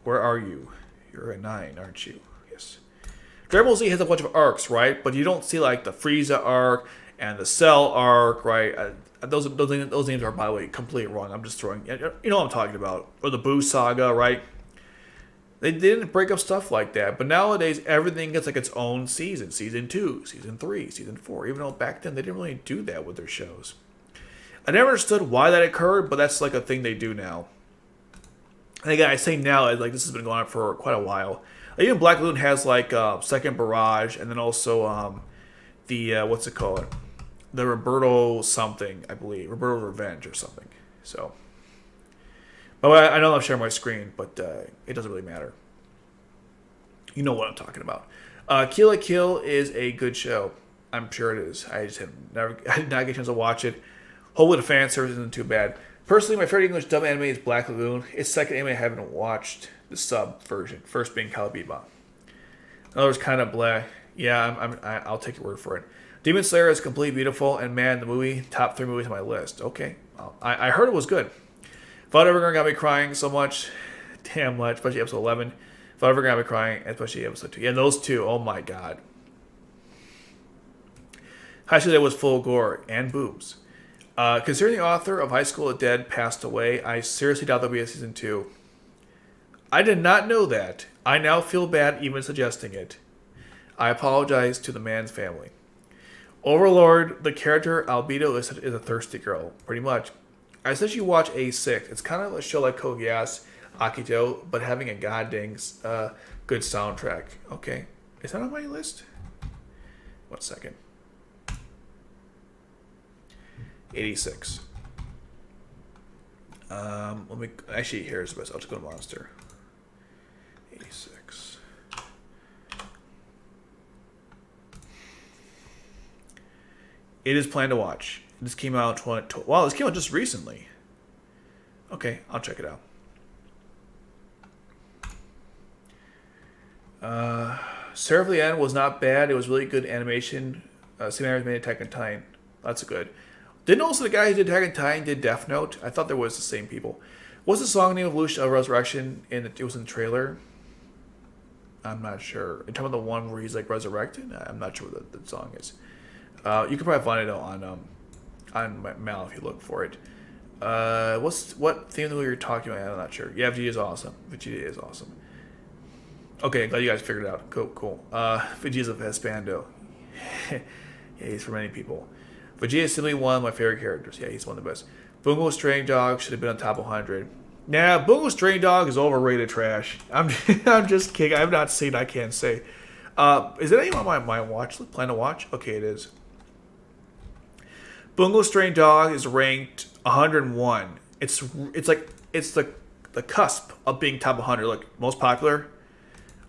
Where are you? You're at 9, aren't you? Yes. Dragon Ball Z has a bunch of arcs, right? But you don't see like the Frieza arc and the Cell arc, right? Those names are, by the way, completely wrong. I'm just throwing... You know what I'm talking about. Or the Buu Saga, right? They didn't break up stuff like that. But nowadays, everything gets like its own season. Season 2, Season 3, Season 4. Even though back then, they didn't really do that with their shows. I never understood why that occurred, but that's like a thing they do now. And again, I say now, like this has been going on for quite a while. Like, even Black Lagoon has like Second Barrage, and then also the what's it called? The Roberto something, I believe. Roberto's Revenge or something. So, I know I'm sharing my screen, but it doesn't really matter. You know what I'm talking about. Kill la Kill is a good show. I'm sure it is. I did not get a chance to watch it. Hopefully the fan service isn't too bad. Personally, my favorite English dub anime is Black Lagoon. It's the second anime I haven't watched, the sub version. First being Cowabunga. Another's kind of blah. Yeah, I'll take your word for it. Demon Slayer is completely beautiful, and man, the movie, top 3 movies on my list. Okay. I heard it was good. Violet Evergarden got me crying so much. Damn much, especially episode 11. Violet Evergarden got me crying, especially episode 2. Yeah, those two, oh my god. High School Dead was full of gore and boobs. Considering the author of High School Dead passed away, I seriously doubt there'll be a season 2. I did not know that. I now feel bad even suggesting it. I apologize to the man's family. Overlord, the character Albedo is a thirsty girl, pretty much. I suggest you watch A6. It's kind of a show like Code Geass Akito, but having a goddamn good soundtrack. Okay, is that on my list? 1 second. 86. Let me actually here's the best. I'll just go to Monster. 86. It is planned to watch. This came out wow, this came out just recently. Okay, I'll check it out. Seraph of the End was not bad. It was really good animation. Same actors made Attack on Titan. That's good. Didn't also the guy who did Attack on Titan did Death Note? I thought there was the same people. What's the song name of Resurrection? It was in the trailer. I'm not sure. You're talking about the one where he's like resurrected? I'm not sure what the song is. You can probably find it on Mal if you look for it. What theme of the movie you're talking about? I'm not sure. Yeah, Vegeta is awesome. Vegeta is awesome. Okay, glad you guys figured it out. Cool. Vegeta's a Hispando. Yeah, he's for many people. Vegeta is simply one of my favorite characters. Yeah, he's one of the best. Bungo Stray Dog should have been on top 100. Nah, Bungo Stray Dog is overrated trash. I'm just kidding. I've not seen. I can't say. Is it anyone on my watch list? Plan to watch? Okay, it is. Bungo Stray Dog is ranked 101. It's the cusp of being top 100. Look, most popular.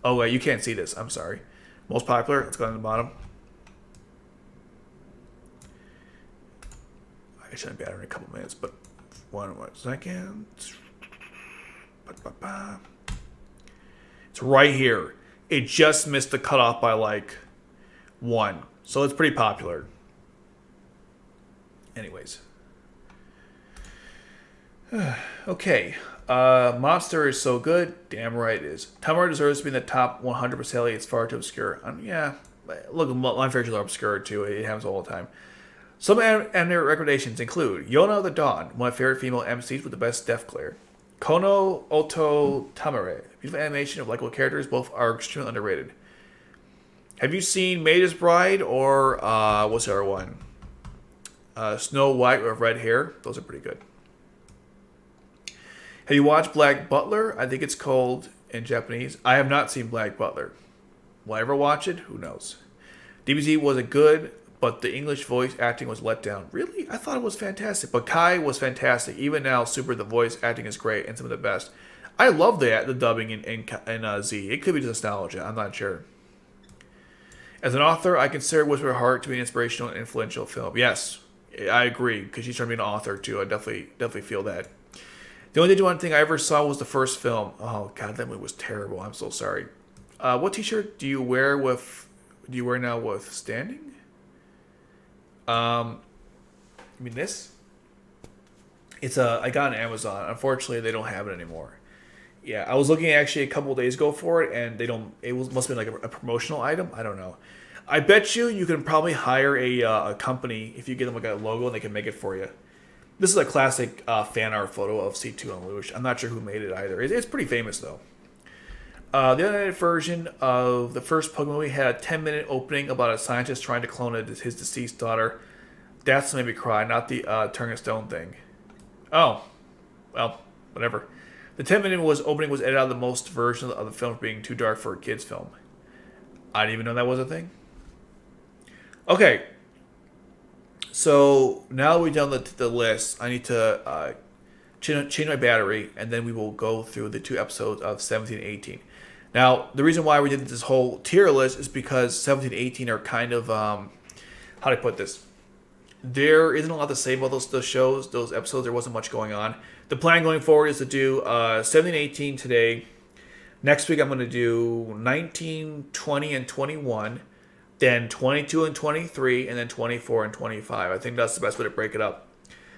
Oh wait, you can't see this. I'm sorry. Most popular. Let's go on the bottom. I should be out in a couple minutes, but 1 second. It's right here. It just missed the cutoff by like 1, so it's pretty popular. Anyways, okay. Monster is so good. Damn right it is. Tamara deserves to be in the top 100%. It's far too obscure. Yeah, look, my favorite are obscure too. It happens all the time. Some anime recommendations include Yona of the Dawn, one of my favorite female MCs with the best death glare. Kono Oto Tamare, beautiful animation of likable characters. Both are extremely underrated. Have you seen Maida's Bride or what's the other one? Snow White with red hair. Those are pretty good. Have you watched Black Butler? I think it's called in Japanese. I have not seen Black Butler. Will I ever watch it? Who knows? DBZ was a good, but the English voice acting was let down. Really? I thought it was fantastic. But Kai was fantastic. Even now, Super, the voice acting is great and some of the best. I love the dubbing in Z. It could be just nostalgia. I'm not sure. As an author, I consider Whisper of Heart to be an inspirational and influential film. Yes, I agree, because she's trying to be an author too. I definitely feel that. The only one thing I ever saw was the first film. Oh god, that movie was terrible. I'm so sorry. What T-shirt do you wear now with standing? You mean this? It's I got on Amazon. Unfortunately, they don't have it anymore. Yeah, I was looking actually a couple of days ago for it, and they don't. Must have been like a promotional item. I don't know. I bet you can probably hire a company if you get them like a logo and they can make it for you. This is a classic fan art photo of C2 and Lelouch. I'm not sure who made it either. It's pretty famous though. The animated version of the first Pokemon movie had a 10-minute opening about a scientist trying to clone his deceased daughter. That's what made me cry, not the turn of stone thing. Oh, well, whatever. The 10-minute opening was edited out of the most version of the film for being too dark for a kid's film. I didn't even know that was a thing. Okay. So now we've done the list. I need to change my battery, and then we will go through the 2 episodes of 17 and 18. Now, the reason why we did this whole tier list is because 17 and 18 are kind of, how do I put this? There isn't a lot to say about those shows, those episodes. There wasn't much going on. The plan going forward is to do 17 and 18 today. Next week I'm going to do 19, 20, and 21. then 22 and 23, and then 24 and 25. I think that's the best way to break it up.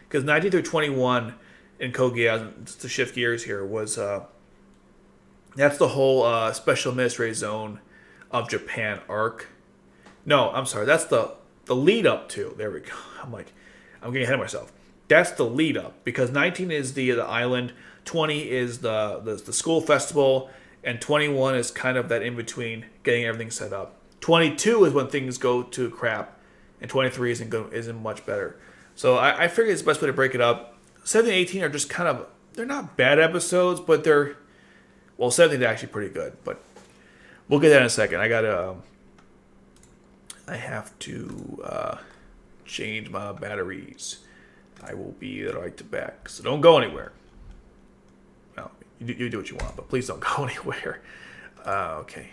Because 19 through 21 in Code Geass, to shift gears here, was that's the whole Special Administrative Zone of Japan arc. No, I'm sorry. That's the lead up to. There we go. I'm getting ahead of myself. That's the lead up, because 19 is the island, 20 is the school festival, and 21 is kind of that in between, getting everything set up. 22 is when things go to crap, and 23 isn't much better. So I figured it's the best way to break it up. 17 and 18 are just kind of, they're not bad episodes, but 17 is actually pretty good. But we'll get that in a second. I have to change my batteries. I will be right back. So don't go anywhere. Well, you do what you want, but please don't go anywhere. Okay.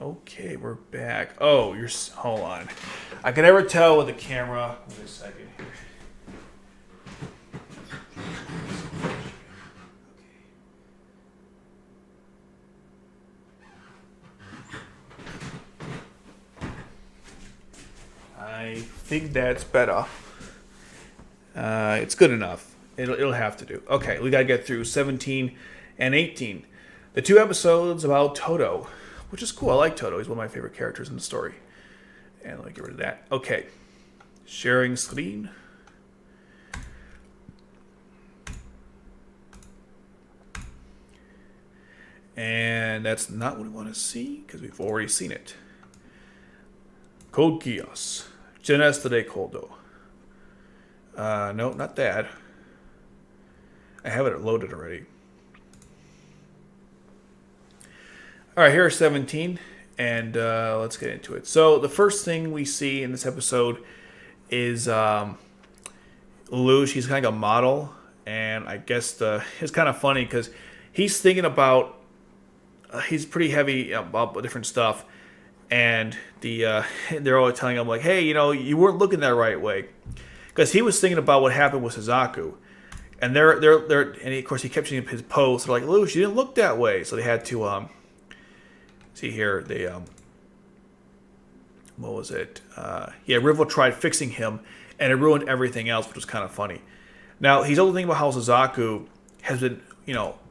Okay, we're back. Oh, hold on. I can never tell with the camera. Wait a second here. I think that's better. It's good enough. It'll have to do. Okay, we gotta get through 17 and 18. The two episodes about Toto, which is cool. I like Toto. He's one of my favorite characters in the story. And let me get rid of that. Okay. Sharing screen. And that's not what we want to see, because we've already seen it. Code Geass. Genes de Coldo. No, not that. I have it loaded already. Alright, here are 17, and let's get into it. So, the first thing we see in this episode is Lou. She's kind of like a model, and I guess it's kind of funny because he's thinking about, he's pretty heavy about different stuff, and they're always telling him, like, hey, you weren't looking that right way. Because he was thinking about what happened with Suzaku. And and of course he kept changing his pose. They're like, Lou, she didn't look that way. So they had to, see here, what was it? Rival tried fixing him, and it ruined everything else, which was kind of funny. Now, he's also thinking about how Suzaku has been,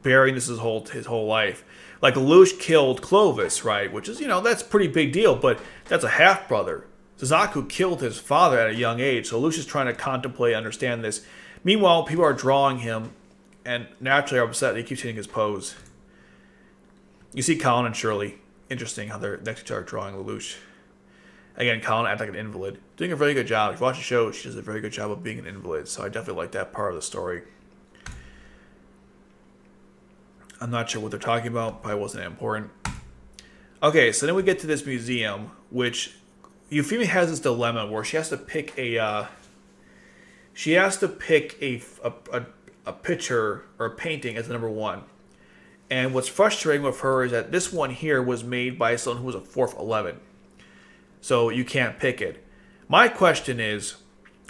bearing this his whole life. Like Lelouch killed Clovis, right? Which is, that's a pretty big deal, but that's a half brother. Suzaku killed his father at a young age, so Lelouch is trying to contemplate, understand this. Meanwhile, people are drawing him, and naturally are upset that he keeps hitting his pose. You see Colin and Shirley. Interesting how they're next to each other drawing Lelouch. Again, Colin acts like an invalid. Doing a very good job. If you watch the show, she does a very good job of being an invalid, so I definitely like that part of the story. I'm not sure what they're talking about. Probably wasn't that important. Okay, so then we get to this museum, which Euphemia has this dilemma where she has to pick a picture or a painting as number one. And what's frustrating with her is that this one here was made by someone who was a 4th 11. So you can't pick it. My question is,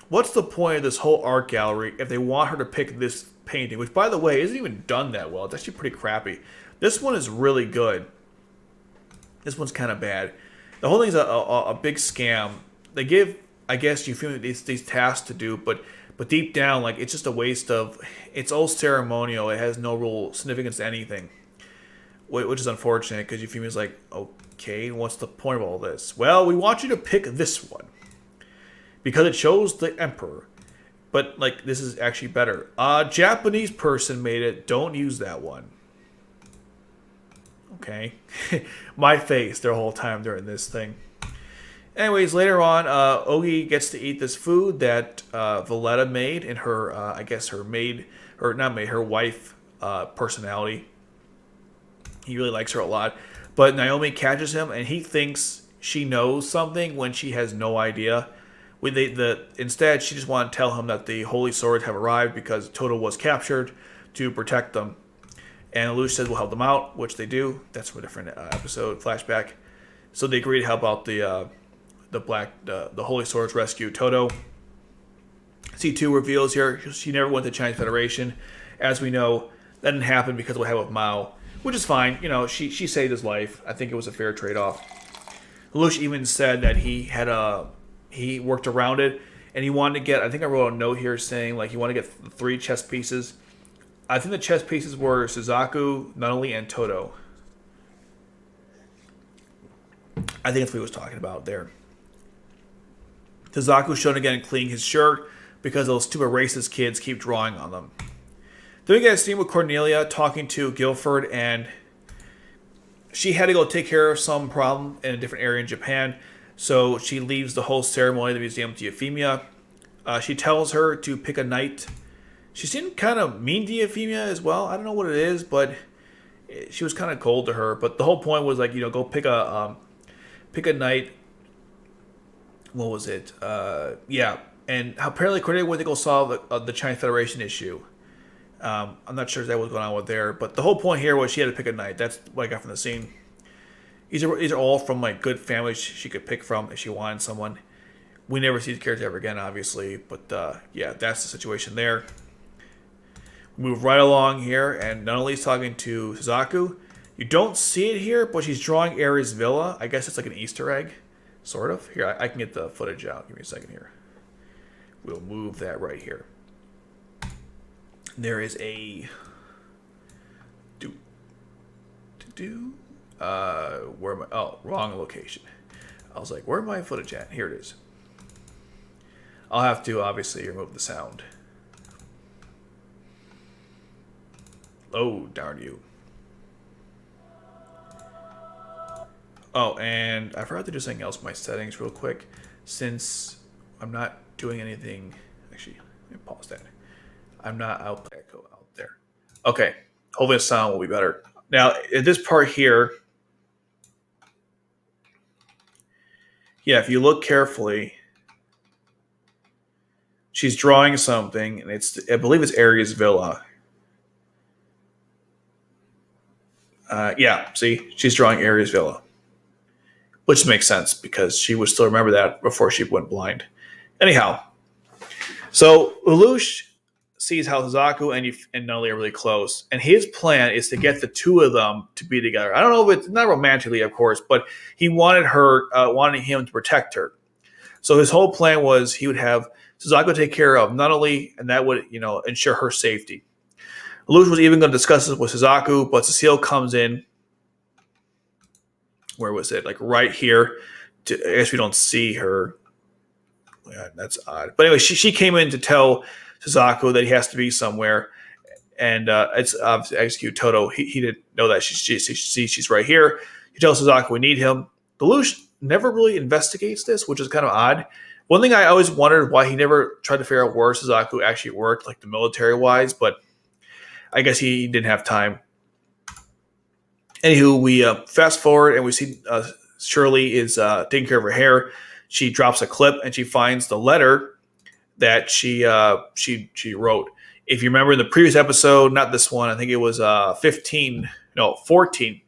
what's the point of this whole art gallery if they want her to pick this painting, which, by the way, isn't even done that well. It's actually pretty crappy. This one is really good. This one's kind of bad. The whole thing's a big scam. They give, I guess, Euphemia these tasks to do, but deep down, like, it's just a waste of... It's all ceremonial. It has no real significance to anything, which is unfortunate because Euphemia's like, okay, what's the point of all this? Well, we want you to pick this one because it shows the emperor. But, like, this is actually better. A Japanese person made it. Don't use that one. Okay. My face the whole time during this thing. Anyways, later on, Ogi gets to eat this food that Valletta made in her, I guess, her wife personality. He really likes her a lot. But Naomi catches him, and he thinks she knows something when she has no idea. Instead, she just wanted to tell him that the Holy Swords have arrived because Toto was captured to protect them. And Lelouch says we'll help them out, which they do. That's from a different episode, flashback. So they agree to help out the Holy Swords rescue Toto. C2 reveals here she never went to the Chinese Federation. As we know, that didn't happen because of what happened with Mao, which is fine. She saved his life. I think it was a fair trade-off. Lelouch even said that he worked around it, and he wanted to get, I think I wrote a note here saying, like, he wanted to get 3 chess pieces. I think the chess pieces were Suzaku, Nunnally, and Toto. I think that's what he was talking about there. Suzaku shown again cleaning his shirt because those stupid racist kids keep drawing on them. Then we get a scene with Cornelia talking to Guilford, and she had to go take care of some problem in a different area in Japan. So she leaves the whole ceremony of the museum to Euphemia. She tells her to pick a knight. She seemed kind of mean to Euphemia as well. I don't know what it is, but she was kind of cold to her. But the whole point was, like, go pick a knight. What was it? Yeah. And apparently Cornelia went to go solve the Chinese Federation issue. I'm not sure exactly what's going on with there. But the whole point here was she had to pick a knight. That's what I got from the scene. These are all from, like, good families she could pick from if she wanted someone. We never see the character ever again, obviously. But, yeah, that's the situation there. We move right along here, and Nunnally's talking to Suzaku. You don't see it here, but she's drawing Ares Villa. I guess it's like an Easter egg, sort of. Here, I can get the footage out. Give me a second here. We'll move that right here. There is a... where am I? Oh, wrong location. I was like, where am my footage at? Here it is. I'll have to obviously remove the sound. Oh, darn you. Oh, and I forgot to do something else with my settings real quick. Since I'm not doing anything... Actually, let me pause that. I'll echo out there. Okay. Hopefully the sound will be better. Now, at this part here... Yeah, if you look carefully, she's drawing something, and I believe it's Ares Villa. Yeah, see, she's drawing Ares Villa, which makes sense because she would still remember that before she went blind. Anyhow, so Lelouch sees how Suzaku and Nunnally are really close, and his plan is to get the two of them to be together. I don't know if it's not romantically, of course, but he wanted him to protect her. So his whole plan was he would have Suzaku take care of Nunnally, and that would, ensure her safety. Lelouch was even going to discuss this with Suzaku, but Cecile comes in. Suzaku, but Cecile comes in. Where was it? Like right here. I guess we don't see her. Yeah, that's odd. But anyway, she came in to tell Suzaku that he has to be somewhere, and it's obviously execute Toto. He didn't know that she's right here. He tells Suzaku we need him. Lelouch never really investigates this, which is kind of odd. One thing I always wondered why he never tried to figure out where Suzaku actually worked, like the military wise, but I guess he didn't have time. Anywho, we fast forward and we see Shirley is taking care of her hair. She drops a clip and she finds the letter that she wrote. If you remember in the previous episode, not this one, I think it was 14.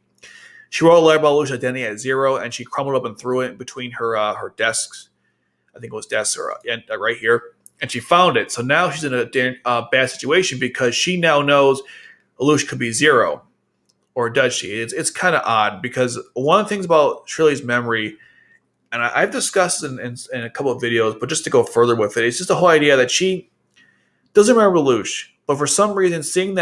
She wrote a letter about Lelouch's identity at 0, and she crumbled up and threw it between her desks. I think it was desks or right here, and she found it. So now she's in a bad situation because she now knows Lelouch could be 0. Or does she? It's kind of odd because one of the things about Shirley's memory, and I've discussed in a couple of videos, but just to go further with it, it's just the whole idea that she doesn't remember Lelouch, but for some reason, seeing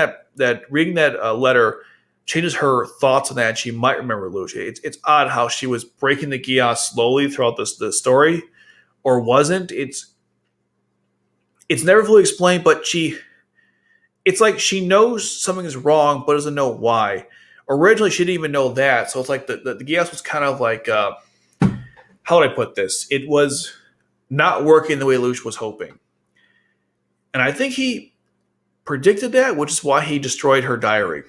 reading that letter changes her thoughts on that. And she might remember Lelouch. It's odd how she was breaking the Geass slowly throughout the story, or wasn't. It's never fully explained, but it's like she knows something is wrong, but doesn't know why. Originally, she didn't even know that. So it's like the Geass was kind of like, how would I put this? It was not working the way Lelouch was hoping. And I think he predicted that, which is why he destroyed her diary.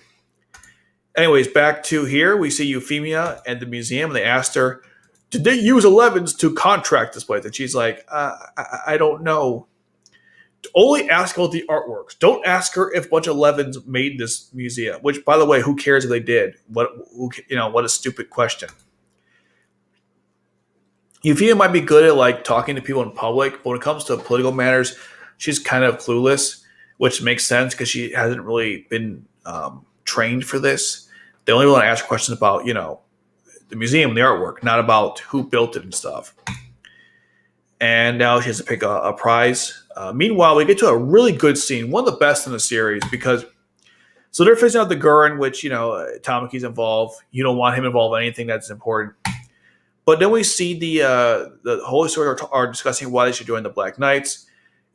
Anyways, back to here, we see Euphemia at the museum. And they asked her, did they use 11s to contract this place? And she's like, I don't know. Only ask about the artworks. Don't ask her if a bunch of 11s made this museum. Which, by the way, who cares if they did? What a stupid question. Euphemia might be good at like talking to people in public, but when it comes to political matters, she's kind of clueless, which makes sense because she hasn't really been trained for this. They only want to ask her questions about the museum, the artwork, not about who built it and stuff. And now she has to pick a prize. Meanwhile, we get to a really good scene, one of the best in the series, because so they're figuring out the Gurren, which Tamaki's involved. You don't want him involved in anything that's important. But then we see the Holy Sword are discussing why they should join the Black Knights,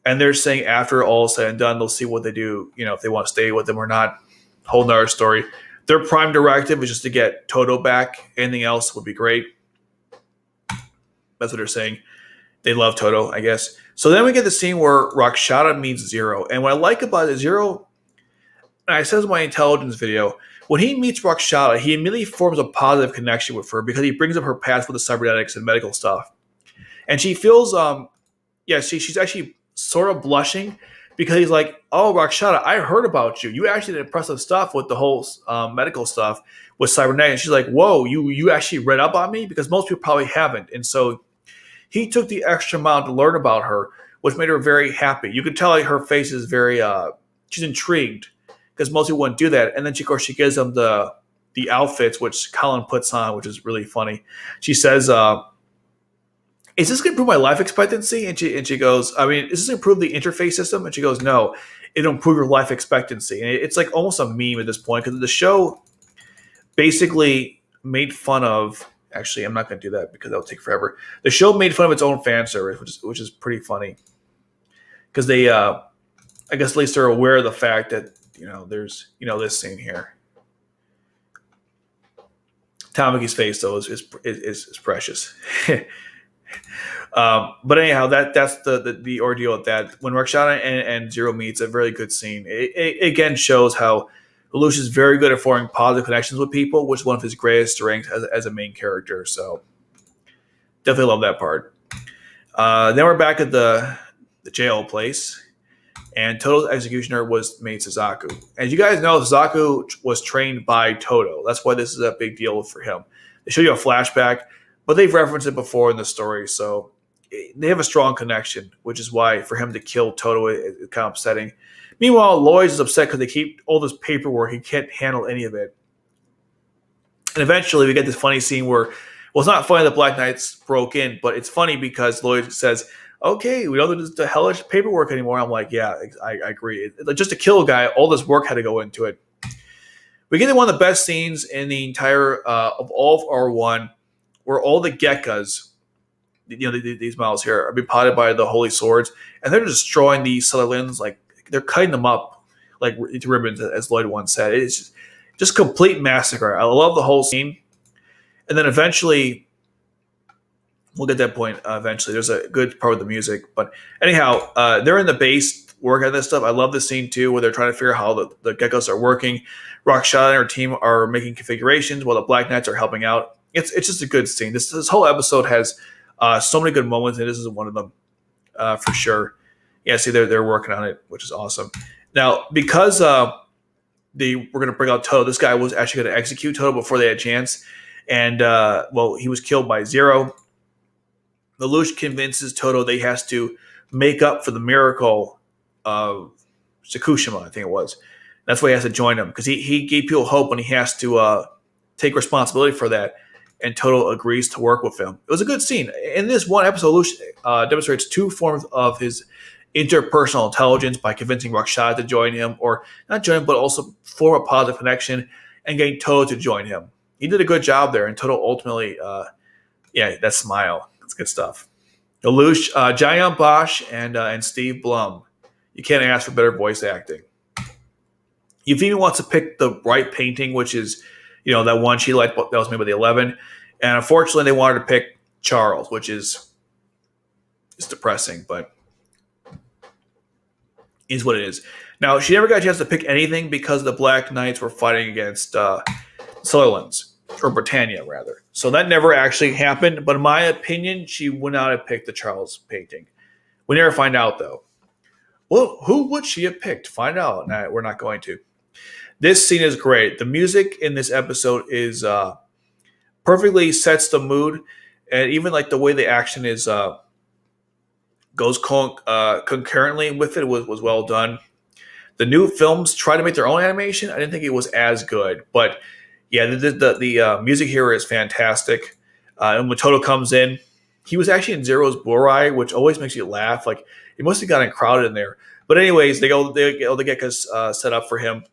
and they're saying after all is said and done, they'll see what they do. If they want to stay with them or not. Whole nother story. Their prime directive is just to get Toto back. Anything else would be great. That's what they're saying. They love Toto, I guess. So then we get the scene where Rakshata meets Zero. And what I like about it, Zero, and I said this in my intelligence video, when he meets Rakshata, he immediately forms a positive connection with her because he brings up her past with the cybernetics and medical stuff. And she feels, she's actually sort of blushing because he's like, oh, Rakshata, I heard about you. You actually did impressive stuff with the whole medical stuff with cybernetics. And she's like, whoa, you actually read up on me? Because most people probably haven't. And so he took the extra amount to learn about her, which made her very happy. You could tell like, her face is very, she's intrigued because most people wouldn't do that. And then, of course, she gives them the outfits, which Colin puts on, which is really funny. She says, is this going to improve my life expectancy? And she goes, is this going to improve the interface system? And she goes, no, it'll improve your life expectancy. And it's like almost a meme at this point because the show basically made fun of. Actually, I'm not going to do that because that would take forever. The show made fun of its own fan service, which is pretty funny. Because they, I guess at least they're aware of the fact that, there's, this scene here. Tamaki's face, though, is precious. But anyhow, that's the ordeal of that. When Rakshata and Zero meets, a very good scene. It again shows how Lelouch is very good at forming positive connections with people, which is one of his greatest strengths as a main character. So definitely love that part. Then we're back at the jail place, and Toto's executioner was made Suzaku. As you guys know, Suzaku was trained by Toto. That's why this is a big deal for him. They show you a flashback, but they've referenced it before in the story, so they have a strong connection, which is why for him to kill Toto is kind of upsetting. Meanwhile, Lloyd is upset because they keep all this paperwork. He can't handle any of it. And eventually we get this funny scene where, well, it's not funny that Black Knights broke in, but it's funny because Lloyd says, okay, we don't do the hellish paperwork anymore. I'm like, yeah, I agree. Just to kill a guy, all this work had to go into it. We get to one of the best scenes in the entire of all of R1, where all the Gekkas, these models here, are being potted by the holy swords, and they're destroying these Sutherlands. Like they're cutting them up like into ribbons, as Lloyd once said. It's just complete massacre. I love the whole scene, and then eventually we'll get that point. Eventually, there's a good part of the music, but anyhow, they're in the base working on this stuff. I love this scene too, where they're trying to figure out how the Geckos are working. Rockshot and her team are making configurations while the Black Knights are helping out. It's just a good scene. This whole episode has so many good moments, and this is one of them for sure. Yeah, see, they're working on it, which is awesome. Now, because we're going to bring out Toto, this guy was actually going to execute Toto before they had a chance, and he was killed by Zero. Lelouch convinces Toto that he has to make up for the miracle of Tsukushima, I think it was. That's why he has to join him, because he gave people hope when he has to take responsibility for that, and Toto agrees to work with him. It was a good scene. In this one episode, Lelouch demonstrates two forms of his interpersonal intelligence by convincing Rockshot to join him, or not join him, but also form a positive connection and getting Toto to join him. He did a good job there, and Toto ultimately, that smile. That's good stuff. Lelouch, Jayan Bosch, and Steve Blum. You can't ask for better voice acting. Euphemia wants to pick the right painting, which is, that one she liked that was made by the 11. And unfortunately, they wanted to pick Charles, which is depressing, but is what it is. Now, she never got a chance to pick anything because the Black Knights were fighting against Sutherlands, or Britannia, rather. So that never actually happened, but in my opinion, she would not have picked the Charles painting. We never find out, though. Well, who would she have picked? Find out. No, we're not going to. This scene is great. The music in this episode is perfectly sets the mood, and even like the way the action is goes concurrently with it was well done. The new films try to make their own animation. I didn't think it was as good, but yeah, the music here is fantastic. And when Toto comes in, he was actually in Zero's Burai, which always makes you laugh. Like it must have gotten crowded in there. But anyways, they get set up for him.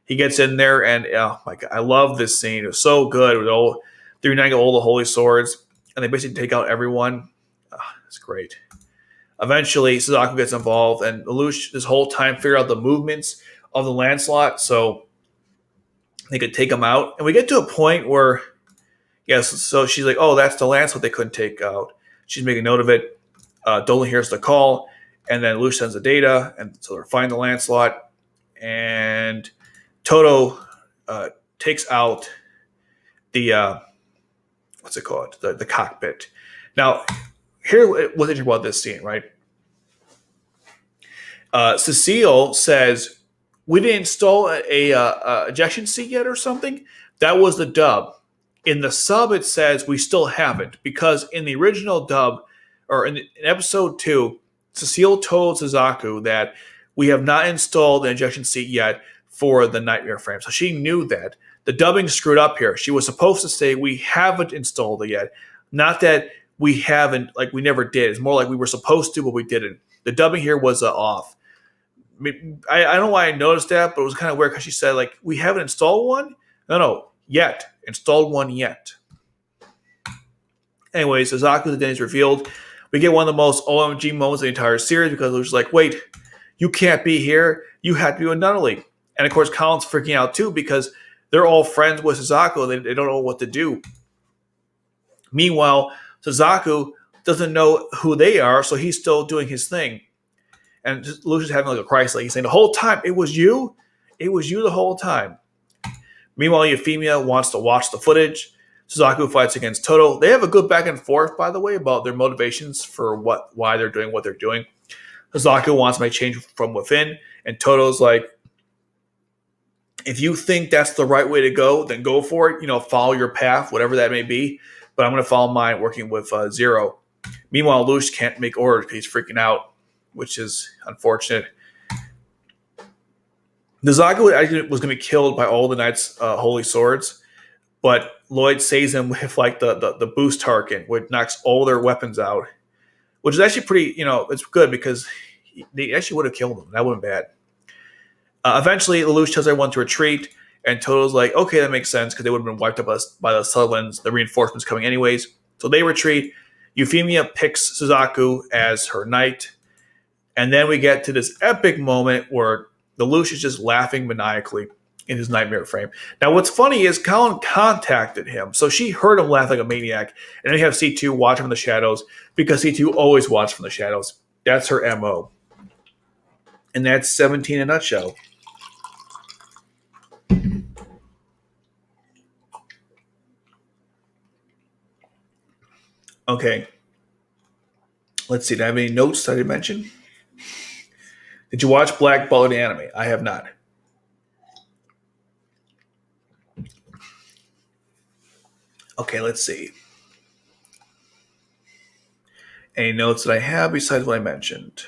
He gets in there, and oh my god, I love this scene. It was so good. With they're uniting all the holy swords, and they basically take out everyone. It's great. Eventually, Suzaku gets involved, and Lelouch this whole time figured out the movements of the Lancelot, so they could take him out. And we get to a point where, so she's like, "Oh, that's the Lancelot they couldn't take out." She's making note of it. Dolan hears the call, and then Lelouch sends the data, and so they're finding the Lancelot, and Toto takes out the what's it called? The cockpit. Now, here what's interesting about this scene, right? Cecile says, "We didn't install a ejection seat yet, or something." That was the dub. In the sub, it says we still haven't, because in the original dub, or in episode 2, Cecile told Suzaku that we have not installed an ejection seat yet for the Nightmare frame. So she knew that. The dubbing screwed up here. She was supposed to say we haven't installed it yet. Not that we haven't, like we never did. It's more like we were supposed to, but we didn't. The dubbing here was off. I don't know why I noticed that, but it was kind of weird because she said, like, we haven't installed one? No, yet. Installed one yet. Anyways, Suzaku's identity is revealed. We get one of the most OMG moments of the entire series because it was like, wait, you can't be here. You have to be with Nunnally. And of course, Colin's freaking out too because they're all friends with Suzaku. They don't know what to do. Meanwhile, Suzaku doesn't know who they are, so he's still doing his thing. And Lucius having like a crisis. Like he's saying, the whole time, it was you? It was you the whole time. Meanwhile, Euphemia wants to watch the footage. Suzaku fights against Toto. They have a good back and forth, by the way, about their motivations for why they're doing what they're doing. Suzaku wants to make change from within, and Toto's like, if you think that's the right way to go, then go for it. Follow your path, whatever that may be. But I'm going to follow mine working with Zero. Meanwhile, Lucius can't make orders because he's freaking out, which is unfortunate. Suzaku actually was going to be killed by all the Knights' holy swords, but Lloyd saves him with like the boost Tarkin, which knocks all their weapons out, which is actually pretty. It's good because they actually would have killed him. That would have been bad. Eventually, Lelouch tells everyone to retreat, and Toto's like, okay, that makes sense because they would have been wiped up by the Sutherlands, the reinforcements coming anyways. So they retreat. Euphemia picks Suzaku as her knight. And then we get to this epic moment where Lelouch is just laughing maniacally in his nightmare frame. Now, what's funny is Colin contacted him. So she heard him laugh like a maniac. And then we have C2 watch from the shadows because C2 always watches from the shadows. That's her MO. And that's 17 in a nutshell. Okay. Let's see. Do I have any notes that I didn't mention? Did you watch Black Ball, the anime? I have not. Okay, let's see. Any notes that I have besides what I mentioned?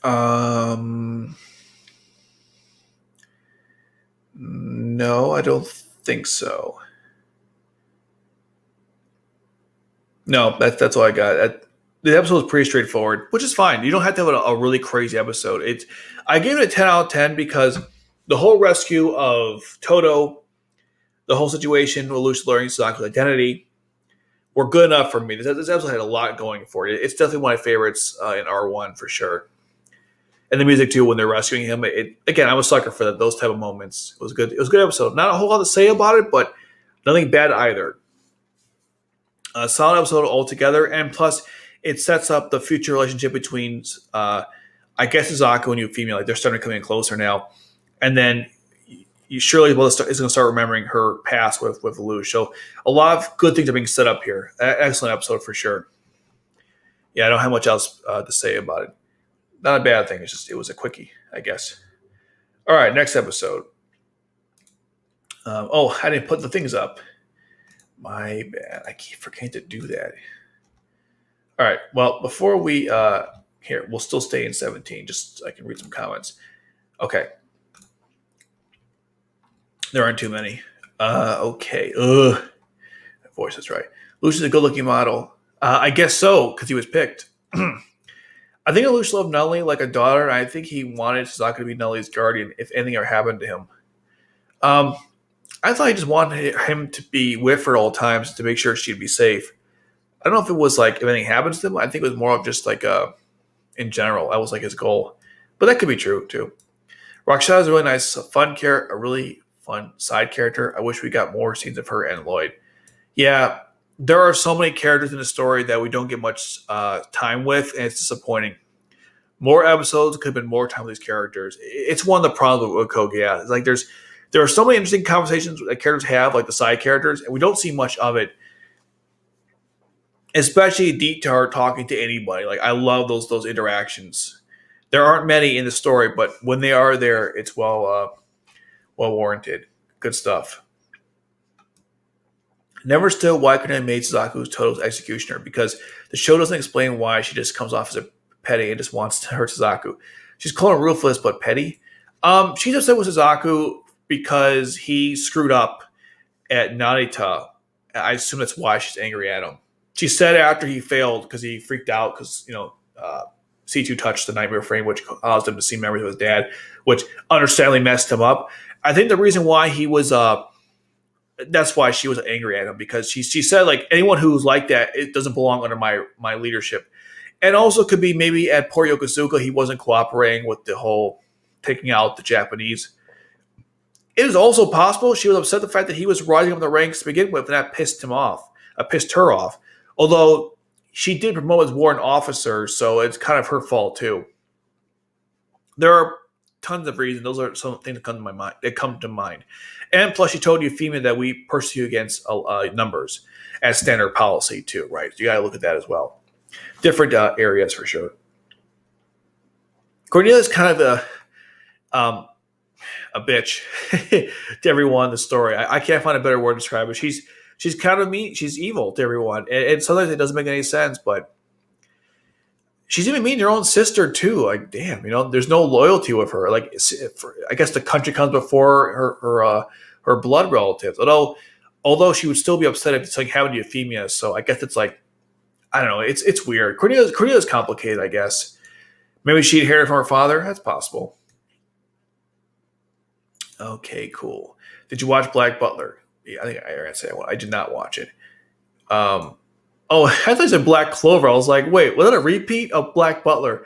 No, I don't think so. No, that's all I got. The episode is pretty straightforward, which is fine. You don't have to have a really crazy episode. I gave it a 10 out of 10 because the whole rescue of Toto, the whole situation with Lucy learning Suzaku's identity, were good enough for me. This episode had a lot going for it. It's definitely one of my favorites in R1 for sure. And the music too when they're rescuing him. Again, I'm a sucker for those type of moments. It was good. It was a good episode. Not a whole lot to say about it, but nothing bad either. A solid episode altogether, and plus it sets up the future relationship between, I guess, Suzaku and Euphemia. Like they're starting to come in closer now, and then you surely is going to start remembering her past with Lelouch. So a lot of good things are being set up here. Excellent episode for sure. Yeah, I don't have much else to say about it. Not a bad thing. It was a quickie, I guess. All right, next episode. I didn't put the things up. My bad. I keep forgetting to do that. All right. Well, before we here, we'll still stay in 17. Just so I can read some comments. Okay. There aren't too many. Okay. Ugh. My voice is right. Lucius is a good-looking model. I guess so, because he was picked. I think Lelouch loved Nelly like a daughter, and I think he wanted Suzaku to be Nelly's guardian if anything ever happened to him. I thought he just wanted him to be with her at all times to make sure she'd be safe. I don't know if it was like if anything happens to him. I think it was more of just like in general. That was like his goal. But that could be true too. Rakshasa is a really nice, fun character, a really fun side character. I wish we got more scenes of her and Lloyd. Yeah, there are so many characters in the story that we don't get much time with, and it's disappointing. More episodes could have been more time with these characters. It's one of the problems with Code Geass. It's like there are so many interesting conversations that characters have, like the side characters, and we don't see much of it. Especially Dietar talking to anybody. Like I love those interactions. There aren't many in the story, but when they are there, it's well warranted. Good stuff. Never still why couldn't I made Suzaku Toto's executioner because the show doesn't explain why she just comes off as a petty and just wants to hurt Suzaku. She's calling him ruthless but petty. She's upset with Suzaku because he screwed up at Narita. I assume that's why she's angry at him. She said after he failed because he freaked out because C2 touched the nightmare frame, which caused him to see memories of his dad, which understandably messed him up. I think the reason why he was that's why she was angry at him because she said like anyone who's like that it doesn't belong under my leadership, and also could be maybe at Port Yokosuka he wasn't cooperating with the whole taking out the Japanese. It is also possible she was upset the fact that he was rising up the ranks to begin with, and that pissed him off. Pissed her off. Although she did promote as warrant officer, so it's kind of her fault too. There are tons of reasons. Those are some things that come to my mind. That come to mind. And plus, she told Euphemia that we pursue against numbers as standard policy too, right? So you got to look at that as well. Different areas for sure. Cornelia is kind of a bitch to everyone in the story. I can't find a better word to describe it. She's kind of mean. She's evil to everyone, and sometimes it doesn't make any sense. But she's even mean to her own sister too. Like, damn, there's no loyalty with her. Like, I guess the country comes before her blood relatives. Although Although she would still be upset if it's like having euphemia. So I guess it's like, I don't know. It's weird. Cornelia's complicated, I guess. Maybe she inherited from her father. That's possible. Okay, cool. Did you watch Black Butler? Yeah, I think I already said I did not watch it. Um, oh, I thought you said Black Clover. I was like, wait, was that a repeat of Black Butler?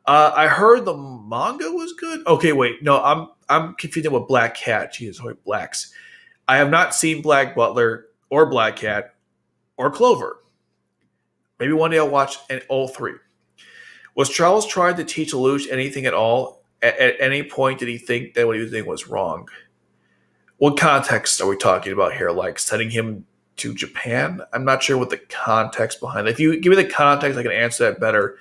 I heard the manga was good. Okay, wait, no, I'm confusing with Black Cat. Jesus, wait, blacks. I have not seen Black Butler or Black Cat or Clover. Maybe one day I'll watch all three. Was Charles trying to teach Lelouch anything at all? At any point did he think that what he was doing was wrong? What context are we talking about here? Like sending him to Japan? I'm not sure what the context behind it. If you give me the context, I can answer that better.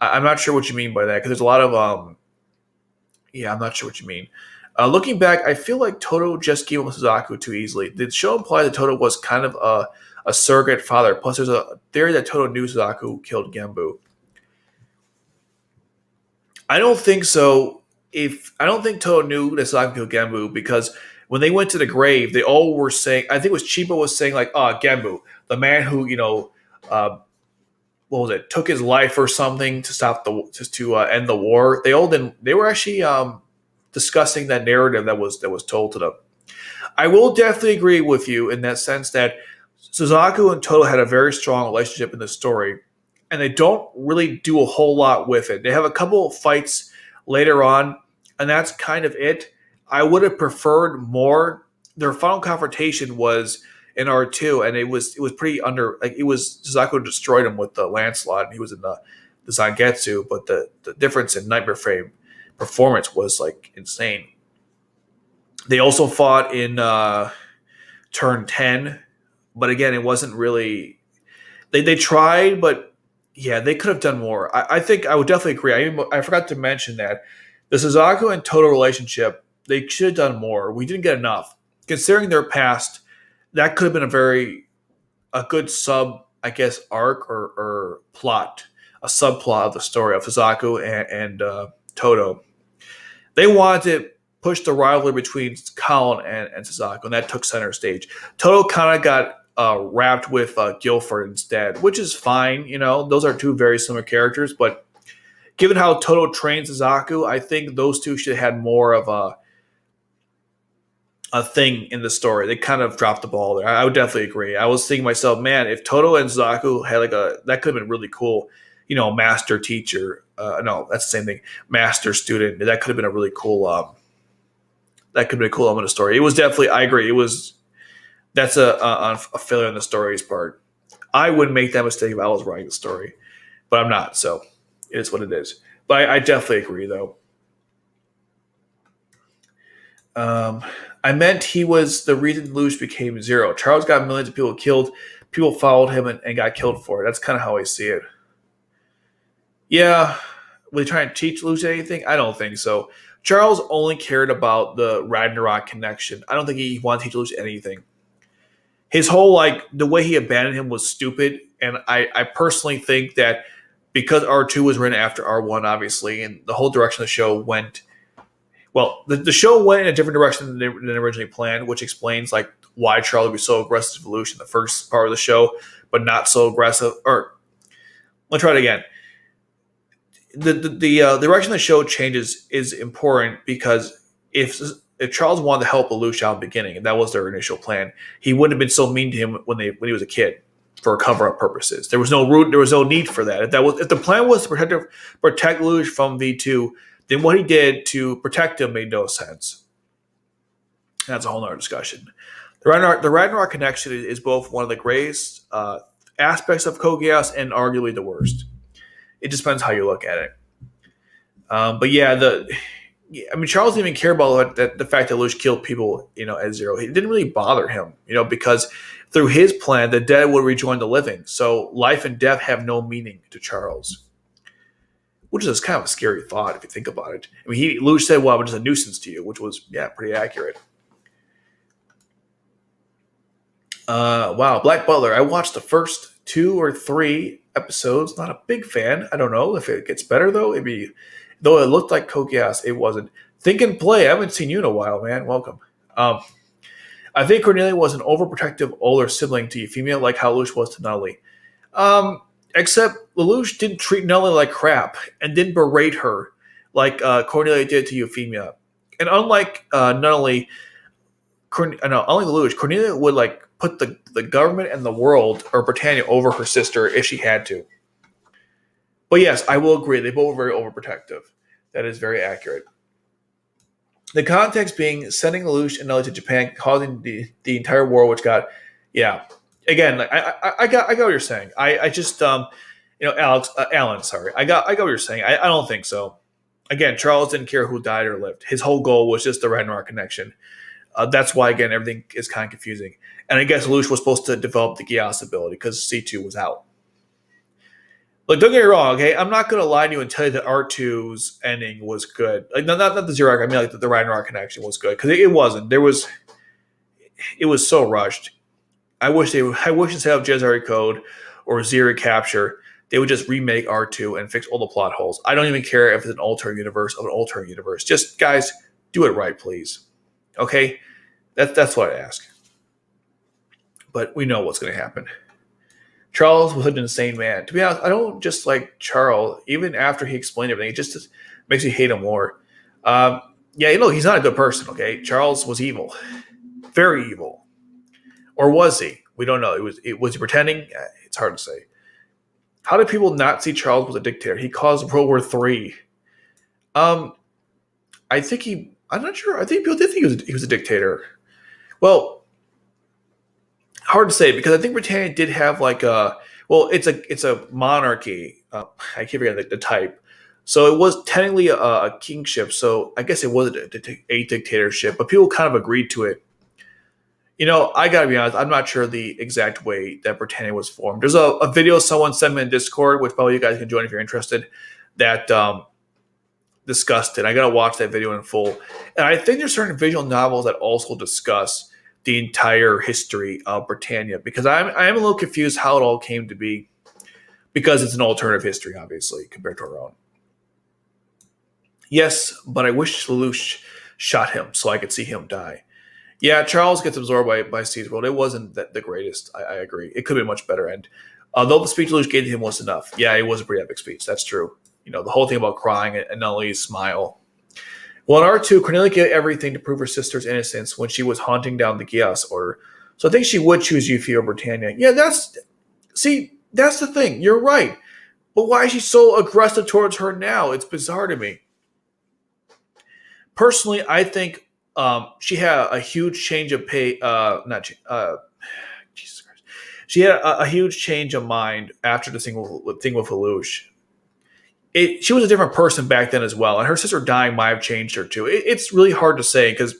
I'm not sure what you mean by that because there's a lot of yeah, I'm not sure what you mean. Looking back, I feel like Toto just gave him Suzaku too easily. The show implied that Toto was kind of a surrogate father. Plus, there's a theory that Toto knew Suzaku killed Genbu. I don't think so. If I don't think Toto knew that Suzaku killed Genbu because when they went to the grave, they all were saying. I think it was Chiba was saying like, "Ah, Genbu, the man who uh, what was it? Took his life or something to stop the just to end the war." They all didn't. They were actually discussing that narrative that was told to them. I will definitely agree with you in that sense that Suzaku and Toto had a very strong relationship in the story, and they don't really do a whole lot with it. They have a couple of fights later on, and that's kind of it. I would have preferred more. Their final confrontation was in R2, and it was pretty under like it was Suzaku destroyed him with the Lancelot, and he was in the Zangetsu, but the difference in Nightmare Frame performance was like insane. They also fought in turn 10, but again, it wasn't really. They tried, but yeah, they could have done more. I think I would definitely agree. I forgot to mention that the Suzaku and Toto relationship, they should have done more. We didn't get enough. Considering their past, that could have been a good sub, I guess, arc or plot, a subplot of the story of Suzaku and Toto. They wanted to push the rivalry between Colin and Suzaku, and that took center stage. Toto kind of got wrapped with Guilford instead, which is fine. You know, those are two very similar characters, but given how Toto trains Suzaku, I think those two should have had more of a thing in the story. They kind of dropped the ball there. I would definitely agree. I was thinking to myself, man, if Toto and Suzaku had that could have been really cool. You know, master teacher. No, that's the same thing. Master student. That could have been a really cool. That could be a cool element of the story. It was definitely. I agree. It was. That's a failure on the story's part. I wouldn't make that mistake if I was writing the story, but I'm not. So it is what it is. But I definitely agree, though. I meant he was the reason Luge became Zero. Charles got millions of people killed. People followed him and got killed for it. That's kind of how I see it. Yeah, were they trying to teach Luge anything? I don't think so. Charles only cared about the Ragnarok connection. I don't think he wanted to teach Luge anything. His whole like the way he abandoned him was stupid, and I personally think that because R2 was written after R1, obviously, and the whole direction of the show went well, the show went in a different direction than originally planned, which explains like why Charlie was so aggressive to Lelouch in the first part of the show, but not so aggressive. Or let's try it again. The direction the show changes is important because if Charles wanted to help Lelouch out in the beginning, and that was their initial plan, he wouldn't have been so mean to him when he was a kid for cover up purposes. There was no need for that. If the plan was to protect Lelouch from V2, then what he did to protect him made no sense. That's a whole other discussion. The Ragnarok connection is both one of the greatest aspects of Code Geass and arguably the worst. It just depends how you look at it. But yeah, Charles didn't even care about the fact that Lelouch killed people, at Zero. It didn't really bother him, because through his plan, the dead would rejoin the living. So life and death have no meaning to Charles, which is kind of a scary thought if you think about it. Lelouch said, "Well, I'm just a nuisance to you," which was pretty accurate. Wow, Black Butler. I watched the first 2 or 3 episodes. Not a big fan. I don't know if it gets better though. Though it looked like Code Geass, it wasn't. Think and Play. I haven't seen you in a while, man. Welcome. I I think Cornelia was an overprotective older sibling to Euphemia, like how Lelouch was to Nunnally. Except Lelouch didn't treat Nunnally like crap and didn't berate her like Cornelia did to Euphemia. And unlike Nunnally, no, unlike Lelouch, Cornelia would like put the government and the world or Britannia over her sister if she had to. But yes, I will agree. They both were very overprotective. That is very accurate. The context being sending Lelouch and Nelly to Japan, causing the entire war, which got, yeah. Again, like, I got what you're saying. I just Alan, sorry, I got what you're saying. I don't think so. Again, Charles didn't care who died or lived. His whole goal was just the Ragnarok connection. That's why again everything is kind of confusing. And I guess Lelouch was supposed to develop the Geass ability because C2 was out. Like, don't get me wrong, okay? I'm not going to lie to you and tell you that R2's ending was good. Like, not the Zero Arc. I mean, like, the Ragnarok connection was good. Because it wasn't. It was so rushed. I wish instead of Jezari Code or Zero Capture, they would just remake R2 and fix all the plot holes. I don't even care if it's an alternate universe of an alternate universe. Just, guys, do it right, please. Okay? That's what I ask. But we know what's going to happen. Charles was an insane man. To be honest, I don't just like Charles. Even after he explained everything, it just makes me hate him more. Yeah, he's not a good person, okay? Charles was evil. Very evil. Or was he? We don't know. Was he pretending? It's hard to say. How did people not see Charles was a dictator? He caused World War III. I'm not sure. I think people did think he was a dictator. Well, hard to say because I think Britannia did have like it's a monarchy. I keep forgetting the type. So it was technically a kingship. So I guess it was a dictatorship, but people kind of agreed to it. I gotta be honest. I'm not sure the exact way that Britannia was formed. There's a video someone sent me in Discord, which probably you guys can join if you're interested. That discussed it. I gotta watch that video in full. And I think there's certain visual novels that also discuss the entire history of Britannia because I am a little confused how it all came to be because it's an alternative history, obviously, compared to our own. Yes, but I wish Lelouch shot him so I could see him die. Yeah, Charles gets absorbed by Steve's world. It wasn't the greatest. I agree. It could be a much better end. Though the speech Lelouch gave to him was enough. Yeah, it was a pretty epic speech. That's true. The whole thing about crying and Nellie's smile. Well, in R2, Cornelia did everything to prove her sister's innocence when she was haunting down the Geass order. So I think she would choose Yuffie or Britannia. Yeah, that's the thing. You're right. But why is she so aggressive towards her now? It's bizarre to me. Personally, I think she had a huge change of Jesus Christ. She had a huge change of mind after the thing with Lelouch. She was a different person back then as well, and her sister dying might have changed her too. It's really hard to say because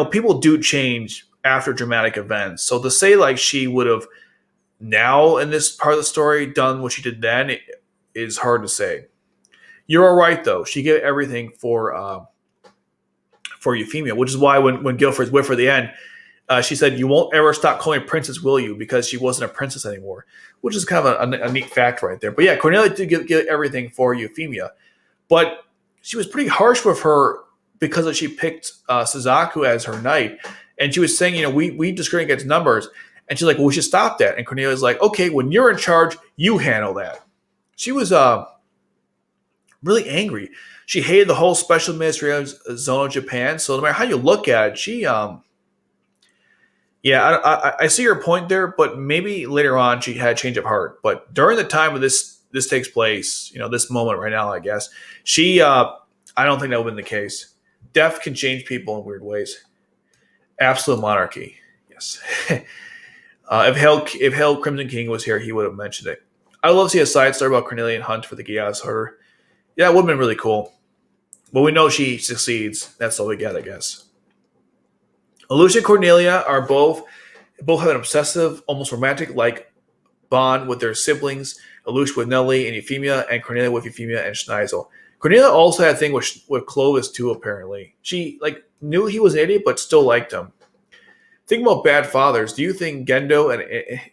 people do change after dramatic events. So to say like she would have now in this part of the story done what she did then is hard to say. You're all right though. She gave everything for Euphemia, which is why when Guilford's with her at the end, she said, "You won't ever stop calling me princess, will you?" Because she wasn't a princess anymore, which is kind of a neat fact right there. But yeah, Cornelia did give everything for Euphemia, but she was pretty harsh with her because she picked Suzaku as her knight, and she was saying, we disagreeing against numbers, and she's like, "Well, we should stop that." And Cornelia's like, "Okay, when you're in charge, you handle that." She was really angry. She hated the whole special administrative zone of Japan. So no matter how you look at it, she yeah, I see your point there, but maybe later on she had a change of heart. But during the time of this takes place, this moment right now, I guess, she, I don't think that would have been the case. Death can change people in weird ways. Absolute monarchy, yes. If Hail Crimson King was here, he would have mentioned it. I'd love to see a side story about Cornelia and Hunt for the Geass Order. Yeah, it would have been really cool. But we know she succeeds. That's all we get, I guess. Lelouch and Cornelia are both have an obsessive, almost romantic-like bond with their siblings. Lelouch with Nellie and Euphemia, and Cornelia with Euphemia and Schneisel. Cornelia also had a thing with Clovis too. Apparently, she knew he was an idiot, but still liked him. Think about bad fathers. Do you think Gendo and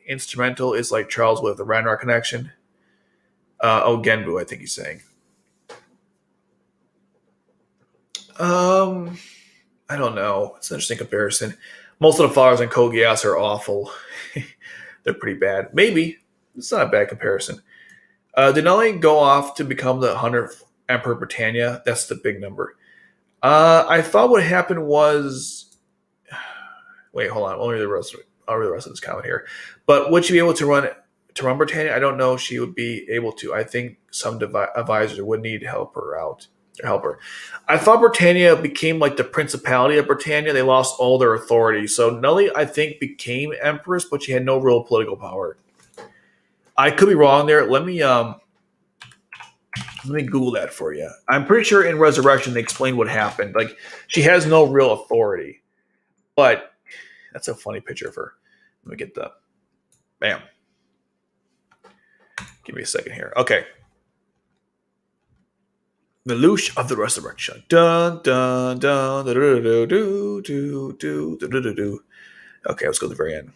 Instrumental is like Charles with the Ragnarok connection? Genbu, I think he's saying. I don't know. It's an interesting comparison. Most of the flowers in Code Geass are awful. They're pretty bad. Maybe. It's not a bad comparison. Did Nully go off to become the 100th Emperor of Britannia? That's the big number. I thought what happened was. Wait, hold on. I'll read the rest of this comment here. But would she be able to run Britannia? I don't know if she would be able to. I think some advisors would need to help her out. Help her. I thought Britannia became like the Principality of Britannia. They lost all their authority. So Nully, I think, became Empress, but she had no real political power. I could be wrong there. Let me Google that for you. I'm pretty sure in Resurrection they explain what happened. Like she has no real authority, but that's a funny picture of her. Let me get the bam. Give me a second here. Okay. The Lelouch of the Resurrection. Dun dun dun do do do do do do do. Okay, let's go to the very end.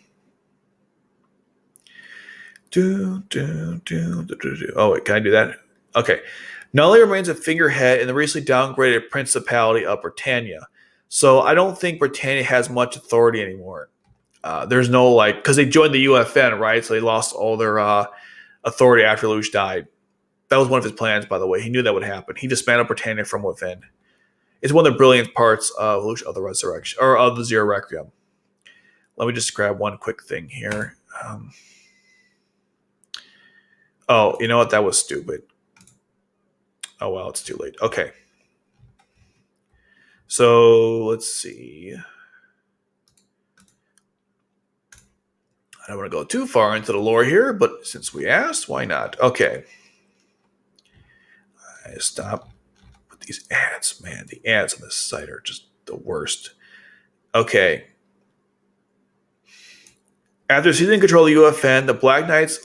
Do do do do do. Oh wait, can I do that? Okay. Nully remains a figurehead in the recently downgraded Principality of Britannia. So I don't think Britannia has much authority anymore. There's no because they joined the UFN, right? So they lost all their authority after Lelouch died. That was one of his plans, by the way. He knew that would happen. He dismantled Britannia from within. It's one of the brilliant parts of Lelouch of the Resurrection, or of the Zero Requiem. Let me just grab one quick thing here. Oh, you know what? That was stupid. Oh, well, it's too late. Okay. So, let's see. I don't want to go too far into the lore here, but since we asked, why not? Okay. I stop with these ads, man. The ads on this site are just the worst. Okay. After seizing control of the UFN, the Black Knights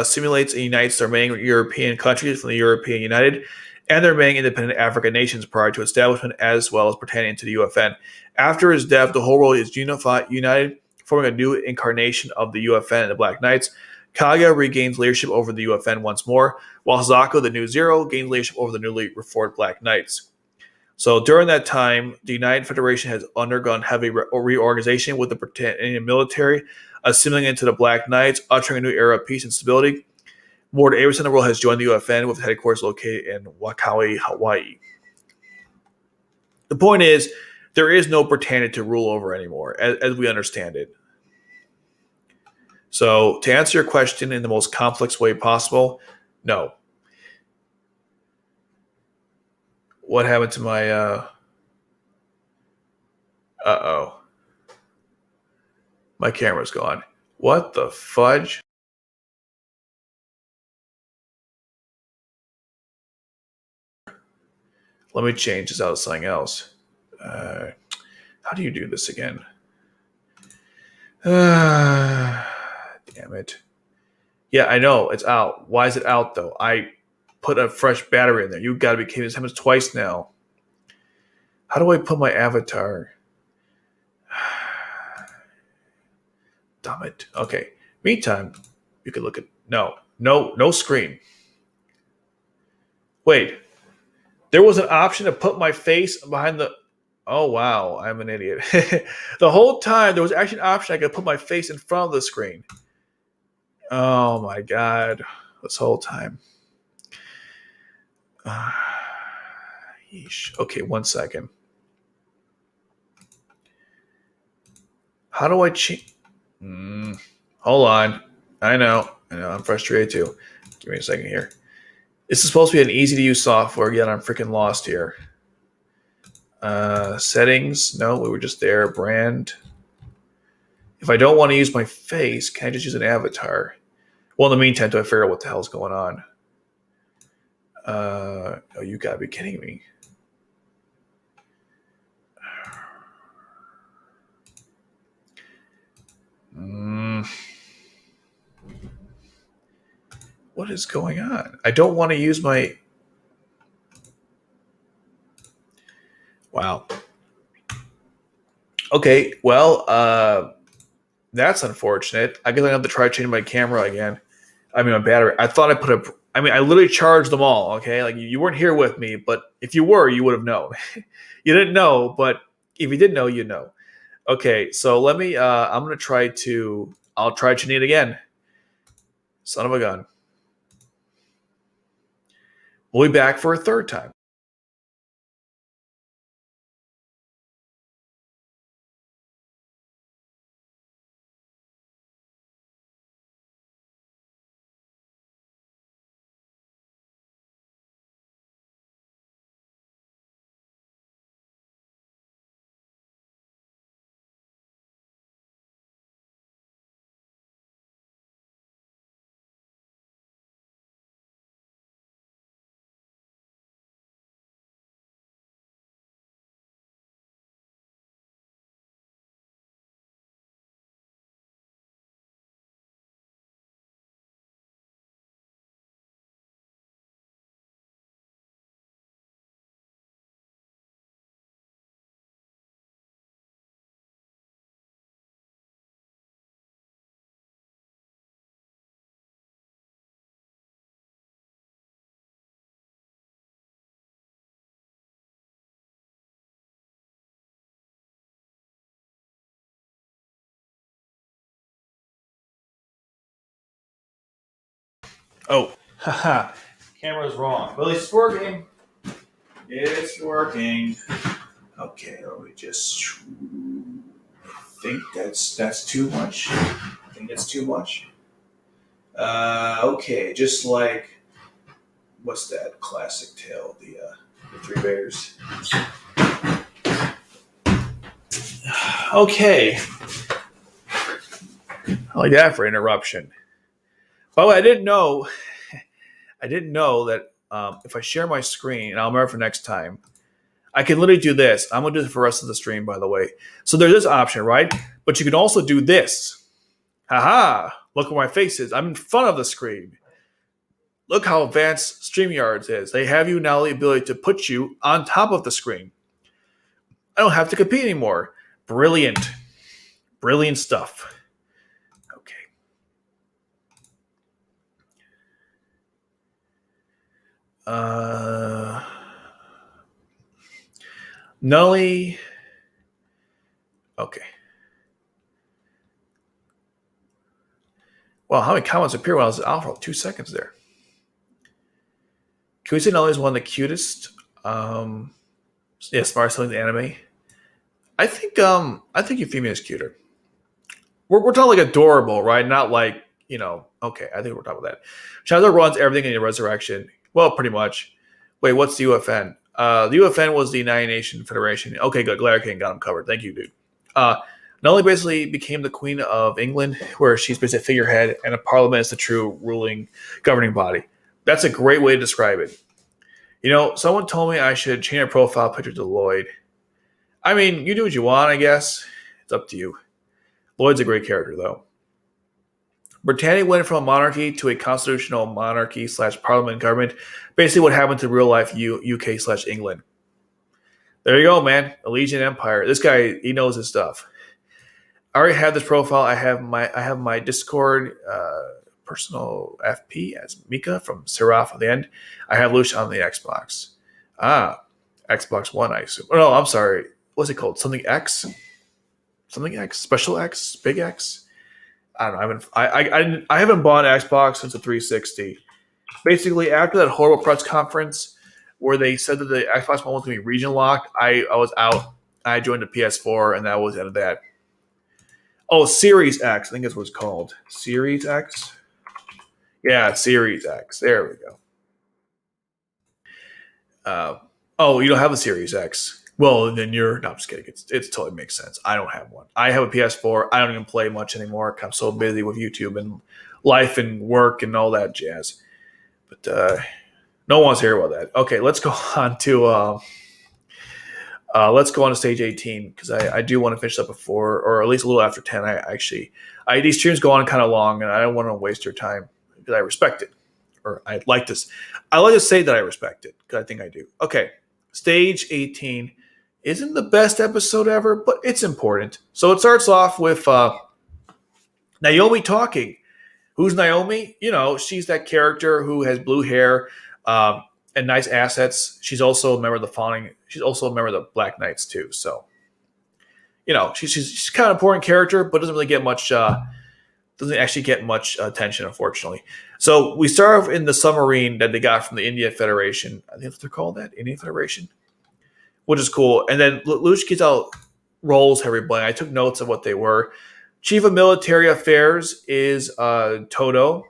simulates and unites the remaining European countries from the European United and the remaining independent African nations prior to establishment, as well as pertaining into the UFN. After his death, the whole world is united, forming a new incarnation of the UFN and the Black Knights. Kaguya regains leadership over the UFN once more, while Zako, the new Zero, gains leadership over the newly reformed Black Knights. So during that time, the United Federation has undergone heavy reorganization with the Britannian military, assimilating into the Black Knights, ushering a new era of peace and stability. More than 80% of the world has joined the UFN, with headquarters located in Wakawi, Hawaii. The point is, there is no Britannia to rule over anymore, as we understand it. So, to answer your question in the most complex way possible, no. What happened to my, uh-oh. My camera's gone. What the fudge? Let me change this out to something else. How do you do this again? Damn it. Yeah, I know. It's out. Why is it out, though? I put a fresh battery in there. You gotta be kidding. This happens twice now. How do I put my avatar? Damn it. Okay. Meantime, you can look at... No screen. Wait. There was an option to put my face behind the... Oh, wow. I'm an idiot. The whole time, there was actually an option I could put my face in front of the screen. Oh, my God. This whole time. Yeesh. Okay, 1 second. How do I change? Hold on. I know. I'm frustrated too. Give me a second here. This is supposed to be an easy-to-use software, yet I'm freaking lost here. Settings. No, we were just there. Brand. If I don't want to use my face, can I just use an avatar? Well, in the meantime, do I figure out what the hell's going on? Oh, you gotta be kidding me. What is going on? I don't want to use my... Wow. Okay, well, that's unfortunate. I guess I have to try changing my camera again. I mean, my battery. I thought I put a... I mean, I literally charged them all, okay? Like, you weren't here with me, but if you were, you would have known. You didn't know, but if you did know, you know. Okay, so let me. I'm gonna try to. I'll try Chinese again. Son of a gun. We'll be back for a third time. Oh, haha. Camera's wrong. Well, it's working. It's working. Okay, let me just think that's too much. I think that's too much. Okay, just like what's that classic tale? The Three Bears. Okay, I like that for interruption. By the way, I didn't know that if I share my screen, and I'll remember for next time, I can literally do this. I'm gonna do this for the rest of the stream, by the way. So there's this option, right? But you can also do this. Haha! Look where my face is. I'm in front of the screen. Look how advanced StreamYards is. They have you now the ability to put you on top of the screen. I don't have to compete anymore. Brilliant. Brilliant stuff. Okay. Uh, Nully. Okay. Well, how many comments appear when I was out for 2 seconds there? Can we say Nully is one of the cutest? Yeah, smart selling the anime. I think Euphemia is cuter. We're talking like adorable, right? Not like, okay, I think we're talking about that. Shadow runs everything in the resurrection. Well, pretty much. Wait, what's the UFN? The UFN was the Nine Nation Federation. Okay, good. Glad King got him covered. Thank you, dude. Nolly basically became the Queen of England, where she's basically a figurehead, and a parliament is the true ruling, governing body. That's a great way to describe it. Someone told me I should change my profile picture to Lloyd. I mean, you do what you want, I guess. It's up to you. Lloyd's a great character, though. Britannia went from a monarchy to a constitutional monarchy slash parliament government. Basically, what happened to real life UK slash England. There you go, man. Allegiant Empire. This guy, he knows his stuff. I already have this profile. I have my Discord personal FP as Mika from Seraph at the end. I have Lucia on the Xbox. Xbox One, I assume. Oh, no, I'm sorry. What's it called? Something X? Something X? Special X? Big X? I don't know. I haven't bought an Xbox since the 360. Basically, after that horrible press conference where they said that the Xbox One was going to be region locked, I was out. I joined the PS4, and that was the end of that. Oh, Series X. I think that's what it's called. Series X? Yeah, Series X. There we go. Oh, you don't have a Series X. Well, then you're. No, I'm just kidding. It totally makes sense. I don't have one. I have a PS4. I don't even play much anymore. I'm so busy with YouTube and life and work and all that jazz. But no one wants to hear about that. Okay, let's go on to stage 18 because I do want to finish up before, or at least a little after 10. These streams go on kind of long, and I don't want to waste your time because I respect it, or I like to say that I respect it because I think I do. Okay, stage 18 isn't the best episode ever, but it's important. So it starts off with Naomi talking. Who's Naomi? She's that character who has blue hair and nice assets. She's also a member of the founding. She's also a member of the Black Knights too. So, she's kind of an important character, but doesn't really get much. Doesn't actually get much attention, unfortunately. So we start off in the submarine that they got from the Indian Federation. I think that's what they're called, that Indian Federation, which is cool. And then Luch gets out roles everybody. I took notes of what they were. Chief of Military Affairs is Todo.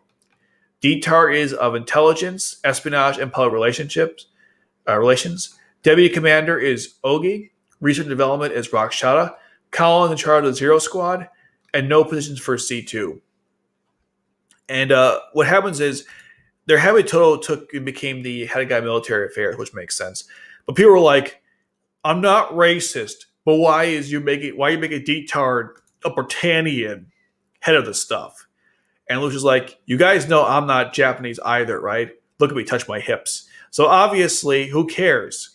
DTAR is of Intelligence, Espionage, and Public Relations. Deputy Commander is Ogi. Research and Development is Rakshata. Colin in charge of the Zero Squad, and no positions for C2. And what happens is their heavy Toto became the head guy of military affairs, which makes sense. But people were like, "I'm not racist, but why are you making DTAR a Britannian head of the stuff?" And Luch is like, "You guys know I'm not Japanese either, right? Look at me touch my hips. So obviously, who cares?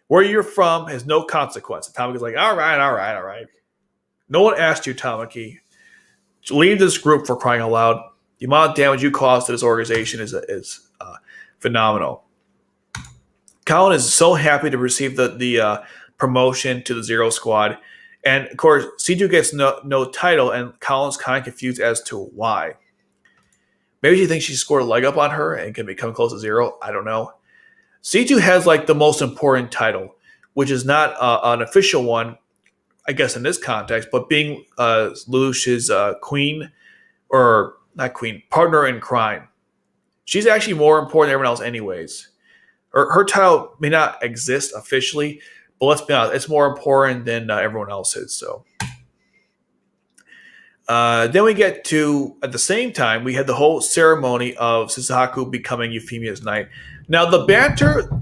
Where you're from has no consequence." And Tamaki's like, all right. No one asked you, Tamaki. Leave this group, for crying out loud. The amount of damage you caused to this organization is phenomenal. Colin is so happy to receive the promotion to the Zero Squad. And, of course, C2 gets no title, and Colin's kind of confused as to why. Maybe she thinks she scored a leg up on her and can become close to zero. I don't know. C2 has, the most important title, which is not an official one, I guess, in this context, but being Luch's queen, or not queen, partner in crime. She's actually more important than everyone else anyways. Her title may not exist officially, but let's be honest, it's more important than everyone else's. So then we get to, at the same time, we had the whole ceremony of Suzaku becoming Euphemia's knight. Now, the banter...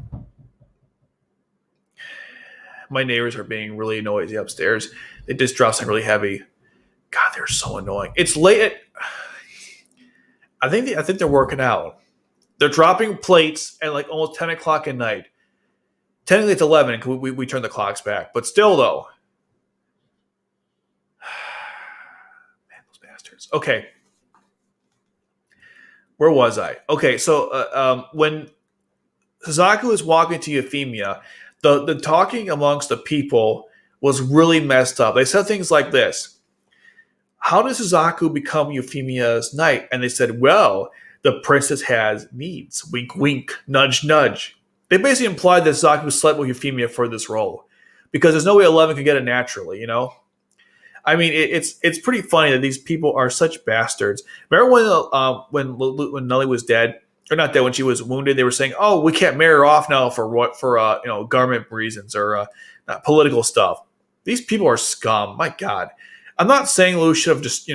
My neighbors are being really noisy upstairs. They just dropped something really heavy. God, they're so annoying. It's late. I think they're working out. They're dropping plates at almost 10 o'clock at night. Technically, it's 11 because we turn the clocks back. But still, though. Man, those bastards. Okay. Where was I? Okay, so when Suzaku is walking to Euphemia, the talking amongst the people was really messed up. They said things like this. How does Suzaku become Euphemia's knight? And they said, well, the princess has needs. Wink, wink. Nudge, nudge. They basically implied that Suzaku slept with Euphemia for this role. Because there's no way 11 could get it naturally, I mean, it's pretty funny that these people are such bastards. Remember when Nelly was dead? Or not dead, when she was wounded, they were saying, "Oh, we can't marry her off now for government reasons or political stuff." These people are scum. My God, I'm not saying Luch should have just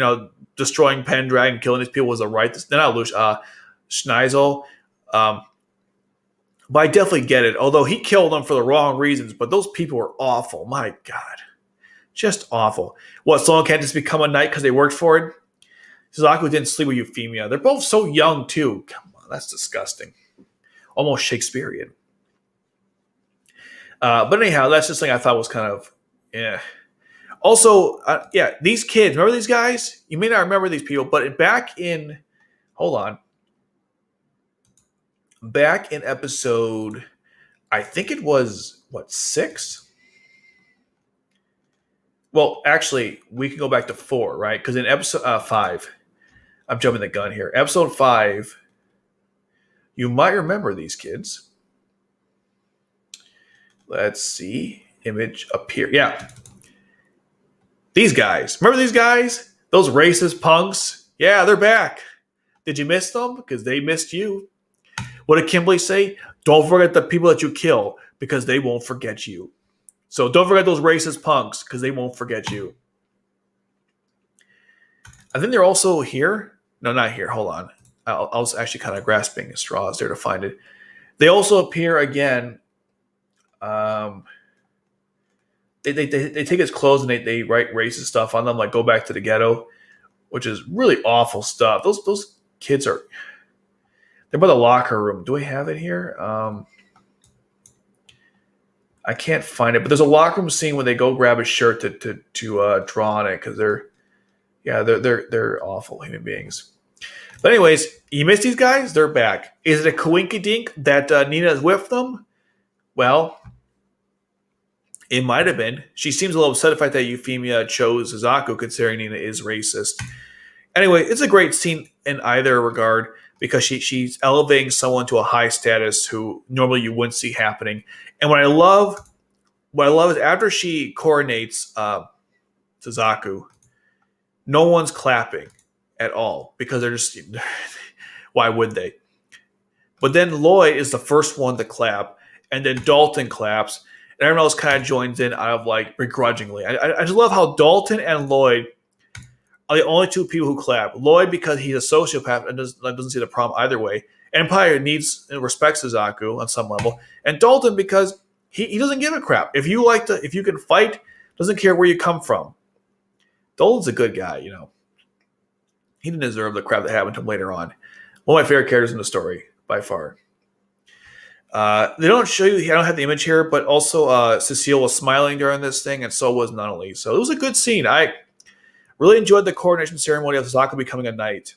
destroying Pendragon, killing these people was the right. They're not Luch, Schneisel. But I definitely get it. Although he killed them for the wrong reasons, but those people were awful. My God, just awful. What? Someone can't just become a knight because they worked for it? Suzaku didn't sleep with Euphemia. They're both so young too. Come on. That's disgusting. Almost Shakespearean. But anyhow, that's just something I thought was kind of, Also, these kids, remember these guys? You may not remember these people, but back in episode, I think it was, 6? Well, actually, we can go back to 4, right? Because in episode 5, I'm jumping the gun here. Episode 5, you might remember these kids. Let's see. Image appear. Yeah. These guys. Remember these guys? Those racist punks? Yeah, they're back. Did you miss them? Because they missed you. What did Kimberly say? Don't forget the people that you kill because they won't forget you. So don't forget those racist punks because they won't forget you. I think they're also here. No, not here. Hold on. I was actually kind of grasping at straws there to find it. They also appear again. They take his clothes and they write racist stuff on them, like go back to the ghetto, which is really awful stuff. Those kids they're by the locker room. Do we have it here? I can't find it, but there's a locker room scene when they go grab a shirt to draw on it because they're awful human beings. But anyways, you missed these guys? They're back. Is it a coinkydink that Nina is with them? Well, It might have been. She seems a little upset at the fact that Euphemia chose Suzaku, considering Nina is racist. Anyway, it's a great scene in either regard because she's elevating someone to a high status who normally you wouldn't see happening. And what I love is after she coronates Suzaku, no one's clapping at all because they're just why would they? But then Lloyd is the first one to clap, and then Dalton claps, and everyone else kind of joins in out of like begrudgingly. I just love how Dalton and Lloyd are the only two people who clap. Lloyd because he's a sociopath and doesn't see the problem either way, and probably needs and respects Suzaku on some level, and Dalton because he doesn't give a crap. If you can fight, doesn't care where you come from. Dalton's a good guy, you know. He didn't deserve the crap that happened to him later on. One of my favorite characters in the story, by far. They don't show you, I don't have the image here, but also Cecile was smiling during this thing, and so was Nunnally. So it was a good scene. I really enjoyed the coronation ceremony of Suzaku becoming a knight.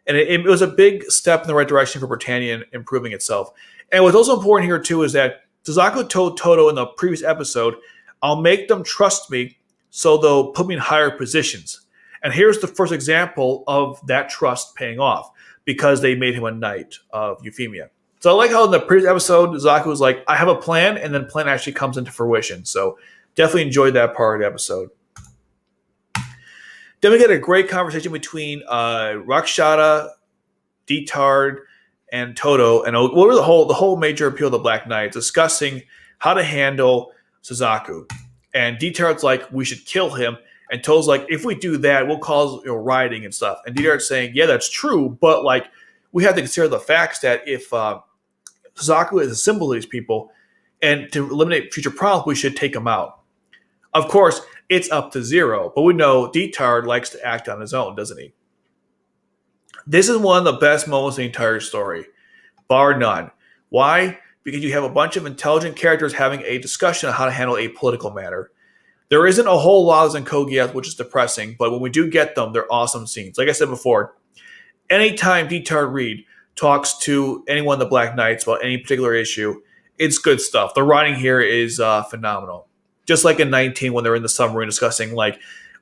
And it was a big step in the right direction for Britannia improving itself. And what's also important here, too, is that Suzaku told Todo in the previous episode, I'll make them trust me so they'll put me in higher positions. And here's the first example of that trust paying off because they made him a knight of Euphemia. So I like how in the previous episode, Suzaku was like, I have a plan, and then the plan actually comes into fruition. So definitely enjoyed that part of the episode. Then we get a great conversation between Rakshata, Detard, and Todo, and what were the whole major appeal of the Black Knight, discussing how to handle Suzaku. And Detard's like, we should kill him. And Todo's like, if we do that, we'll cause rioting and stuff. And Detard's saying, yeah, that's true, but like we have to consider the facts that if Suzaku is a symbol of these people, and to eliminate future problems, we should take him out. Of course, it's up to Zero, but we know Detard likes to act on his own, doesn't he? This is one of the best moments in the entire story, bar none. Why? Because you have a bunch of intelligent characters having a discussion on how to handle a political matter. There isn't a whole lot in Code Geass, which is depressing, but when we do get them, they're awesome scenes. Like I said before, anytime Detard Reed talks to anyone of the Black Knights about any particular issue, it's good stuff. The writing here is phenomenal. Just like in 19 when they're in the submarine discussing like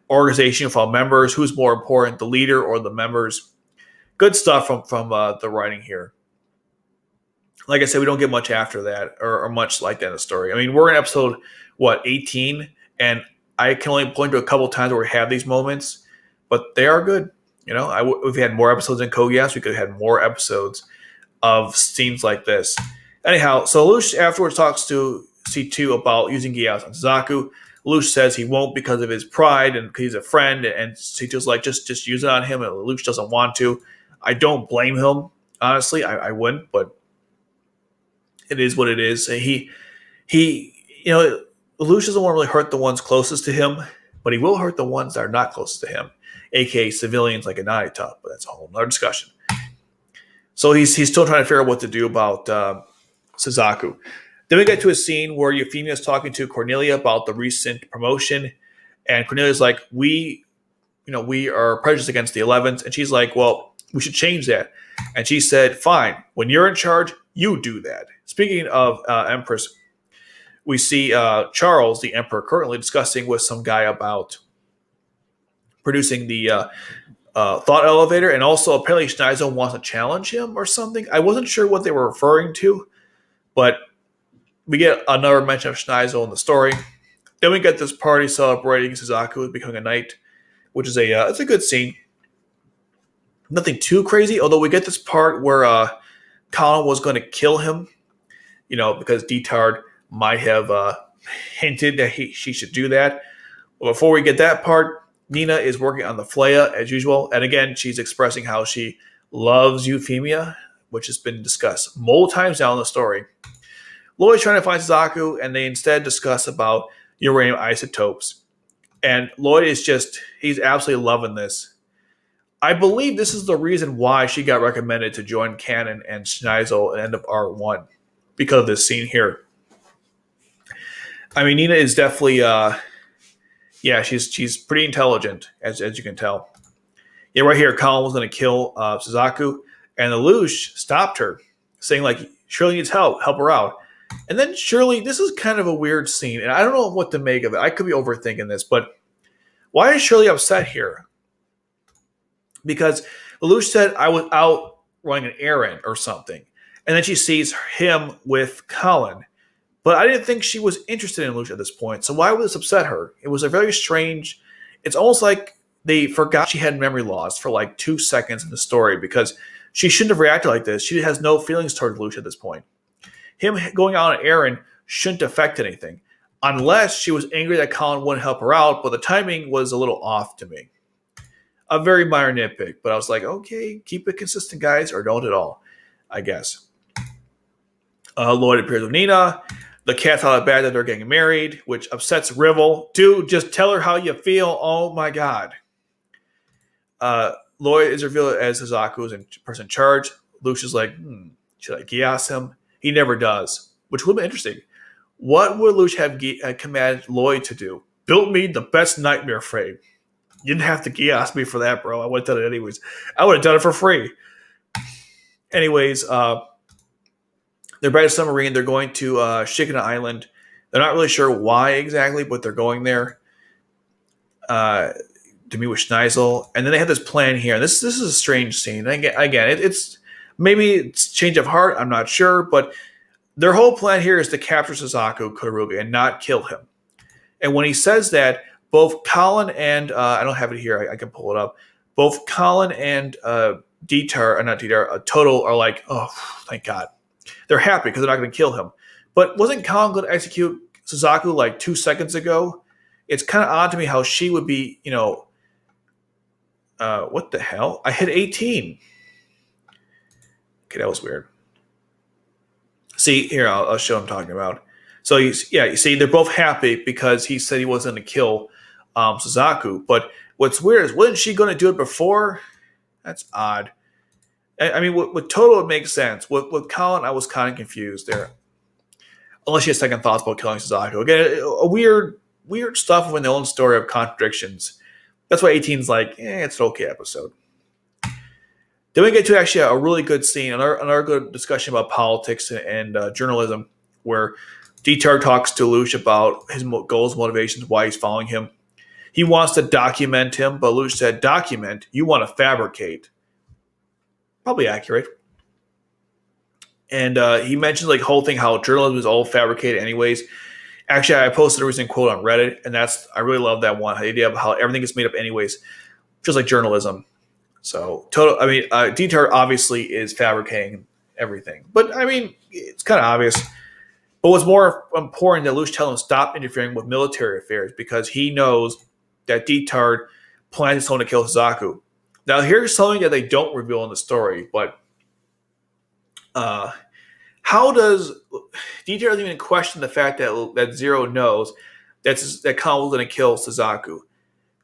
organization of all members, who's more important, the leader or the members. Good stuff from the writing here. Like I said, we don't get much after that or much like that in the story. I mean, we're in episode, 18? And I can only point to a couple times where we have these moments, but they are good. You know, if we had more episodes in Code Geass, we could have had more episodes of scenes like this. Anyhow, so Lelouch afterwards talks to C2 about using Geass on Suzaku. Lelouch says he won't because of his pride and because he's a friend, and C2's like, just use it on him, and Lelouch doesn't want to. I don't blame him, honestly. I wouldn't, but it is what it is. He Lelouch doesn't want to really hurt the ones closest to him, but he will hurt the ones that are not closest to him, aka civilians like Hinata, but that's a whole other discussion. So he's still trying to figure out what to do about Suzaku. Then we get to a scene where Euphemia is talking to Cornelia about the recent promotion, and Cornelia's like, we are prejudiced against the 11th, and she's like, well, we should change that. And she said, fine, when you're in charge, you do that. Speaking of Empress, we see Charles, the Emperor, currently discussing with some guy about producing the thought elevator, and also apparently Schneizel wants to challenge him or something. I wasn't sure what they were referring to, but we get another mention of Schneizel in the story. Then we get this party celebrating Suzaku becoming a knight, which is it's a good scene. Nothing too crazy, although we get this part where Colin was going to kill him, because Detard might have hinted that she should do that. Well, before we get that part, Nina is working on the Flea as usual, and again, she's expressing how she loves Euphemia, which has been discussed multiple times now in the story. Lloyd's trying to find Suzaku, and they instead discuss about uranium isotopes. And Lloyd he's absolutely loving this. I believe this is the reason why she got recommended to join Cannon and Schneizel at the end of R1, because of this scene here. I mean, Nina is definitely, she's pretty intelligent, as you can tell. Yeah, right here, Colin was going to kill Suzaku, and Lelouch stopped her, saying, like, Shirley needs help her out. And then Shirley, this is kind of a weird scene, and I don't know what to make of it. I could be overthinking this, but why is Shirley upset here? Because Lelouch said I was out running an errand or something, and then she sees him with Colin. But I didn't think she was interested in Lelouch at this point, so why would this upset her? It was a very strange. It's almost like they forgot she had memory loss for like 2 seconds in the story because she shouldn't have reacted like this. She has no feelings toward Lelouch at this point. Him going out on an errand shouldn't affect anything, unless she was angry that Colin wouldn't help her out. But the timing was a little off to me. A very minor nitpick, but I was like, okay, keep it consistent, guys, or don't at all, I guess. Lloyd appears with Nina. The cat thought it bad that they're getting married, which upsets Rivel. Dude, just tell her how you feel. Oh my god. Lloyd is revealed as Hazaku's person in charge. Lucius is like, should I Geass him? He never does, which would be interesting. What would Lucius have commanded Lloyd to do? Build me the best nightmare frame. You didn't have to Geass me for that, bro. I would have done it anyways. I would have done it for free. Anyways, they're by a submarine. They're going to Shikina Island. They're not really sure why exactly, but they're going there to meet with Schneisel. And then they have this plan here. This is a strange scene. Again, it's maybe it's change of heart. I'm not sure, but their whole plan here is to capture Suzaku Kurugi and not kill him. And when he says that, both Colin and I don't have it here. I can pull it up. Both Colin and Total are like, oh, thank God. They're happy because they're not going to kill him. But wasn't Colin going to execute Suzaku like 2 seconds ago? It's kind of odd to me how she would be, what the hell? I hit 18. Okay, that was weird. See, here, I'll show what I'm talking about. So, you see, they're both happy because he said he wasn't going to kill Suzaku. But what's weird is, wasn't she going to do it before? That's odd. I mean, with Total, it makes sense. With Colin, I was kind of confused there. Unless she has second thoughts about killing Suzaku. Again, a weird stuff within their own story of contradictions. That's why 18's like, it's an okay episode. Then we get to actually a really good scene, another good discussion about politics and journalism, where Dieter talks to Lelouch about his goals, motivations, why he's following him. He wants to document him, but Lelouch said, document? You want to fabricate. Probably accurate. And he mentions like whole thing how journalism is all fabricated anyways. Actually, I posted a recent quote on Reddit, and I really love that one. The idea of how everything is made up anyways, just like journalism. So Dieter obviously is fabricating everything. But I mean, it's kind of obvious. But what's more important that Lelouch tells him stop interfering with military affairs because he knows that Dieter plans someone to kill Suzaku. Now, here's something that they don't reveal in the story, but how does Dieter doesn't even question the fact that Zero knows that Colin was going to kill Suzaku?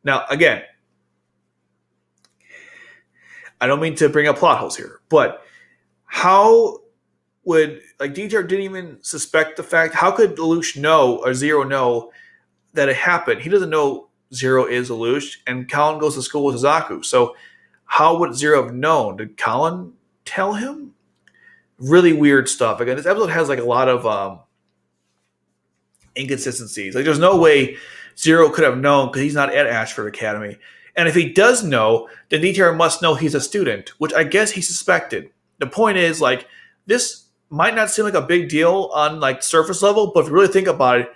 Now, again, I don't mean to bring up plot holes here, but how would Dieter didn't even suspect the fact? How could Lelouch know or Zero know that it happened? He doesn't know Zero is Lelouch, and Colin goes to school with Suzaku. So how would Zero have known? Did Colin tell him? Really weird stuff. Again, this episode has like a lot of inconsistencies. Like, there's no way Zero could have known because he's not at Ashford Academy. And if he does know, then Dieter must know he's a student, which I guess he suspected. The point is, like, this might not seem like a big deal on like surface level, but if you really think about it,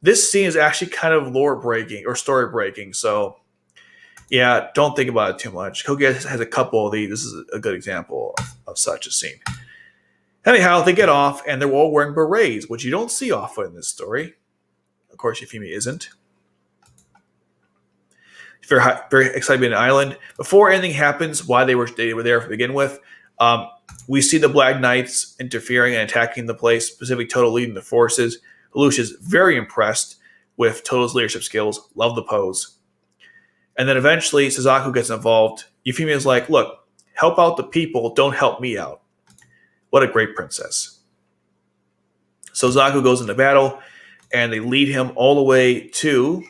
this scene is actually kind of lore breaking or story breaking. So, yeah, don't think about it too much. Code Geass has a couple of these. This is a good example of such a scene. Anyhow, they get off, and they're all wearing berets, which you don't see often in this story. Of course, Euphemia isn't. Very, very excited to be on an island. Before anything happens, why they were there to begin with, we see the Black Knights interfering and attacking the place, specifically Total leading the forces. Lelouch is very impressed with Total's leadership skills. Love the pose. And then eventually, Suzaku gets involved. Euphemia is like, look, help out the people, don't help me out. What a great princess. So Suzaku goes into battle, and they lead him all the way to...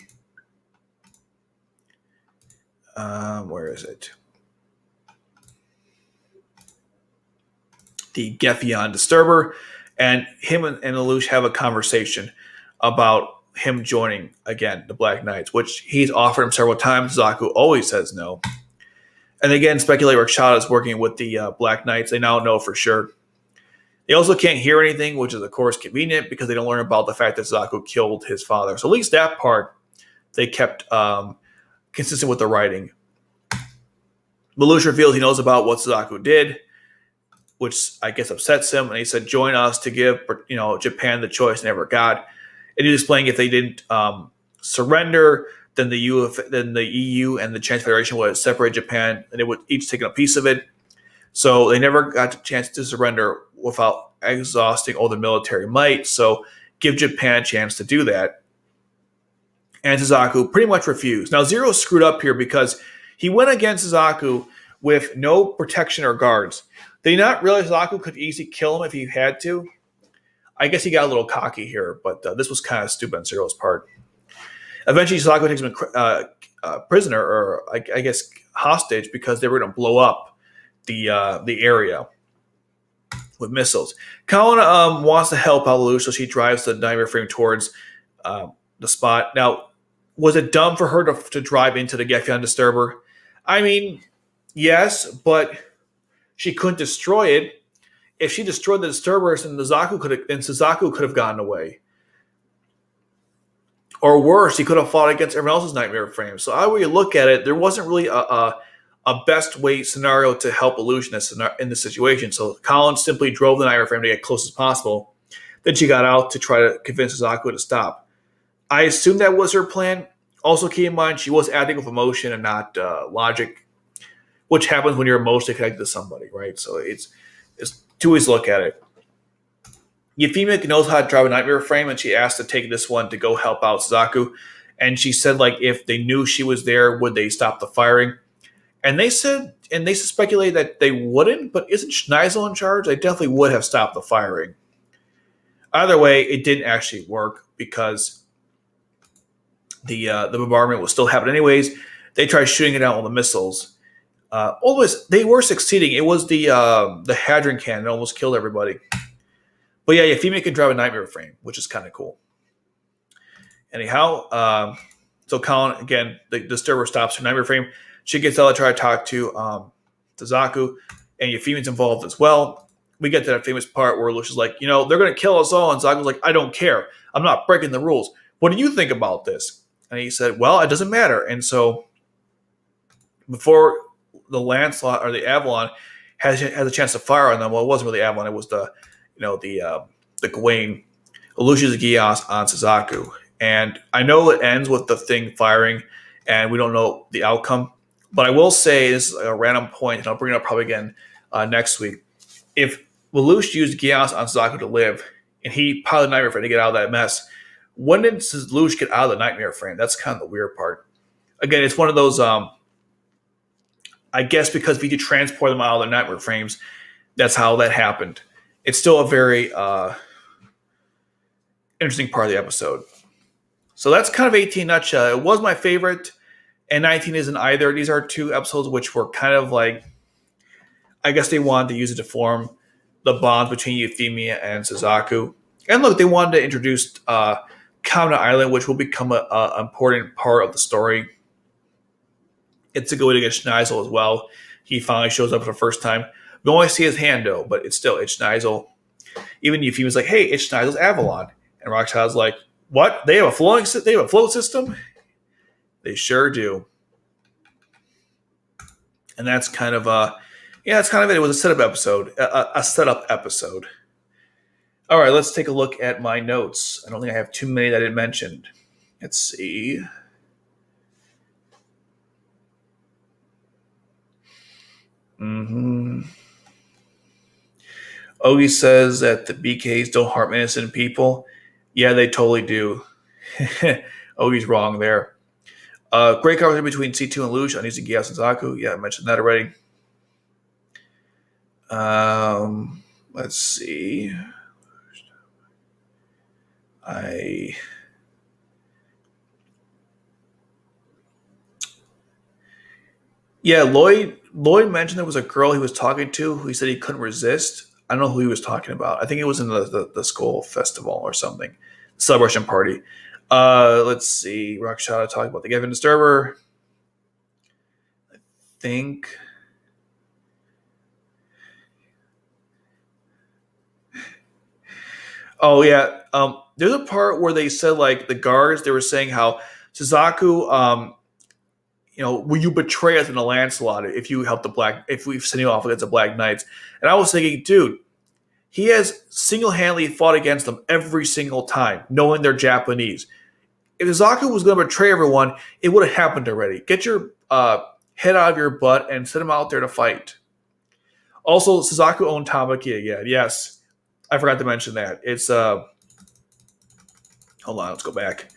where is it? The Gefion Disturber. And him and Lelouch have a conversation about him joining again the Black Knights, which he's offered him several times. Zaku always says no. And again, speculate Rakshada is working with the Black Knights. They now know for sure. They also can't hear anything, which is of course convenient because they don't learn about the fact that Zaku killed his father. So at least that part they kept consistent with the writing. Lelouch reveals he knows about what Zaku did, which I guess upsets him, and he said, "Join us to give Japan the choice they never got." And he's explaining if they didn't surrender, then the EU and the Chinese Federation would separate Japan, and they would each take a piece of it. So they never got the chance to surrender without exhausting all the military might. So give Japan a chance to do that. And Suzaku pretty much refused. Now Zero screwed up here because he went against Suzaku with no protection or guards. Did he not realize Suzaku could easily kill him if he had to? I guess he got a little cocky here, but this was kind of stupid on Zero's part. Eventually, Suzaku takes him prisoner, or I guess hostage, because they were going to blow up the area with missiles. Colin wants to help out Lelouch, so she drives the nightmare frame towards the spot. Now, was it dumb for her to drive into the Gefion Disturber? I mean, yes, but she couldn't destroy it. If she destroyed the Disturbers, then Suzaku could have gotten away. Or worse, he could have fought against everyone else's nightmare frame. So however you look at it, there wasn't really a best way scenario to help Illusionist in this situation. So Colin simply drove the nightmare frame to get close as possible. Then she got out to try to convince Suzaku to stop. I assume that was her plan. Also keep in mind, she was acting with emotion and not logic, which happens when you're emotionally connected to somebody, right? So it's two ways to look at it. Yefimik knows how to drive a nightmare frame, and she asked to take this one to go help out Suzaku. And she said, like, if they knew she was there, would they stop the firing? And they speculated that they wouldn't, but isn't Schneisel in charge? They definitely would have stopped the firing. Either way, it didn't actually work because the bombardment was still happening anyways. They tried shooting it out with the missiles. Always, they were succeeding. It was the Hadron cannon that almost killed everybody. But yeah, Yefimik can drive a nightmare frame, which is kind of cool. Anyhow, so Colin, again, the Disturber stops her nightmare frame. She gets out to try to talk to Zaku, and Yefimik's involved as well. We get to that famous part where Lucia's like, they're going to kill us all, and Zaku's like, I don't care. I'm not breaking the rules. What do you think about this? And he said, well, it doesn't matter. And so before the Lancelot or the Avalon has a chance to fire on them, well, it wasn't really Avalon. It was the Gawain Lucius Geass on Suzaku. And I know it ends with the thing firing, and we don't know the outcome. But I will say, this is a random point, and I'll bring it up probably again next week. If Lelouch used Geass on Suzaku to live, and he piloted Nightmare Frame to get out of that mess, when did Lelouch get out of the Nightmare Frame? That's kind of the weird part. Again, it's one of those, I guess because if you could transport them out of their Nightmare Frames, that's how that happened. It's still a very interesting part of the episode. So that's kind of 18 in a nutshell. It was my favorite, and 19 isn't either. These are two episodes which were kind of like, I guess they wanted to use it to form the bond between Euphemia and Suzaku. And look, they wanted to introduce Kamina Island, which will become an important part of the story. It's a good way to get Schneisel as well. He finally shows up for the first time. We only see his hand, though, but it's Schneisel. Even Euphemia's like, hey, it's Schneisel's Avalon. And Rockchild's like, what? They have a float system? They sure do. And that's kind of that's kind of it. It was a setup episode. All right, let's take a look at my notes. I don't think I have too many that I didn't mention. Let's see. Ogie says that the BKs don't harm innocent people. Yeah, they totally do. Ogie's wrong there. Great conversation between C2 and Luge on using Geass and Zaku. Yeah, I mentioned that already. Let's see. Lloyd mentioned there was a girl he was talking to who he said he couldn't resist. I don't know who he was talking about. I think it was in the school festival or something, celebration party. Let's see. Rakshata talking about the Gavin Disturber. I think. Oh yeah. There's a part where they said like the guards. They were saying how Suzaku, will you betray us in the Lancelot if you help if we send you off against the Black Knights? And I was thinking, dude, he has single-handedly fought against them every single time, knowing they're Japanese. If Suzaku was going to betray everyone, it would have happened already. Get your head out of your butt and send him out there to fight. Also, Suzaku owned Tamaki again. Yes, I forgot to mention that. It's hold on, let's go back.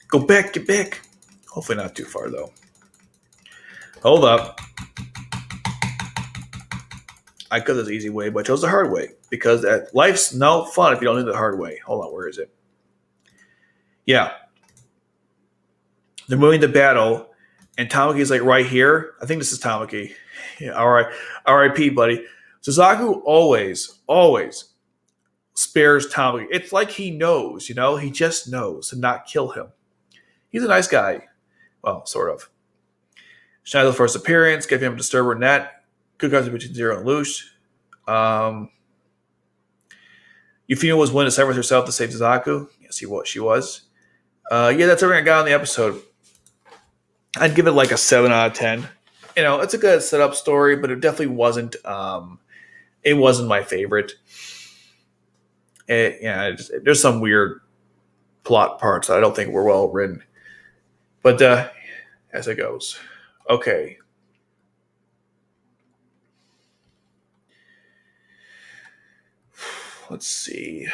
Go back, get back. Hopefully not too far though. Hold up. I could have the easy way, but I chose the hard way because life's no fun if you don't do the hard way. Hold on, where is it? Yeah. They're moving to battle, and Tamaki's like right here. I think this is Tamaki. Yeah, all right. R.I.P., buddy. Suzaku always spares Tamaki. It's like he knows, he just knows to not kill him. He's a nice guy. Well, sort of. Schneider's first appearance, gave him a disturber net. Good guys between Zero and Lush. Euphemia was willing to sacrifice herself to save Suzaku. Yes, she was. Yeah, that's everything I got on the episode. I'd give it like a 7 out of 10. It's a good setup story, but it definitely wasn't. It wasn't my favorite. There's some weird plot parts that I don't think were well written. But as it goes. Okay. Let's see.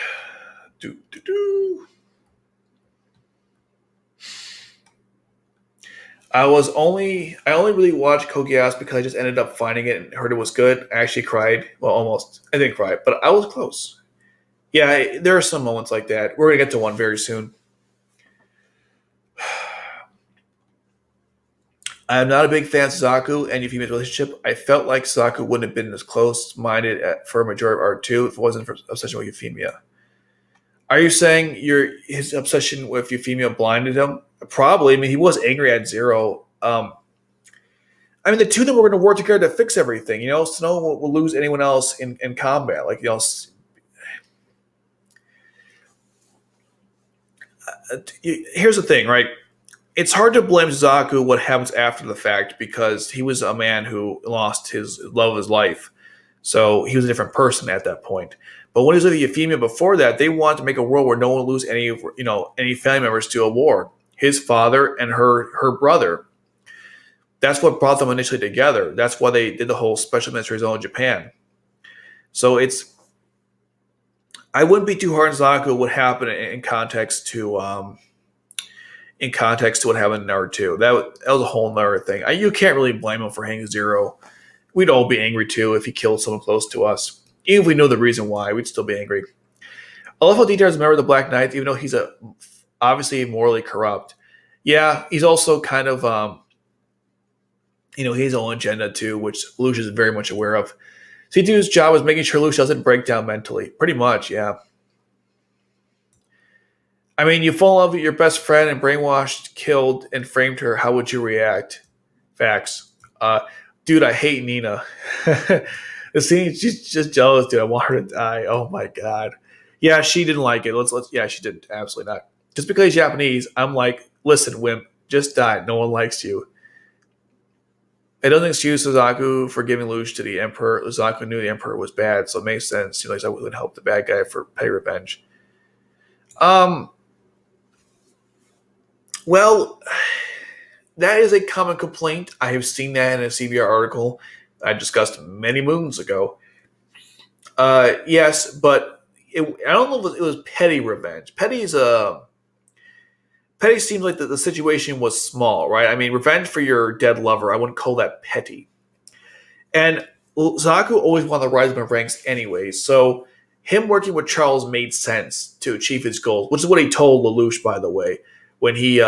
I only really watched Code Geass because I just ended up finding it and heard it was good. I actually cried. Well, almost. I didn't cry, but I was close. Yeah, there are some moments like that. We're going to get to one very soon. I am not a big fan of Suzaku and Euphemia's relationship. I felt like Suzaku wouldn't have been as close-minded for a majority of Art 2 if it wasn't for obsession with Euphemia. Are you saying his obsession with Euphemia blinded him? Probably. I mean, he was angry at Zero. The two of them were going to work together to fix everything. So no one will lose anyone else in combat. Here's the thing, right? It's hard to blame Suzaku what happens after the fact because he was a man who lost his love of his life. So he was a different person at that point. But when he was with Euphemia before that, they wanted to make a world where no one would lose any family members to a war. His father and her brother. That's what brought them initially together. That's why they did the whole special military zone in Japan. So I wouldn't be too hard on Suzaku what happened in context to what happened in Naruto. That was a whole nother thing. You can't really blame him for hanging Zero. We'd all be angry too if he killed someone close to us. Even if we know the reason why, we'd still be angry. I love how details remember the Black Knight, even though he's obviously morally corrupt. Yeah, he's also kind of his own agenda too, which Lucia is very much aware of. C2's job is making sure Lucia doesn't break down mentally. Pretty much, yeah. I mean, you fall in love with your best friend and brainwashed, killed, and framed her. How would you react? Facts. Dude, I hate Nina. The scene, she's just jealous, dude. I want her to die. Oh my god. Yeah, she didn't like it. Yeah, she didn't. Absolutely not. Just because he's Japanese, I'm like, listen, wimp, just die. No one likes you. It doesn't excuse Suzaku for giving Luge to the Emperor. Suzaku knew the Emperor was bad, so it makes sense. Like I wouldn't help the bad guy for pay revenge. Well, that is a common complaint. I have seen that in a CBR article I discussed many moons ago. Yes, but I don't know if it was petty revenge. Petty seems like the situation was small, right? I mean, revenge for your dead lover, I wouldn't call that petty. And Suzaku always wanted to rise up in ranks anyway, so him working with Charles made sense to achieve his goals, which is what he told Lelouch, by the way, when he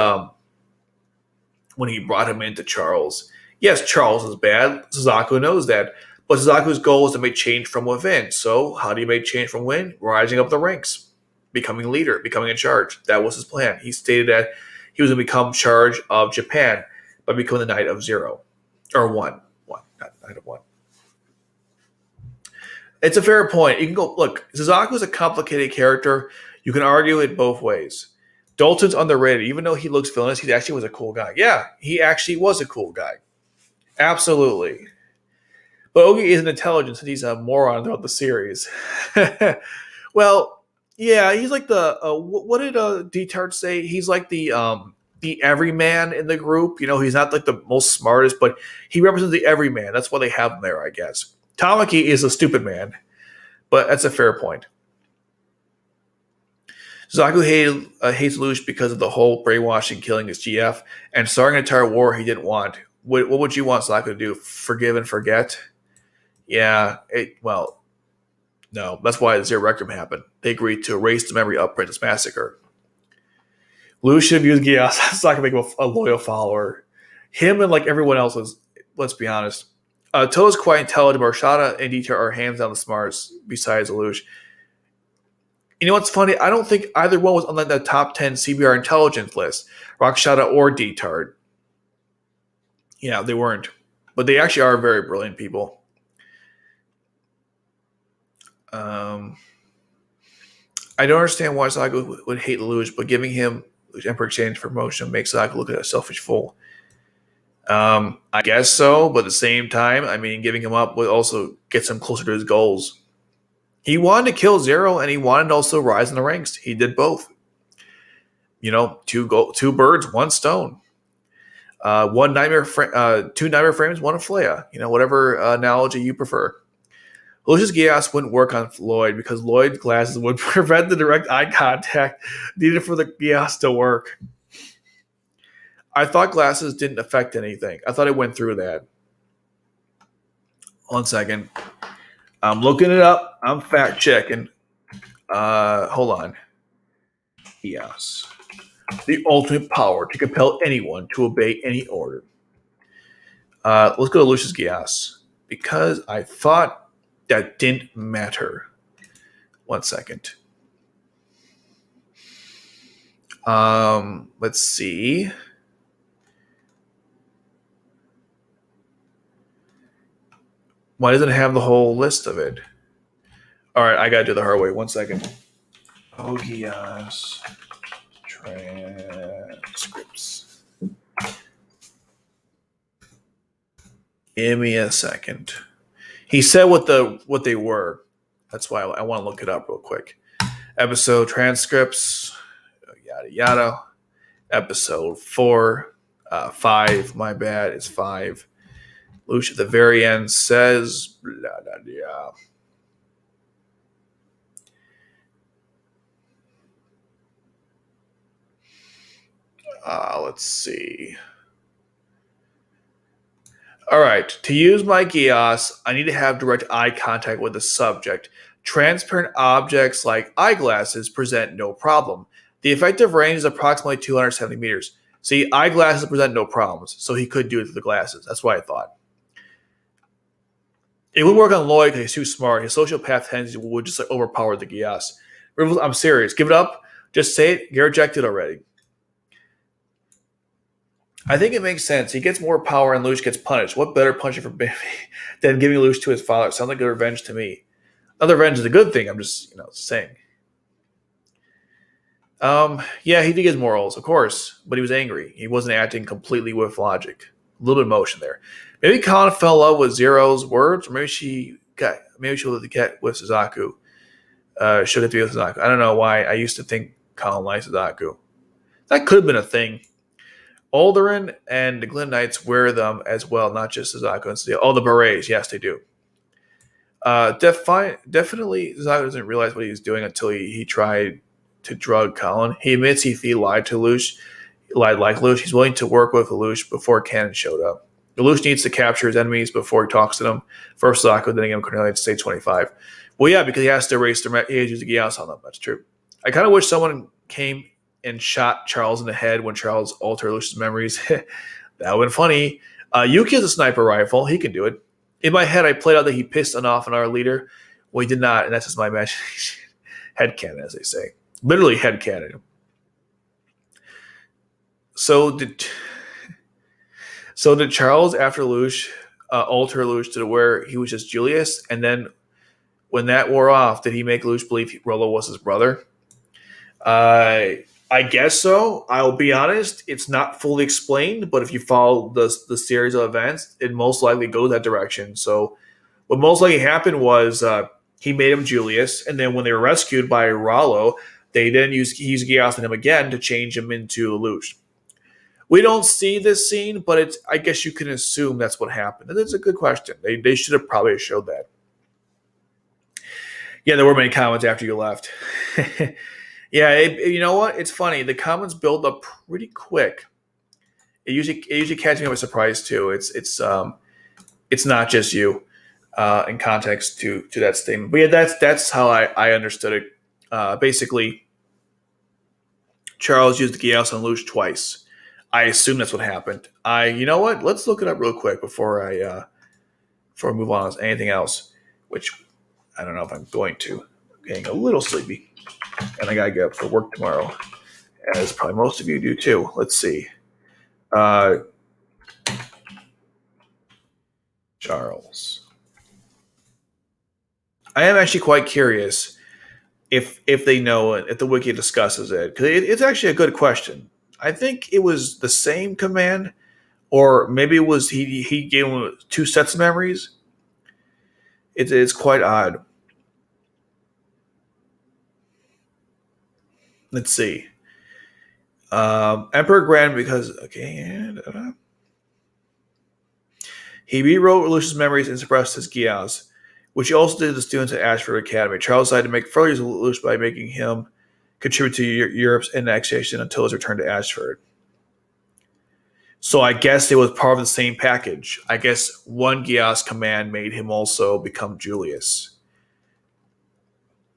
brought him into Charles. Yes, Charles is bad. Suzaku knows that. But Suzaku's goal is to make change from within. So how do you make change from within? Rising up the ranks, becoming leader, becoming in charge. That was his plan. He stated that he was going to become charge of Japan by becoming the Knight of Zero. Or one. One, not Knight of One. It's a fair point. You can go, look, Suzaku is a complicated character. You can argue it both ways. Dalton's underrated. Even though he looks villainous, he actually was a cool guy. Yeah, he actually was a cool guy. Absolutely. But Ogi isn't intelligent since he's a moron throughout the series. Well, yeah, he's like the what did Detard say? He's like the everyman in the group. You know, he's not like the most smartest, but he represents the everyman. That's why they have him there, I guess. Tamaki is a stupid man, but that's a fair point. Suzaku hates Lelouch because of the whole brainwashing, killing his GF, and starting an entire war he didn't want. What would you want Suzaku to do? Forgive and forget? Yeah, no. That's why the Zero Requiem happened. They agreed to erase the memory of Princess Massacre. Lelouch should have used Geass. Suzaku to make him a loyal follower. Him and like everyone else is, let's be honest. Toa's quite intelligent, but Rashada and Dieter are hands down the smartest besides Lelouch. You know what's funny? I don't think either one was on the top 10 CBR intelligence list. Rakshata or Detard. Yeah, they weren't. But they actually are very brilliant people. I don't understand why Suzaku would hate Lelouch, but giving him Emperor Exchange for promotion makes Suzaku look like a selfish fool. I guess so, but at the same time, I mean, giving him up would also get him closer to his goals. He wanted to kill Zero, and he wanted to also rise in the ranks. He did both. You know, two birds, one stone. Two nightmare frames, one Flea. You know, whatever analogy you prefer. Lelouch's Geass wouldn't work on Lloyd because Lloyd's glasses would prevent the direct eye contact needed for the Geass to work. I thought glasses didn't affect anything. I thought it went through that. 1 second. I'm looking it up. I'm fact checking. Hold on. Yes. The ultimate power to compel anyone to obey any order. Let's go to Lucius Geass. Because I thought that didn't matter. 1 second. Let's see. Why doesn't it have the whole list of it? All right, I gotta do the hard way. 1 second. Oh, yes. Transcripts. Give me a second. He said what they were. That's why I want to look it up real quick. Episode transcripts, yada yada. Episode 4, 5. My bad, it's 5. Lucia at the very end says, blah, blah, blah. Let's see. All right. To use my Geass, I need to have direct eye contact with the subject. Transparent objects like eyeglasses present no problem. The effective range is approximately 270 meters. See, eyeglasses present no problems, so he could do it with the glasses. That's what I thought. It would work on Lloyd because he's too smart. His sociopath tendencies would just like overpower the Geass. I'm serious. Give it up. Just say it. Get rejected already. I think it makes sense. He gets more power and Lelouch gets punished. What better punishment for Biffy than giving Lelouch to his father? Sounds like a revenge to me. Not revenge is a good thing. I'm just, saying. Yeah, he did his morals, of course, but he was angry. He wasn't acting completely with logic. A little bit of emotion there. Maybe Colin fell in love with Zero's words, or maybe she wanted to get with Suzaku. She'll get to be with Suzaku. I don't know why. I used to think Colin liked Suzaku. That could have been a thing. Alderan and the Glen Knights wear them as well, not just Suzaku and Steel. Oh, the berets. Yes, they do. Definitely, Suzaku doesn't realize what he was doing until he tried to drug Colin. He admits he lied to Lelouch. Lied like Lelouch. He's willing to work with Lelouch before Cannon showed up. Lelouch needs to capture his enemies before he talks to them. First Suzaku, then again Cornelia to stage 25. Well, yeah, because he has to erase he has to use the Geass on them. That's true. I kind of wish someone came and shot Charles in the head when Charles altered Lelouch's memories. That would have been funny. Yuki has a sniper rifle. He can do it. In my head, I played out that he pissed off on our leader. Well, he did not, and that's just my imagination. Headcanon, as they say. Literally headcanon. So did Charles after Lelouch alter Lelouch to where he was just Julius, and then when that wore off, did he make Lelouch believe Rollo was his brother? I guess so. I'll be honest; it's not fully explained, but if you follow the series of events, it most likely goes that direction. So, what most likely happened was he made him Julius, and then when they were rescued by Rollo, they then used Geass on him again to change him into Lelouch. We don't see this scene, but it's I guess you can assume that's what happened. And it's a good question. They should have probably showed that. Yeah, there were many comments after you left. Yeah, you know what? It's funny. The comments build up pretty quick. It usually catches me by surprise too. It's not just you in context to that statement. But yeah, that's how I understood it. Basically, Charles used the Geass on Lelouch twice. I assume that's what happened. You know what? Let's look it up real quick before I move on to anything else, which I don't know if I'm going to. I'm getting a little sleepy, and I gotta get up for work tomorrow, as probably most of you do too. Let's see. Charles. I am actually quite curious if they know it, if the wiki discusses it, because it's actually a good question. I think it was the same command, or maybe it was he gave him two sets of memories. It's quite odd. Let's see. Emperor Grand because okay, he rewrote Lucius' memories and suppressed his Geass, which he also did to the students at Ashford Academy. Charles decided to make further use of Lucius by making him contribute to Europe's annexation until his return to Ashford. So I guess it was part of the same package. I guess one Geass command made him also become Julius.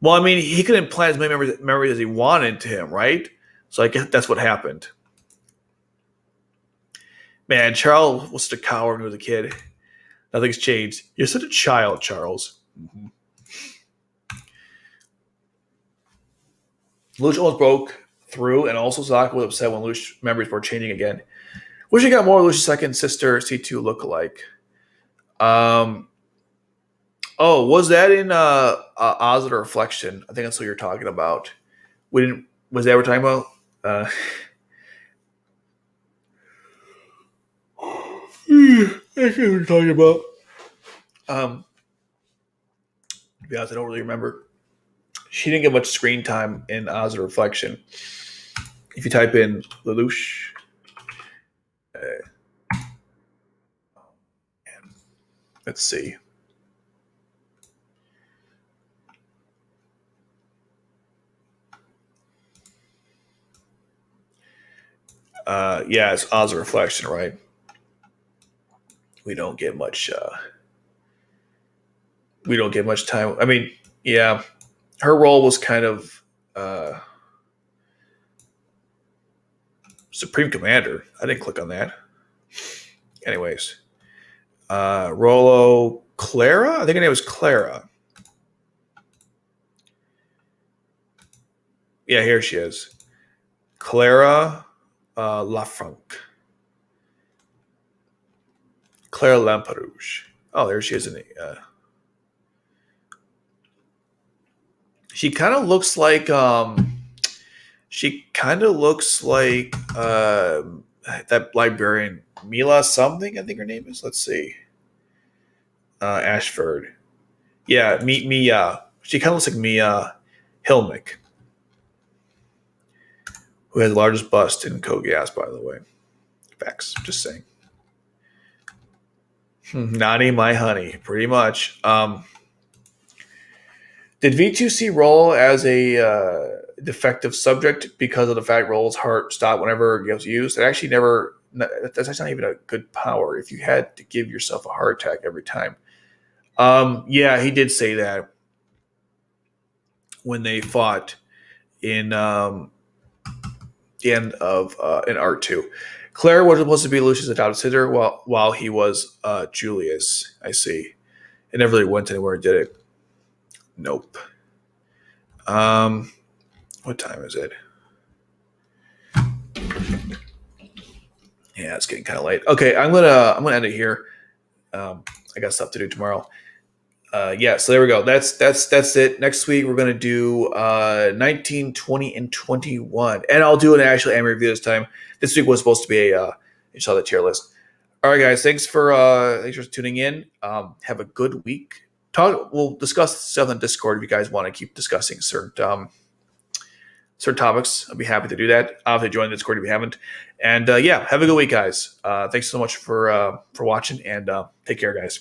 Well, I mean, he could implant as many memories as he wanted to him, right? So I guess that's what happened. Man, Charles was such a coward when he was a kid. Nothing's changed. You're such a child, Charles. Mm-hmm. Lelouch almost broke through, and also Sokka was upset when Lelouch's memories were changing again. Wish he got more Lelouch's second sister C2 lookalike. Oh, was that in Oz or Reflection? I think that's what you're talking about. We didn't. Was that what we're talking about? That's what we're talking about. To be honest, I don't really remember. She didn't get much screen time in Oz or Reflection. If you type in Lelouch, let's see. Yeah, it's Oz or Reflection, right? We don't get much. We don't get much time. I mean, yeah, her role was kind of Supreme Commander. I didn't click on that. Anyways, Rollo Clara. I think her name was Clara. Yeah, here she is, Clara Lafranc. Claire Lamperouge. Oh, there she is. She kind of looks like that librarian Mila something. I think her name is. Let's see. Ashford. Yeah, Mia. She kind of looks like Mia Hilmick, who has the largest bust in Code Geass, by the way. Facts. Just saying. Naughty my honey, pretty much. Did V2C roll as a defective subject because of the fact Roll's heart stopped whenever it gets used? It actually never. That's actually not even a good power if you had to give yourself a heart attack every time. Yeah, he did say that when they fought in the end of in R2. Claire was supposed to be Lucius' adopted sister while he was Julius. I see. It never really went anywhere, did it? Nope. What time is it? Yeah, it's getting kind of late. Okay, I'm gonna end it here. I got stuff to do tomorrow. Yeah, so there we go. That's it. Next week we're gonna do 19, 20, and 21, and I'll do an actual anime review this time. This week was supposed to be you saw the tier list. All right, guys. Thanks for tuning in. Have a good week. We'll discuss stuff on Discord if you guys want to keep discussing certain topics. I'll be happy to do that. Obviously, join the Discord if you haven't. And yeah, have a good week, guys. Thanks so much for watching, and take care, guys.